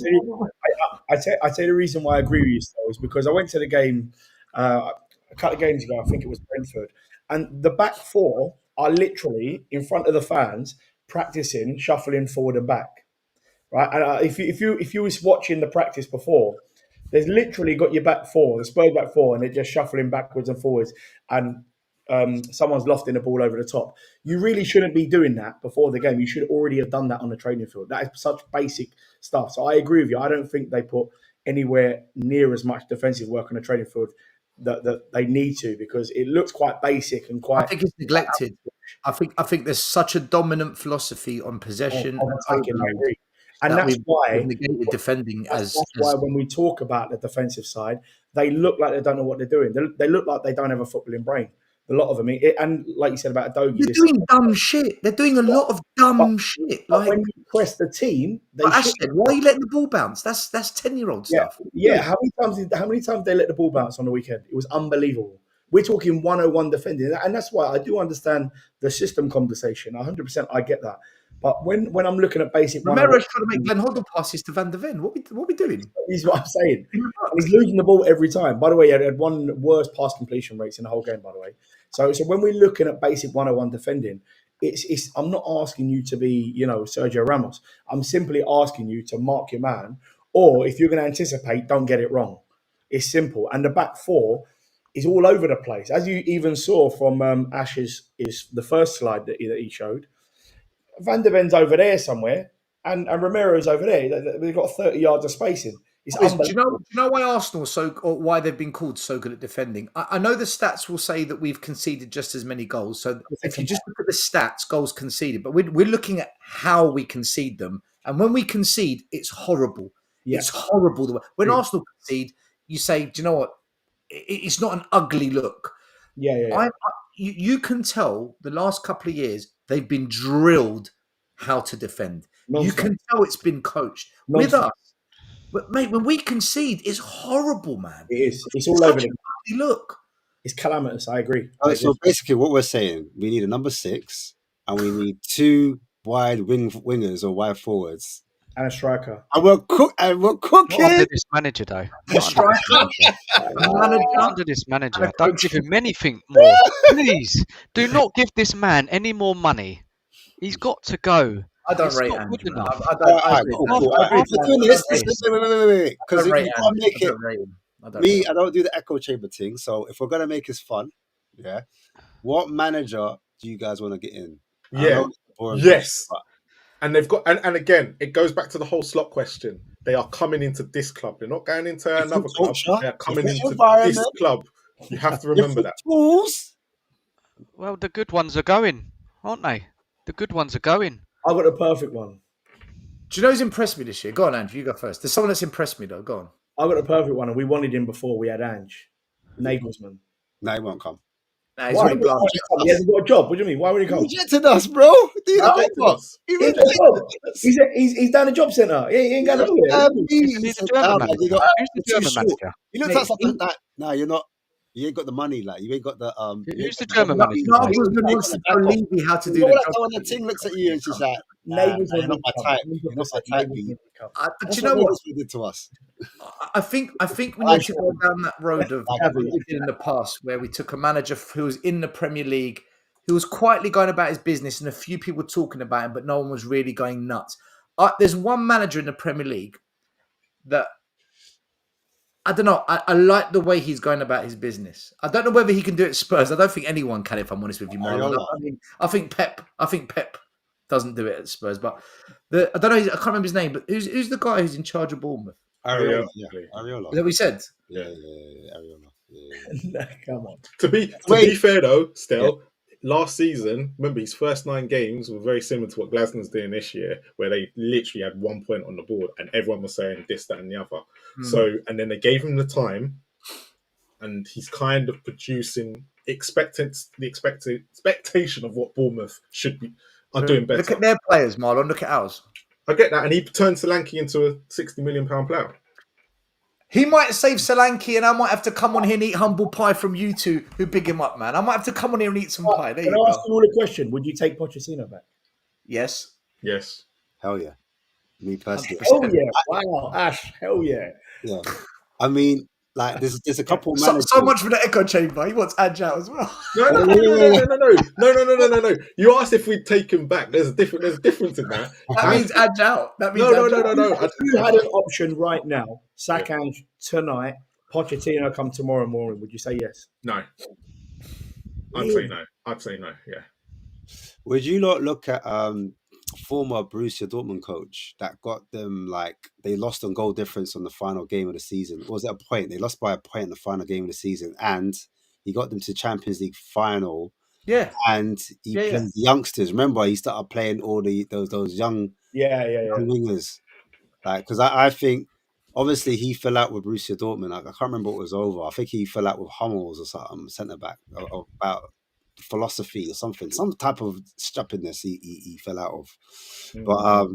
tell you the reason why I agree with you, still, is because I went to the game a couple of games ago. I think it was Brentford, and the back 4 are literally in front of the fans practicing shuffling forward and back. Right, and if you was watching the practice before, there's literally got your back 4, the Spurs back 4, and they're just shuffling backwards and forwards, and someone's lofting the ball over the top. You really shouldn't be doing that before the game. You should already have done that on the training field. That is such basic stuff. So I agree with you. I don't think they put anywhere near as much defensive work on the training field that they need to, because it looks quite basic and quite. I think it's neglected. I think there's such a dominant philosophy on possession and attacking. I agree. And that's why negated defending. That's why when we talk about the defensive side, they look like they don't know what they're doing. They look like they don't have a footballing brain. A lot of them, and like you said about Udogie, they're doing dumb shit. They're doing a lot of dumb shit. Like, when you press the team, Ashton, why are you letting the ball bounce? That's 10-year-old stuff. Yeah. How many times they let the ball bounce on the weekend? It was unbelievable. We're talking 101 defending, and that's why I do understand the system conversation. 100%, I get that. But when I'm looking at basic, Romero's trying to make Glenn Hoddle passes to Van der Ven. What we doing? This is what I'm saying. He's losing the ball every time. By the way, he had one of the worst pass completion rates in the whole game, by the way. So when we're looking at basic 101 defending, it's I'm not asking you to be, Sergio Ramos. I'm simply asking you to mark your man, or if you're going to anticipate, don't get it wrong. It's simple. And the back 4 is all over the place, as you even saw from Ash's the first slide that he showed. Van der Ven's over there somewhere, and Romero's over there. They've got 30 yards of spacing. Do you know why Arsenal or why they've been called so good at defending? I know the stats will say that we've conceded just as many goals. So if you just look at the stats, goals conceded, but we're looking at how we concede them. And when we concede, it's horrible. Yeah. It's horrible. When Arsenal concede, you say, do you know what? It's not an ugly look. Yeah. You can tell the last couple of years, they've been drilled how to defend. You can tell it's been coached with us. But mate, when we concede, it's horrible, man. It is. It's all over. Look, it's calamitous. I agree. So basically, what we're saying, we need a number 6, and we need 2 wide wingers or wide forwards, and a striker. And we're cooking. Not under this manager, though. Under this manager. Don't give him anything more. Please, do not give this man any more money. He's got to go. I don't rate Ange. Wait. Because if you can't make it, I don't do the echo chamber thing. So if we're gonna make this fun, what manager do you guys want to get in? Yeah. Yes. And they've got, and again, it goes back to the whole slot question. they are coming into this club. They're not going into another club. culture, They are coming different into this environment, club. You have to remember different that. tools. Well, the good ones are going, aren't they? The good ones are going. I got the perfect one. Do you know who's impressed me this year? Go on, Andrew. You go first. There's someone that's impressed me though. Go on. I got the perfect one, and we wanted him before we had Ange. Nagelsmann. No, he won't come. Nah, he's Why already would he bluffed. come? He hasn't got a job. What do you mean? Why would he He come? rejected us, bro. Dude, No, I rejected what? us. He He's rejected us. He's down the job centre. He ain't going nowhere. He's He the said, German "Nah, manager. man, you got Who's the you're too German short." manager? He looked Mate, at something like, "Nah, you're not. You ain't got the money. Like you ain't got the you Who's ain't the got German the- manager? you ain't got Nagelsmann the wants to back tell up." Levy how to You do know the what? job. When the team looks at you and she's like, "Nah, Nagelsmann you're not would my come. type. You're not my 100% type." Nagelsmann B. would come. But That's you know what? Nagelsmann did to us. I think we I need to go down that road of Like, what we did in the past, where we took a manager who was in the Premier League, who was quietly going about his business, and a few people talking about him, but no one was really going nuts. There's one manager in the Premier League that I don't know. I like the way he's going about his business. I don't know whether he can do it at Spurs. I don't think anyone can, if I'm honest with you, Marlon. Ariola. I think Pep doesn't do it at Spurs, but I don't know. I can't remember his name, but who's the guy who's in charge of Bournemouth? Ariola. Yeah. Yeah, Ariola. Is that what we said? Yeah, Ariola. Yeah. Come on. To be fair though, still, last season, remember his first 9 games were very similar to what Glasgow's doing this year, where they literally had 1 point on the board and everyone was saying this, that, and the other. So, and then they gave him the time, and he's kind of producing the expectation of what Bournemouth should be doing better. Look at their players, Marlon. Look at ours. I get that, and he turned Solanke into a £60 million player. He might save Solanke, and I might have to come on here and eat humble pie from you two who big him up, man. I might have to come on here and eat some pie. There Can you I ask go. you all a question? Would you take Pochettino back? Yes. Yes. Hell yeah. Me personally. Hell yeah. Wow. Ash, hell yeah. Yeah. I mean, like, there's a couple of So managers. much for the echo chamber. He wants Ange out as well. No. You asked if we'd take him back. There's a difference in that. That means Ange out. That means No. If you had an option right now, sack Ange tonight, Pochettino come tomorrow morning, would you say yes? No. I'd say no. Yeah. Would you not look at former Borussia Dortmund coach that got them, like, they lost on goal difference on the final game of the season? Or was it a point? They lost by a point in the final game of the season, and he got them to Champions League final. Yeah. And he played the youngsters. Remember, he started playing all those young wingers. Like, because I think obviously he fell out with Borussia Dortmund. I can't remember what was over. I think he fell out with Hummels or something, centre back, about philosophy or something, some type of stupidness he fell out of. But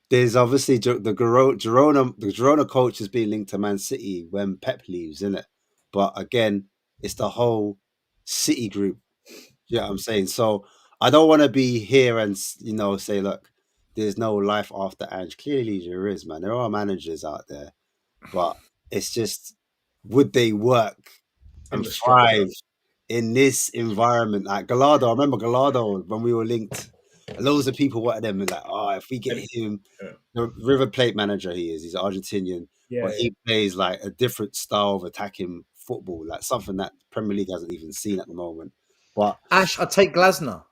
there's obviously the Girona coach is being linked to Man City when Pep leaves, isn't it? But again, it's the whole City group. You know what I'm saying? So I don't want to be here and say, look, there's no life after Ange. Clearly there is, man. There are managers out there, but it's just, would they work and thrive in this environment? Like Gallardo, I remember Gallardo when we were linked. Loads of people wanted him, like, if we get him, the River Plate manager he's Argentinian, but he plays like a different style of attacking football, like something that Premier League hasn't even seen at the moment. But Ash, I'd take Glasner.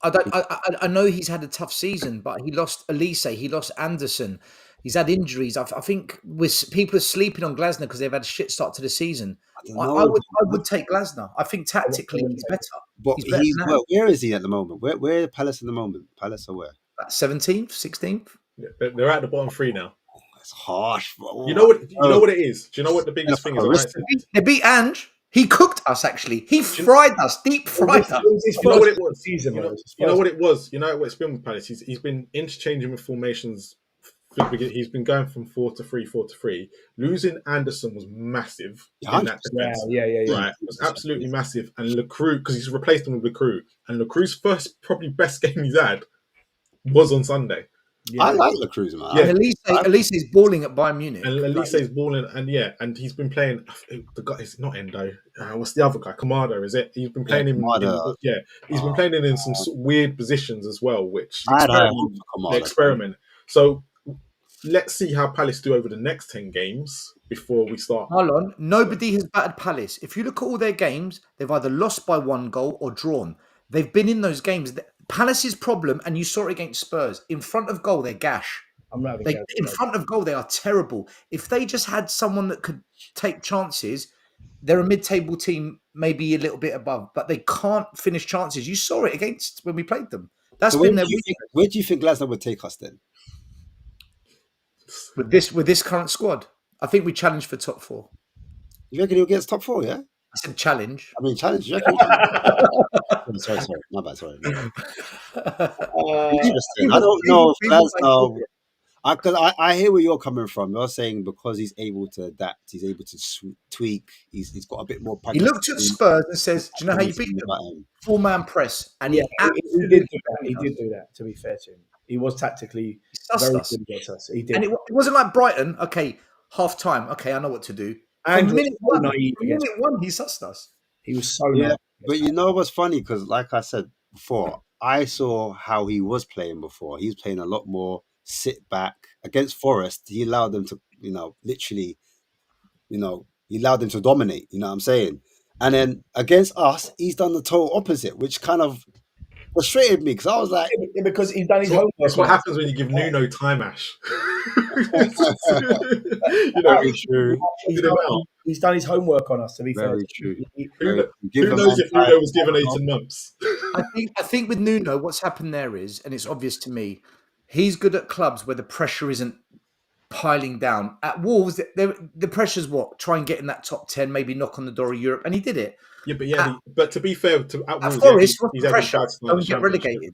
I know he's had a tough season, but he lost Elise, he lost Anderson, he's had injuries. I think people are sleeping on Glasner because they've had a shit start to the season. I would take Glasner. I think tactically he's better. But where is he at the moment? Where Palace at the moment? Palace or where? 17th, 16th. They're at the bottom 3 now. That's harsh. You know what? You know what it is. Do you know what the biggest thing is? They beat Ange. He cooked us, actually. He fried us, deep fried us. You know what it was? You know what it was? You know what it's been with Palace? He's been interchanging with formations. He's been going from 4-3, 4-3. Losing Anderson was massive in that defense. Yeah. Right, it was absolutely massive. And Lecroux, because he's replaced him with Lecroux, and Lecroux' first, probably best game he's had was on Sunday. Yeah. I like Lecroux, man. Yeah. Elise is balling at Bayern Munich. And Elise is balling, and he's been playing. The guy is not Endo. What's the other guy? Kamada, is it? He's been playing him. He's been playing him in some weird positions as well, which experiment. So let's see how Palace do over the next 10 games before we start. Hold on. Nobody has battered Palace. If you look at all their games, they've either lost by 1 goal or drawn. They've been in those games. Palace's problem, and you saw it against Spurs, in front of goal, they're gash. I'm not having In front of goal, they are terrible. If they just had someone that could take chances, they're a mid-table team, maybe a little bit above, but they can't finish chances. You saw it against when we played them. That's So been their weakness. where do you think Glasgow would take us then? With this current squad. I think we challenge for top 4. You reckon he'll get us top 4? Yeah. I said challenge. I mean, challenge. You reckon? sorry, my bad. Sorry. Interesting. I don't know if Glasgow. Because I hear where you're coming from. You're saying because he's able to adapt, he's able to tweak. He's got a bit more. He looked at Spurs and says, "Do you know how you beat them? 4-man press." And yeah, he did do that. He did do that. To be fair to him, he was tactically very good against us. He did, and it wasn't like Brighton. Okay, half time. Okay, I know what to do. And minute one, he sussed us. He was so naive. But you know what's funny? Because like I said before, I saw how he was playing before. He was playing a lot more sit back. Against Forest, he allowed them to, literally, he allowed them to dominate. You know what I'm saying? And then against us, he's done the total opposite, which kind of frustrated me because I was like, because he's done his homework. That's what happens when you give Nuno time, Ash. Very true. He's done his homework on us. To be very fair, true. Who knows if Nuno was given 18 months? I think with Nuno, what's happened there is, and it's obvious to me, he's good at clubs where the pressure isn't piling down. At Wolves, the pressure's what? Try and get in that top 10, maybe knock on the door of Europe, and he did it. Yeah, but to be fair, at Wolves, Forest, he's had pressure. bad Don't get relegated.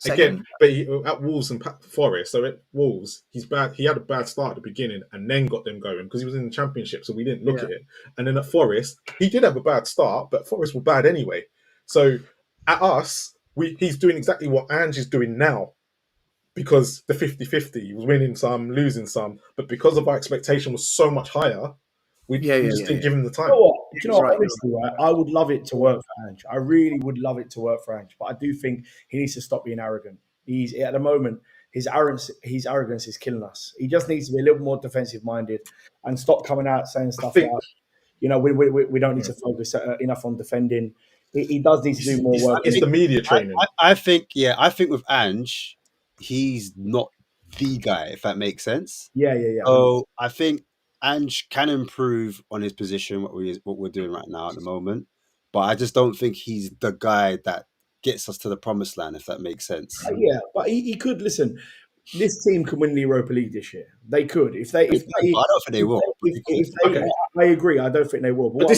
Again, but at Wolves and Forest, so at Wolves, he's bad. He had a bad start at the beginning and then got them going because he was in the Championship, so we didn't look at it. And then at Forest, he did have a bad start, but Forest were bad anyway. So at us, he's doing exactly what Ange is doing now. Because the 50-50, he was winning some, losing some, but because of our expectation was so much higher, we just didn't give him the time. You know what? Honestly, right, I would love it to work for Ange. I really would love it to work for Ange, but I do think he needs to stop being arrogant. He's at the moment, his arrogance is killing us. He just needs to be a little more defensive minded and stop coming out saying stuff like, we don't need to focus enough on defending. He does need to do more work. It's the media training. I think with Ange, he's not the guy, if that makes sense. Yeah. So I think Ange can improve on his position, what we're doing right now at the moment. But I just don't think he's the guy that gets us to the promised land, if that makes sense. Yeah, but he could. Listen, this team can win the Europa League this year. They could. If they, I don't think they will. I agree. I don't think they will. But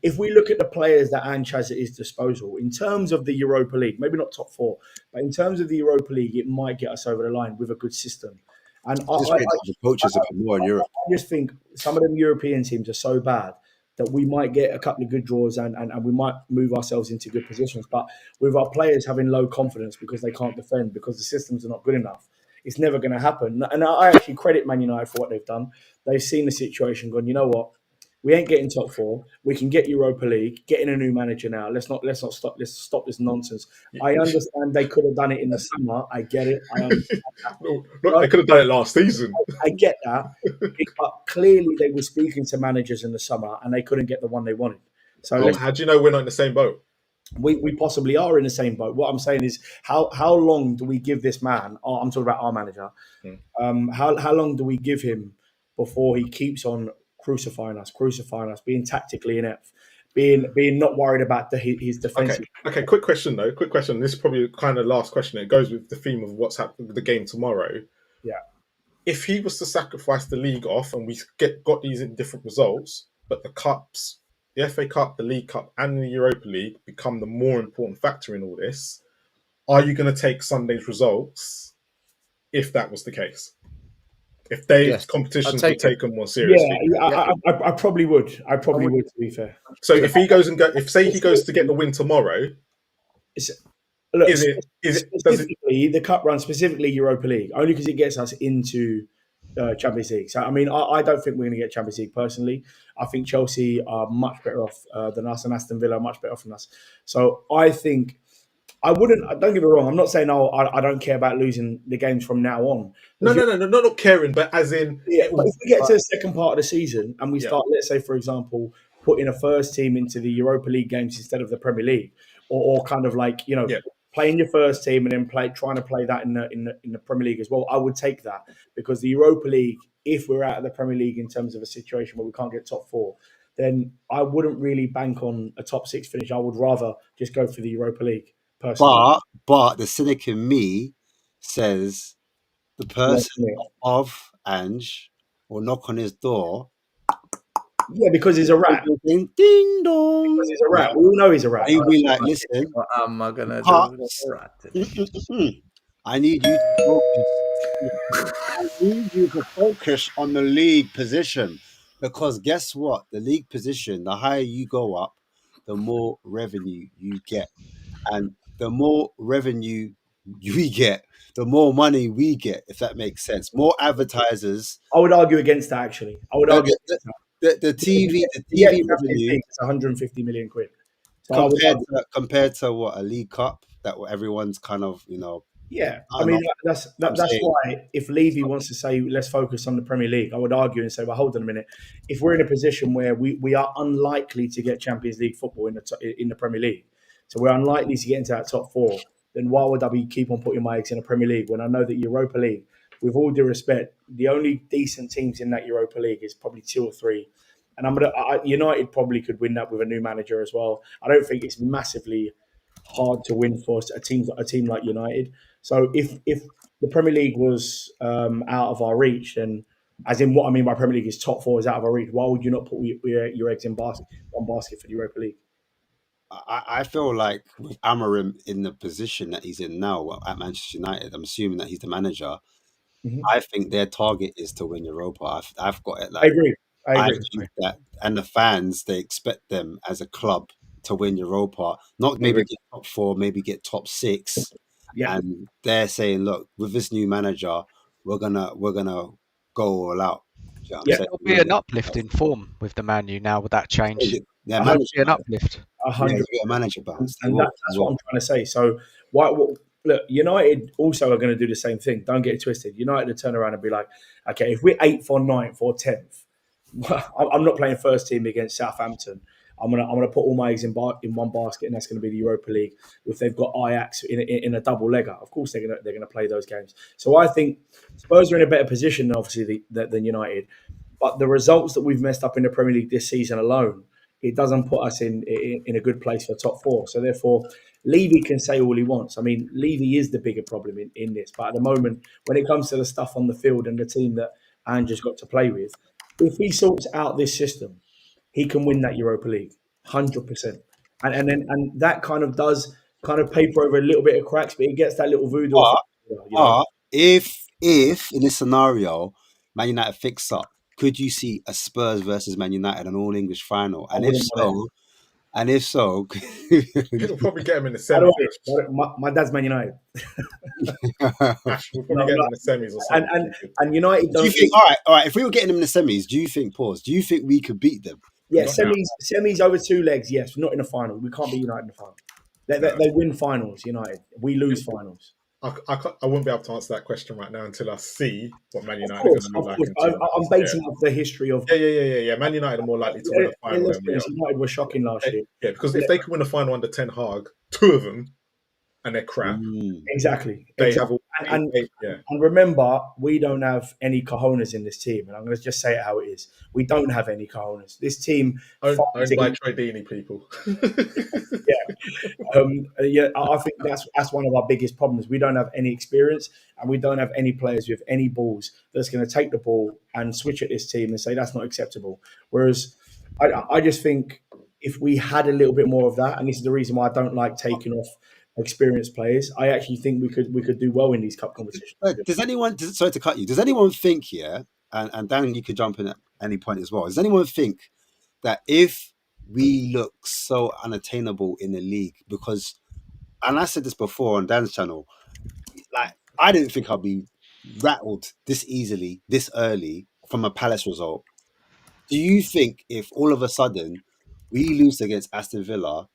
if we look at the players that Ange has at his disposal, in terms of the Europa League, maybe not top 4, but in terms of the Europa League, it might get us over the line with a good system. And the coaches are more in Europe. I just think some of them European teams are so bad that we might get a couple of good draws and we might move ourselves into good positions. But with our players having low confidence because they can't defend, because the systems are not good enough, it's never going to happen. And I actually credit Man United for what they've done. They've seen the situation, gone, you know what? We ain't getting top 4. We can get Europa League, getting a new manager now. Let's stop this nonsense. I understand they could have done it in the summer. I get it. I understand that. They could have done it last season. I get that. But clearly they were speaking to managers in the summer and they couldn't get the one they wanted. So how do you know we're not in the same boat? We possibly are in the same boat. What I'm saying is, how long do we give this man? I'm talking about our manager. How long do we give him before he keeps on crucifying us, being tactically inept, being not worried about his defensive? Okay. Quick question though. This is probably kind of last question. It goes with the theme of what's happening with the game tomorrow. Yeah. If he was to sacrifice the league off and we got these in different results, but the cups, the FA Cup, the League Cup, and the Europa League become the more important factor in all this, are you going to take Sunday's results if that was the case? If competitions were taken more seriously? Yeah, I probably would. I probably would, to be fair. So if he goes he goes to get the win tomorrow, specifically the cup run, specifically Europa League, only because it gets us into Champions League. So I mean, I don't think we're going to get Champions League personally. I think Chelsea are much better off than us, and Aston Villa are much better off than us. So I think I wouldn't. Don't get me wrong. I'm not saying I don't care about losing the games from now on. No, not caring, but as in, But if we get to the second part of the season and we start, let's say, for example, putting a first team into the Europa League games instead of the Premier League, or kind of like playing your first team and then trying to play that in the Premier League as well. I would take that because the Europa League, if we're out of the Premier League in terms of a situation where we can't get top four, then I wouldn't really bank on a top six finish. I would rather just go for the Europa League personally. But the cynic in me says the person of Ange will knock on his door. Yeah, because he's a rat. Ding, ding dong. Because he's a rat. We all know he's a rat. He'll be like, listen, what am I gonna do with a rat? I need you to focus. I need you to focus on the league position. Because guess what? The league position, the higher you go up, the more revenue you get. And the more revenue we get, the more money we get, if that makes sense. More advertisers. I would argue against that, actually. I would argue the TV revenue is 150 million quid. So compared to what, a League Cup that everyone's kind of, Yeah, I mean that's why if Levy wants to say let's focus on the Premier League, I would argue and say, well, hold on a minute. If we're in a position where we are unlikely to get Champions League football in the Premier League, so we're unlikely to get into that top four, then why would I keep on putting my eggs in the Premier League when I know that Europa League, with all due respect, the only decent teams in that Europa League is probably 2 or 3, and United probably could win that with a new manager as well. I don't think it's massively hard to win for a team like United. So if the Premier League was out of our reach, then, as in what I mean by Premier League is top 4 is out of our reach, why would you not put your eggs in one basket for the Europa League? I feel like with Amorim in the position that he's in now at Manchester United, I'm assuming that he's the manager. Mm-hmm. I think their target is to win Europa. I've got it. Like, I agree. I think that, and the fans, they expect them as a club to win Europa, not maybe get top 4, maybe get top 6. Yeah. And they're saying, look, with this new manager, we're gonna go all out. You know there'll be an uplift in form with the Man U now with that change. Yeah, there'll be an uplift. 100. A manager bounce. And that's what I'm trying to say. So look, United also are going to do the same thing. Don't get it twisted. United will turn around and be like, okay, if we're 8th or 9th or 10th, I'm not playing first team against Southampton. I'm gonna put all my eggs in one basket, and that's going to be the Europa League. If they've got Ajax in a double legger, of course they're gonna play those games. So I think Spurs are in a better position, obviously, than United. But the results that we've messed up in the Premier League this season alone, it doesn't put us in a good place for top 4. So therefore, Levy can say all he wants. I mean, Levy is the bigger problem in this. But at the moment, when it comes to the stuff on the field and the team that Ange has got to play with, if he sorts out this system, he can win that Europa League, 100%. And that kind of does paper over a little bit of cracks, but it gets that little voodoo. If in this scenario, Man United fix up, could you see a Spurs versus Man United, an all English final? And if so, it'll probably get him in the semis. My dad's Man United. We'll probably get him in the semis or something. And United. Do you think? All right. If we were getting them in the semis, do you think we could beat them? Yeah, semis over 2 legs. Yes, not in the final. We can't beat United in the final. They win finals. United, we lose finals. I won't be able to answer that question right now until I see what Man United are going to look like. I'm basing off the history of. Yeah. Man United are more likely to win a final than we are. United were shocking last year. Yeah, because if they can win a final under Ten Hag, 2 of them, and they're crap. Exactly. Have and remember, we don't have any cojones in this team, and I'm going to just say it how it is. We don't have any cojones. This team owned by Tradini people. I think that's one of our biggest problems. We don't have any experience, and we don't have any players with any balls that's going to take the ball and switch at this team and say that's not acceptable. Whereas I just think if we had a little bit more of that, and this is the reason why I don't like taking off experienced players, I actually think we could do well in these cup competitions. Sorry to cut you, does anyone think here, and Dan, you could jump in at any point as well, does anyone think that if we look so unattainable in the league, because, and I said this before on Dan's channel, like, I didn't think I'd be rattled this easily, this early from a Palace result. Do you think if all of a sudden we lose against Aston Villa,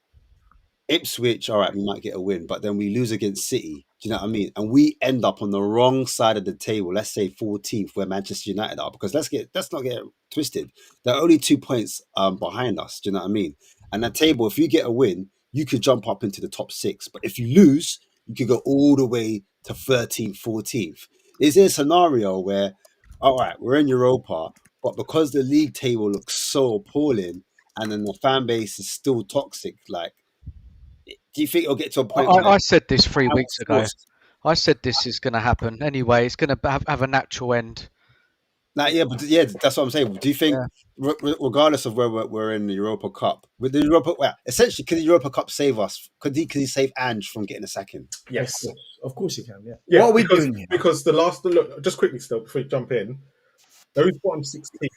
Ipswich, all right, we might get a win, but then we lose against City, do you know what I mean? And we end up on the wrong side of the table, let's say 14th, where Manchester United are, because let's not get twisted. They're only 2 points behind us, do you know what I mean? And that table, if you get a win, you could jump up into the top 6. But if you lose, you could go all the way to 13th, 14th. Is there a scenario where, all right, we're in Europa, but because the league table looks so appalling and then the fan base is still toxic, like, do you think it'll get to a point where I said this 3 weeks we're ago. forced? I said this is going to happen anyway. It's going to have a natural end. Like, yeah, that's what I'm saying. Do you think, regardless of where we're in the Europa Cup, with the Europa, well, essentially, could the Europa Cup save us? Could he save Ange from getting a second? Yes. Of course he can. Yeah. Yeah, What are we doing here? Because the last look, just quickly still before you jump in, those bottom 16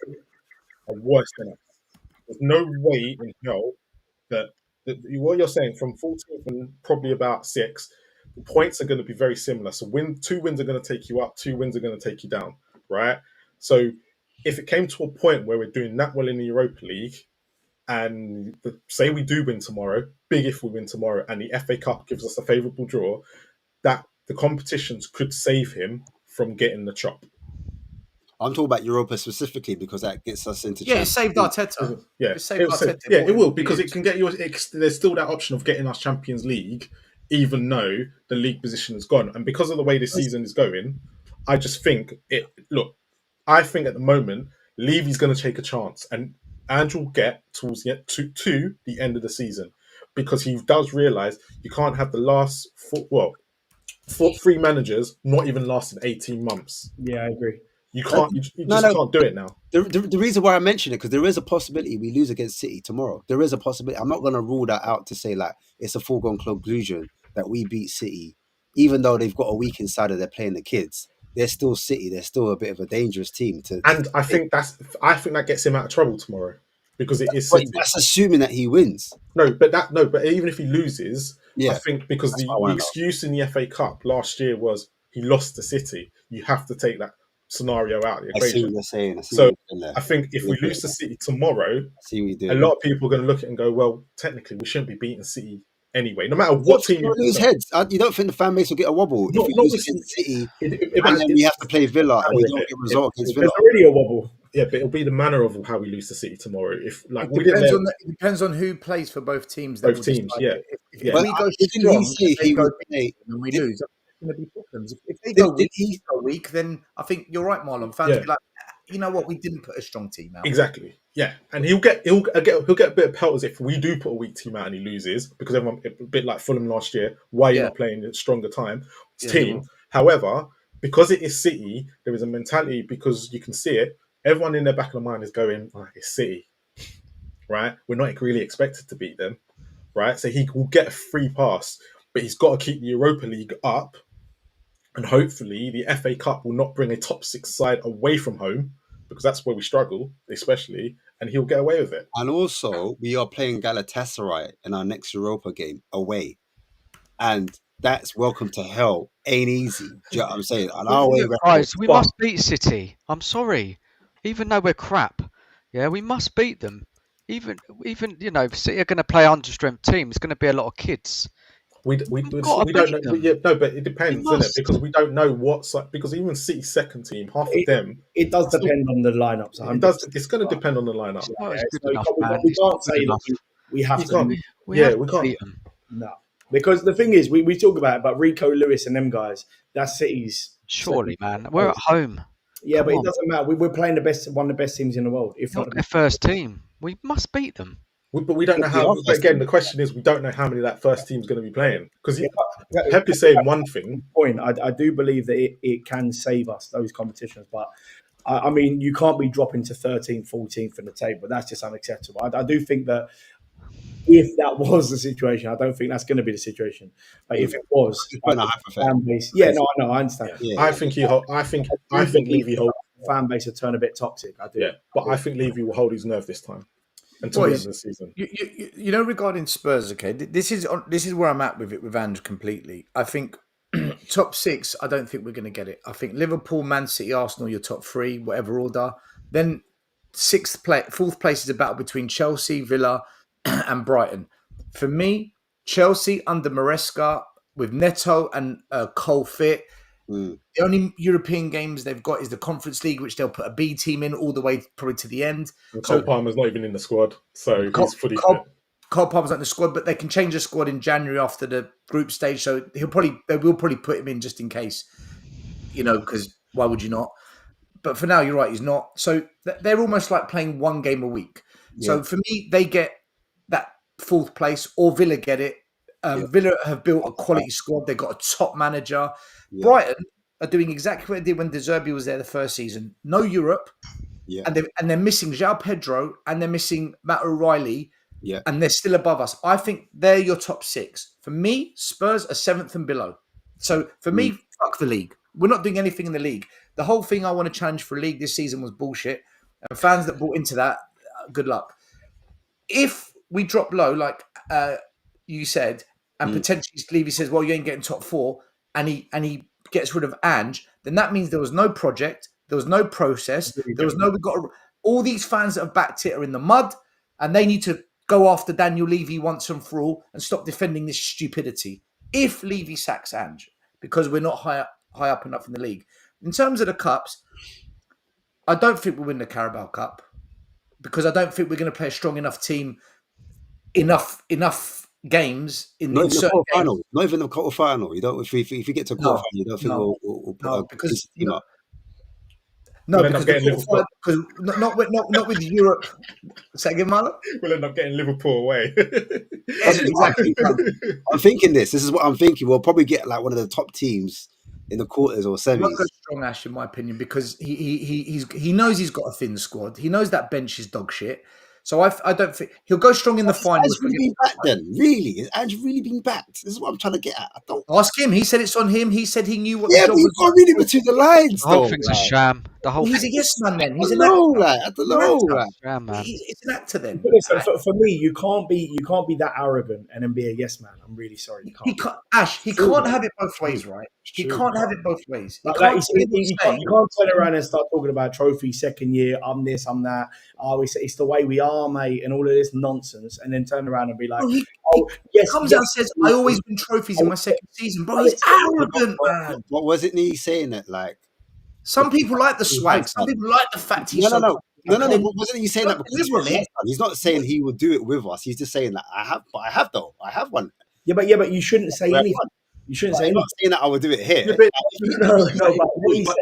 are worse than us. There's no way in hell that what you're saying from 14th and probably about 6, the points are going to be very similar. So 2 wins are going to take you up, 2 wins are going to take you down, right? So if it came to a point where we're doing that well in the Europa League, and say we do win tomorrow, big if we win tomorrow, and the FA Cup gives us a favourable draw, that the competitions could save him from getting the chop. I'm talking about Europa specifically because that gets us into Yeah, it saved Arteta. Yeah, It saved Arteta. it will, because it can get you. There's still that option of getting us Champions League, even though the league position is gone. And because of the way this season is going, I just think it. Look, I think at the moment Levy's going to take a chance, and Ange will get towards to the end of the season, because he does realise you can't have the last 3 managers not even lasting 18 months. Yeah, I agree. You can't. You just can't do it now. The reason why I mention it, because there is a possibility we lose against City tomorrow. There is a possibility. I'm not going to rule that out to say like it's a foregone conclusion that we beat City, even though they've got a week inside of they're playing the kids. They're still City. They're still a bit of a dangerous team. And I think that gets him out of trouble tomorrow, because it is City. That's assuming that he wins. But even if he loses, Yeah, I think because the excuse in the FA Cup last year was he lost to City. You have to take that scenario out of the equation. I see what you're saying. So I think if we lose to City tomorrow, a lot of people are going to look at it and go, well, technically we shouldn't be beating City anyway, no matter what team you lose heads. You don't think the fan base will get a wobble if we lose against City and then we have to play Villa and we don't get a result against Villa? There's already a wobble. Yeah, but it'll be the manner of how we lose to City tomorrow. If like it depends on who plays for both teams. Both teams, yeah. If we go strong, and we lose, going to be problems. If they go weak, week, then I think you're right, Marlon. Fans will be like, you know what, we didn't put a strong team out. Exactly. Yeah, and he'll get a bit of pelt as if we do put a weak team out and he loses, because everyone, a bit like Fulham last year, why are you not playing a stronger team? However, because it is City, there is a mentality, because you can see it. Everyone in their back of the mind is going, it's City, right? We're not really expected to beat them, right? So he will get a free pass, but he's got to keep the Europa League up. And hopefully the FA Cup will not bring a top 6 side away from home, because that's where we struggle, especially, and he'll get away with it. And also, we are playing Galatasaray in our next Europa game away. And that's welcome to hell. Ain't easy. Do you know what I'm saying? On our way, guys, we must beat City. I'm sorry. Even though we're crap, we must beat them. Even if City are going to play under-strength team, it's going to be a lot of kids. We don't know. But it depends, isn't it? Because we don't know because even City's second team, half of them. It does depend on the lineups. It's going to depend on the lineup. We can't say that we have to. We can't beat them. No, because the thing is, we talk about it, but Rico Lewis and them guys, that's City's. Surely, man, we're at home. Yeah, but it doesn't matter. We're playing one of the best teams in the world. If not their first team, we must beat them. But we don't know how. But again, the question is, we don't know how many that first team's going to be playing, because Pep is saying one thing. I do believe that it can save us those competitions, but I mean, you can't be dropping to 13th, 14th in the table. That's just unacceptable. I do think that if that was the situation, I don't think that's going to be the situation. But if it was, fan base, I understand. Yeah. I think Levy holds fan base will turn a bit toxic. I do. Yeah, but I think Levy will hold his nerve this time until the end of the season. Regarding Spurs, okay, this is where I'm at with it with Ange completely. I think top 6, I don't think we're going to get it. I think Liverpool, Man City, Arsenal, your top 3, whatever order. Then 4th place is a battle between Chelsea, Villa, and Brighton. For me, Chelsea under Maresca with Neto and Cole fit. The only European games they've got is the Conference League, which they'll put a B team in all the way probably to the end. And Cole Palmer's not even in the squad, so he's fully fit. Cole Palmer's not in the squad, but they can change the squad in January after the group stage. So they will probably put him in just in case, because why would you not? But for now, you're right, he's not. So they're almost like playing one game a week. Yeah. So for me, they get that fourth place, or Villa get it. Villa have built a quality squad. They've got a top manager. Yeah. Brighton are doing exactly what they did when De Zerbi was there the first season. No Europe. Yeah. And they're missing João Pedro and they're missing Matt O'Reilly. Yeah. And they're still above us. I think they're your top 6. For me, Spurs are 7th and below. So for me, fuck the league. We're not doing anything in the league. The whole thing I want to challenge for a league this season was bullshit. And fans that bought into that, good luck. If we drop low, like you said, and potentially Levy says, well, you ain't getting top 4, and he gets rid of Ange, then that means there was no project, there was no process, there was no, all these fans that have backed it are in the mud, and they need to go after Daniel Levy once and for all and stop defending this stupidity. If Levy sacks Ange, because we're not high up enough in the league. In terms of the cups, I don't think we'll win the Carabao Cup because I don't think we're going to play a strong enough team, enough games in certain games. Not even the quarter final. You don't. If we get to quarter final, you don't think we'll put because team up. No, because not with Europe. Say again, Marlon? We'll end up getting Liverpool away. Exactly. I'm thinking this. This is what I'm thinking. We'll probably get like one of the top teams in the quarters or semis. Not go strong, Ash, in my opinion, because he knows he's got a thin squad. He knows that bench is dog shit. So I don't think he'll go strong in the final. Has really been backed then? Really? Is Ange really been backed? This is what I'm trying to get at. I don't ask him. He said it's on him. He said he knew what. Yeah, but you've got to read it between the lines. The whole thing's a sham. He's a yes man. Then he's I don't know. Sham, man. It's an actor then. Listen, for me, you can't be that arrogant and then be a yes man. I'm really sorry. He can't. Ash, he can't have it both ways, right? He can't have it both ways. You can't turn around and start talking about trophy second year. I'm this, I'm that. Oh, it's the way we are, mate, and all of this nonsense, and then turn around and be like, he comes out and says, "I always win trophies in my second season," bro. He's arrogant, man. What was it? He saying that like some people like the swag. Some people like the fact he's no. Wasn't he saying that because he's not saying he will do it with us? He's just saying that I have one. Yeah, but you shouldn't say anything. You shouldn't say anything. I'm not saying that I will do it here.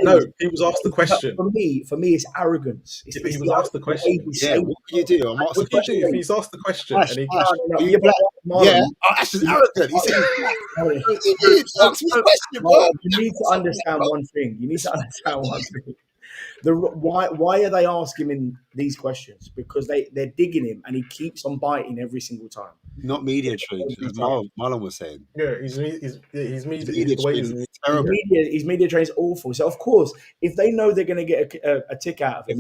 No, he was asked the question. For me, it's arrogance. He was asked the question. Yeah, what can you do? What can you do if he's asked the question? Ash, and he Ash is arrogant. He said, ask me a question, bro. You need to understand one thing. Why are they asking him these questions? Because they're digging him and he keeps on biting every single time. Not media trained. Marlon was saying. Yeah, his media trained is awful. So of course, if they know they're going to get a tick out of him,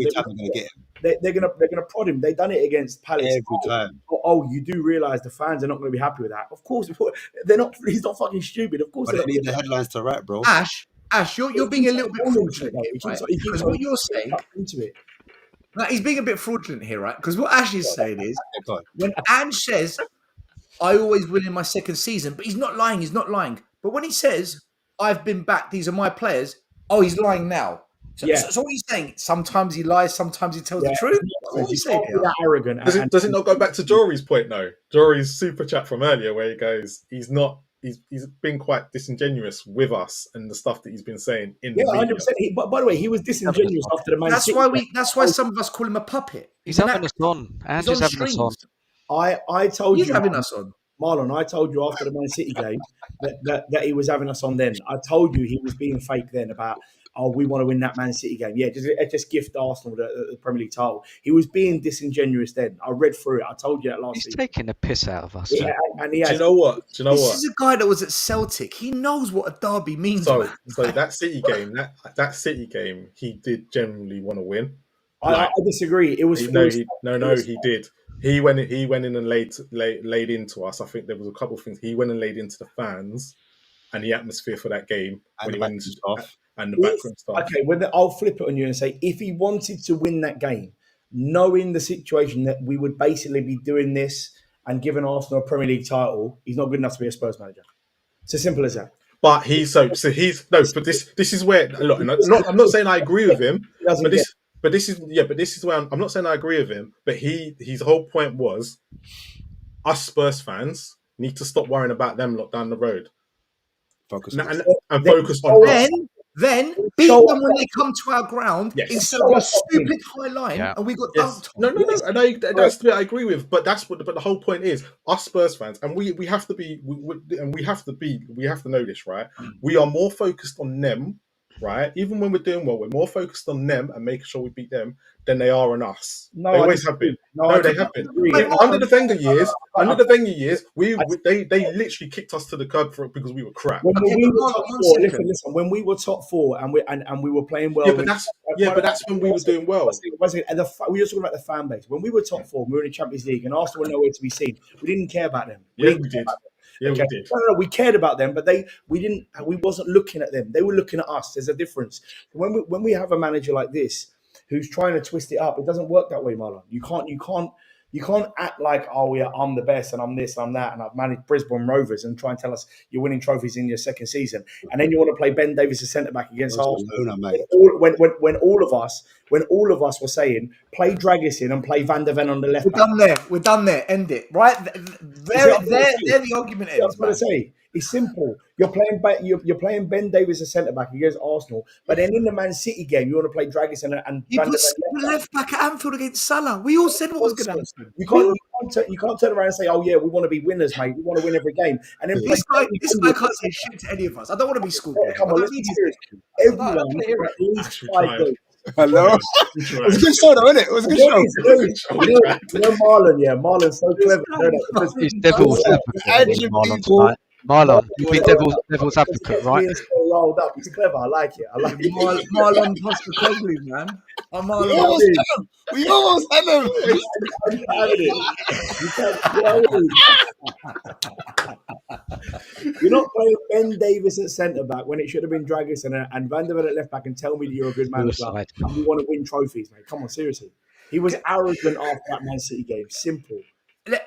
they're going to prod him. They've done it against Palace every time. Oh, you do realise the fans are not going to be happy with that. Of course, they're not. He's not fucking stupid. Of course, they need the headlines to write, bro. Ash, you're being a little bit fraudulent here, right? Because what you're saying, he's being a bit fraudulent here, right? Because what Ash is saying is, when Ange says, "I always win in my second season," but he's not lying. But when he says, "I've been back, these are my players," he's lying now. So what he's saying, sometimes he lies, sometimes he tells the truth. What he's saying here. That arrogant. Does it not go back to Jory's point, though? Jory's super chat from earlier, where he goes, he's been quite disingenuous with us and the stuff that he's been saying in the media. 100%. But by the way, he was disingenuous after the Man City. That's why some of us call him a puppet. He's having us on. Ange is having us on. I told you. He's having us on. Marlon, I told you after the Man City game that he was having us on then. I told you he was being fake then about, we want to win that Man City game. Yeah, just gift Arsenal the Premier League title. He was being disingenuous then. I read through it. I told you that last week. He's taking the piss out of us. Yeah, and he has. Do you know what? This is a guy that was at Celtic. He knows what a derby means. So that City game, that City game, he did generally want to win. I disagree. It was he did. He went in and laid into us. I think there was a couple of things. He went and laid into the fans and the atmosphere for that game when he went into stuff and the backroom stuff. Okay, I'll flip it on you and say if he wanted to win that game, knowing the situation that we would basically be doing this and giving Arsenal a Premier League title, he's not good enough to be a Spurs manager. It's as simple as that. But this is where look. I'm not saying I agree with him, but this is. But this is where I'm not saying I agree with him, but his whole point was us Spurs fans need to stop worrying about them lot down the road Focus and, on us. and focus on us. Then beat them when they come to our ground Yes. instead of your stupid high line, Yeah. and we got Yes. dunked No, on. no, no. And that's the bit I agree with. But that's what. But the whole point is, us Spurs fans, and we have to be, we have to know this, right? We are more focused on them, right? Even when we're doing well, we're more focused on them and making sure we beat them than they are on us. No, They I always have disagree. been. No, No, I they disagree. have been. Agree. Under the Wenger years, they I- literally kicked us to the curb because we were crap. When Okay, we but were Mark, top one four, second. listen. When we were top four and we were playing well, Yeah, but that's when we were doing well. We were talking about the fan base. When we were top four, we were in the Champions League, and Arsenal were nowhere to be seen. We didn't care about them. Yeah, we did. Yeah, Okay. we did. No, we cared about them, but we wasn't looking at them. They were looking at us. There's a difference. When we have a manager like this who's trying to twist it up, it doesn't work that way, Marlon. You can't act like, oh yeah, I'm the best and I'm this, I'm that, and I've managed Brisbane Rovers and try and tell us you're winning trophies in your second season, and then you want to play Ben Davies as centre back against Arsenal. When all of us were saying play Dragisin and play Van der Ven on the left. We're done there. End it. Right there. There the argument I was ends, going man. to say it's simple. You're playing Ben Davies as centre back against Arsenal, but then in the Man City game you want to play Dragisin and You Van der put Ven left back at Anfield against Salah. We all said what was going to happen. You can't turn around and say, "Oh yeah, we want to be winners, mate. We want to win every game." And then This guy can't say shit to any of us. I don't want to be schooled. Come on, let's be serious. Everyone for at least 5 days. Hello. It was a good show, though, wasn't it? It was a good show. Marlon's so clever. He's devil's advocate, Marlon tonight. Marlon, you've been devil's advocate, right? Rolled up. He's clever. I like it. Marlon Postecoglou, man. I'm We Marlon. almost had him. You're not playing Ben Davies at centre back when it should have been Dragis and Van der Ven at left back and tell me that you're a good manager and you want to win trophies, mate. Come on, seriously. He was arrogant after that Man City game. Simple.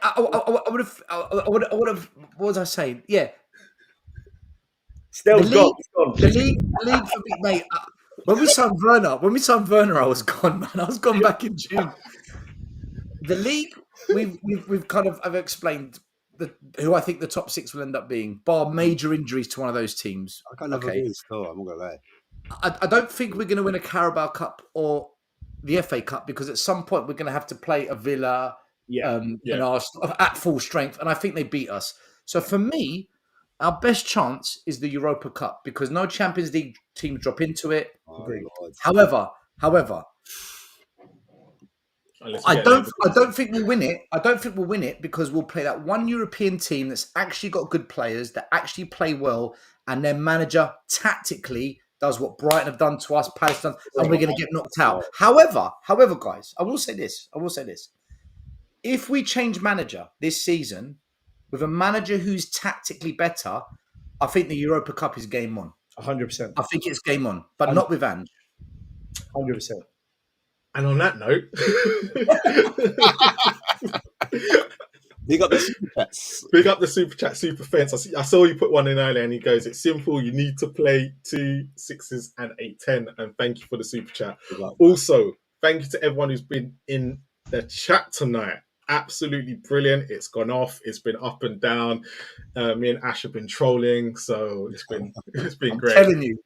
I would have. What was I saying? Yeah. Still The gone. league for me, mate. When we signed Werner, I was gone, man. I was gone back in June. The league, we've kind of I've explained who I think the top six will end up being, bar major injuries to one of those teams. I can't never do still. I'm not gonna lie. I don't think we're going to win a Carabao Cup or the FA Cup because at some point we're going to have to play a Villa, and Arsenal at full strength, and I think they beat us. So for me, our best chance is the Europa Cup because no Champions League teams drop into it. However, I don't think we'll win it. I don't think we'll win it because we'll play that one European team that's actually got good players that actually play well, and their manager tactically does what Brighton have done to us, Palace done, and we're going to get knocked out. However, guys, I will say this. If we change manager this season with a manager who's tactically better, I think the Europa Cup is game on. 100%. I think it's game on, but not with Ange. 100%. And on that note, big up the super chats. Big up the super chat, super fence. I saw you put one in earlier, and he goes, "It's simple. You need to play 2 6s and a 10." And thank you for the super chat. Also, thank you to everyone who's been in the chat tonight. Absolutely brilliant. It's gone off. It's been up and down. Me and Ash have been trolling, so it's been great. Telling you.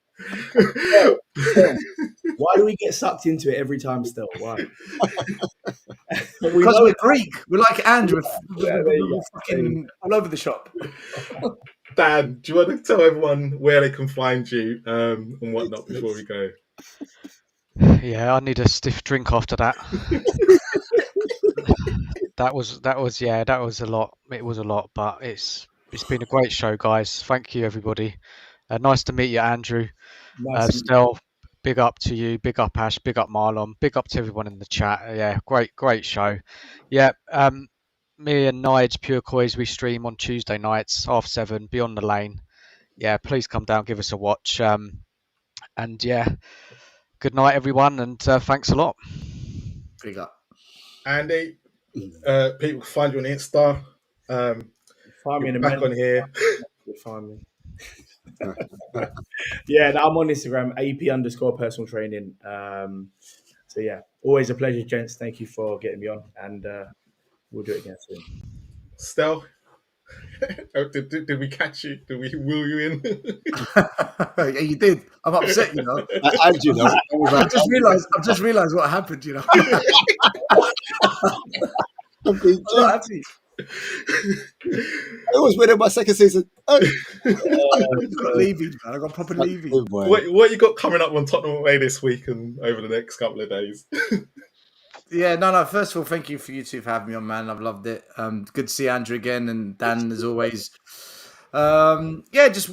Why do we get sucked into it every time still? Why? Because we're Greek. We're like Ange. We're fucking all over the shop. Dan, do you want to tell everyone where they can find you and whatnot before we go? Yeah, I need a stiff drink after that. That was a lot. It was a lot, but it's been a great show, guys. Thank you, everybody. Nice to meet you, Andrew. Still, big up to you, big up Ash, big up Marlon, big up to everyone in the chat. Yeah, great show. Yeah, me and Nige Pure Coys, we stream on Tuesday nights, 7:30, Beyond the Lane. Yeah, please come down, give us a watch. And yeah, good night, everyone, and thanks a lot. Big up. Andy, people can find you on Insta. Find me in a back on here. Find me. Yeah, I'm on Instagram, AP_personal training. So yeah, always a pleasure, gents. Thank you for getting me on, and we'll do it again soon. Stel, did we catch you? Did we wheel you in? Yeah, you did. I'm upset, you know. And you know, I was like, I've just realised what happened, you know. I'm being I'm not happy. I was winning my second season. I got Levy, man. I got proper Levy. Good boy. What you got coming up on Tottenham away this week and over the next couple of days? Yeah, no. First of all, thank you for you two for having me on, man. I've loved it. Good to see Andrew again and Dan as always. Yeah, just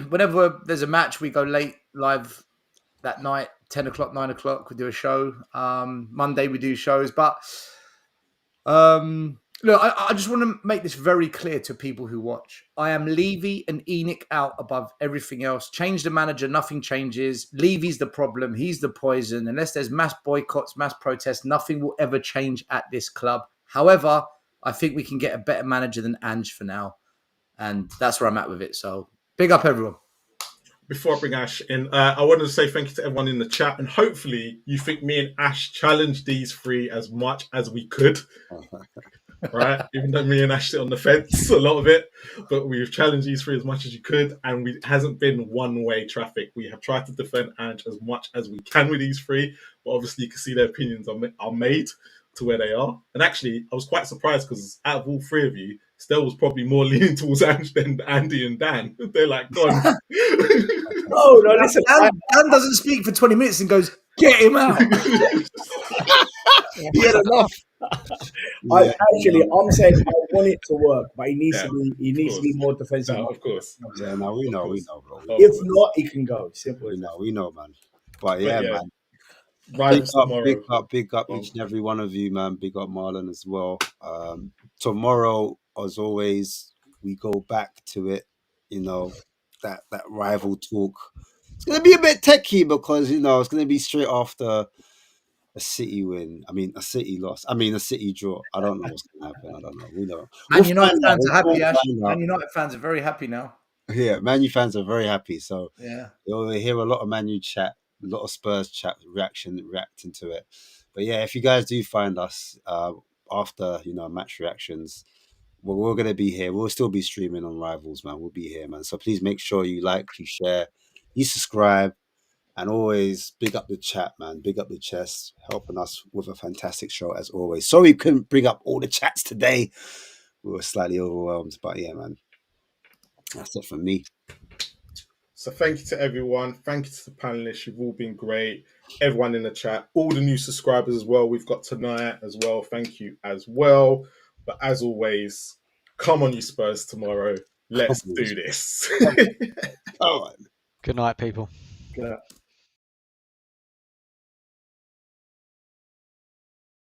whenever there's a match, we go late live that night, 10 o'clock, 9 o'clock. We do a show. Monday we do shows, but look, I just want to make this very clear to people who watch. I am Levy and Enoch out above everything else. Change the manager, nothing changes. Levy's the problem. He's the poison. Unless there's mass boycotts, mass protests, nothing will ever change at this club. However, I think we can get a better manager than Ange for now. And that's where I'm at with it. So big up everyone. Before I bring Ash in, I wanted to say thank you to everyone in the chat, and hopefully you think me and Ash challenged these three as much as we could, right? Even though me and Ash sit on the fence a lot of it, but we've challenged these three as much as you could, and it hasn't been one-way traffic. We have tried to defend Ange as much as we can with these three, but obviously you can see their opinions are made to where they are. And actually, I was quite surprised because out of all three of you, Stel was probably more leaning towards Ange than Andy and Dan. They're like, gone. No, listen. Dan doesn't speak for 20 minutes and goes, get him out. He had enough. I'm saying I want it to work, but he needs to be more defensive. No, of course. Yeah, no, we know, bro. If not, he can go. Simple. We know, man. But yeah, man. Big up each and every one of you, man. Big up Marlon as well. Tomorrow, as always, we go back to it. You know, that rival talk. It's gonna be a bit techie because it's gonna be straight after a City win. I mean, a City loss. I mean, a City draw. I don't know what's gonna happen. I don't know. We know. Man United fans are happy. Man United fans are very happy now. Yeah, Man U fans are very happy. So yeah, you'll hear a lot of Man U chat, a lot of Spurs chat, reacting to it. But yeah, if you guys do find us after match reactions, well, we're gonna be here. We'll still be streaming on Rivals, man. We'll be here, man. So please make sure you like, you share, you subscribe, and always big up the chat, man. Big up the chest, helping us with a fantastic show as always. Sorry we couldn't bring up all the chats today. We were slightly overwhelmed, but yeah, man. That's it from me. So thank you to everyone. Thank you to the panelists. You've all been great. Everyone in the chat, all the new subscribers as well. We've got tonight as well. Thank you as well. But as always, come on, you Spurs tomorrow. Let's do this. All right. Good night, people. Good night.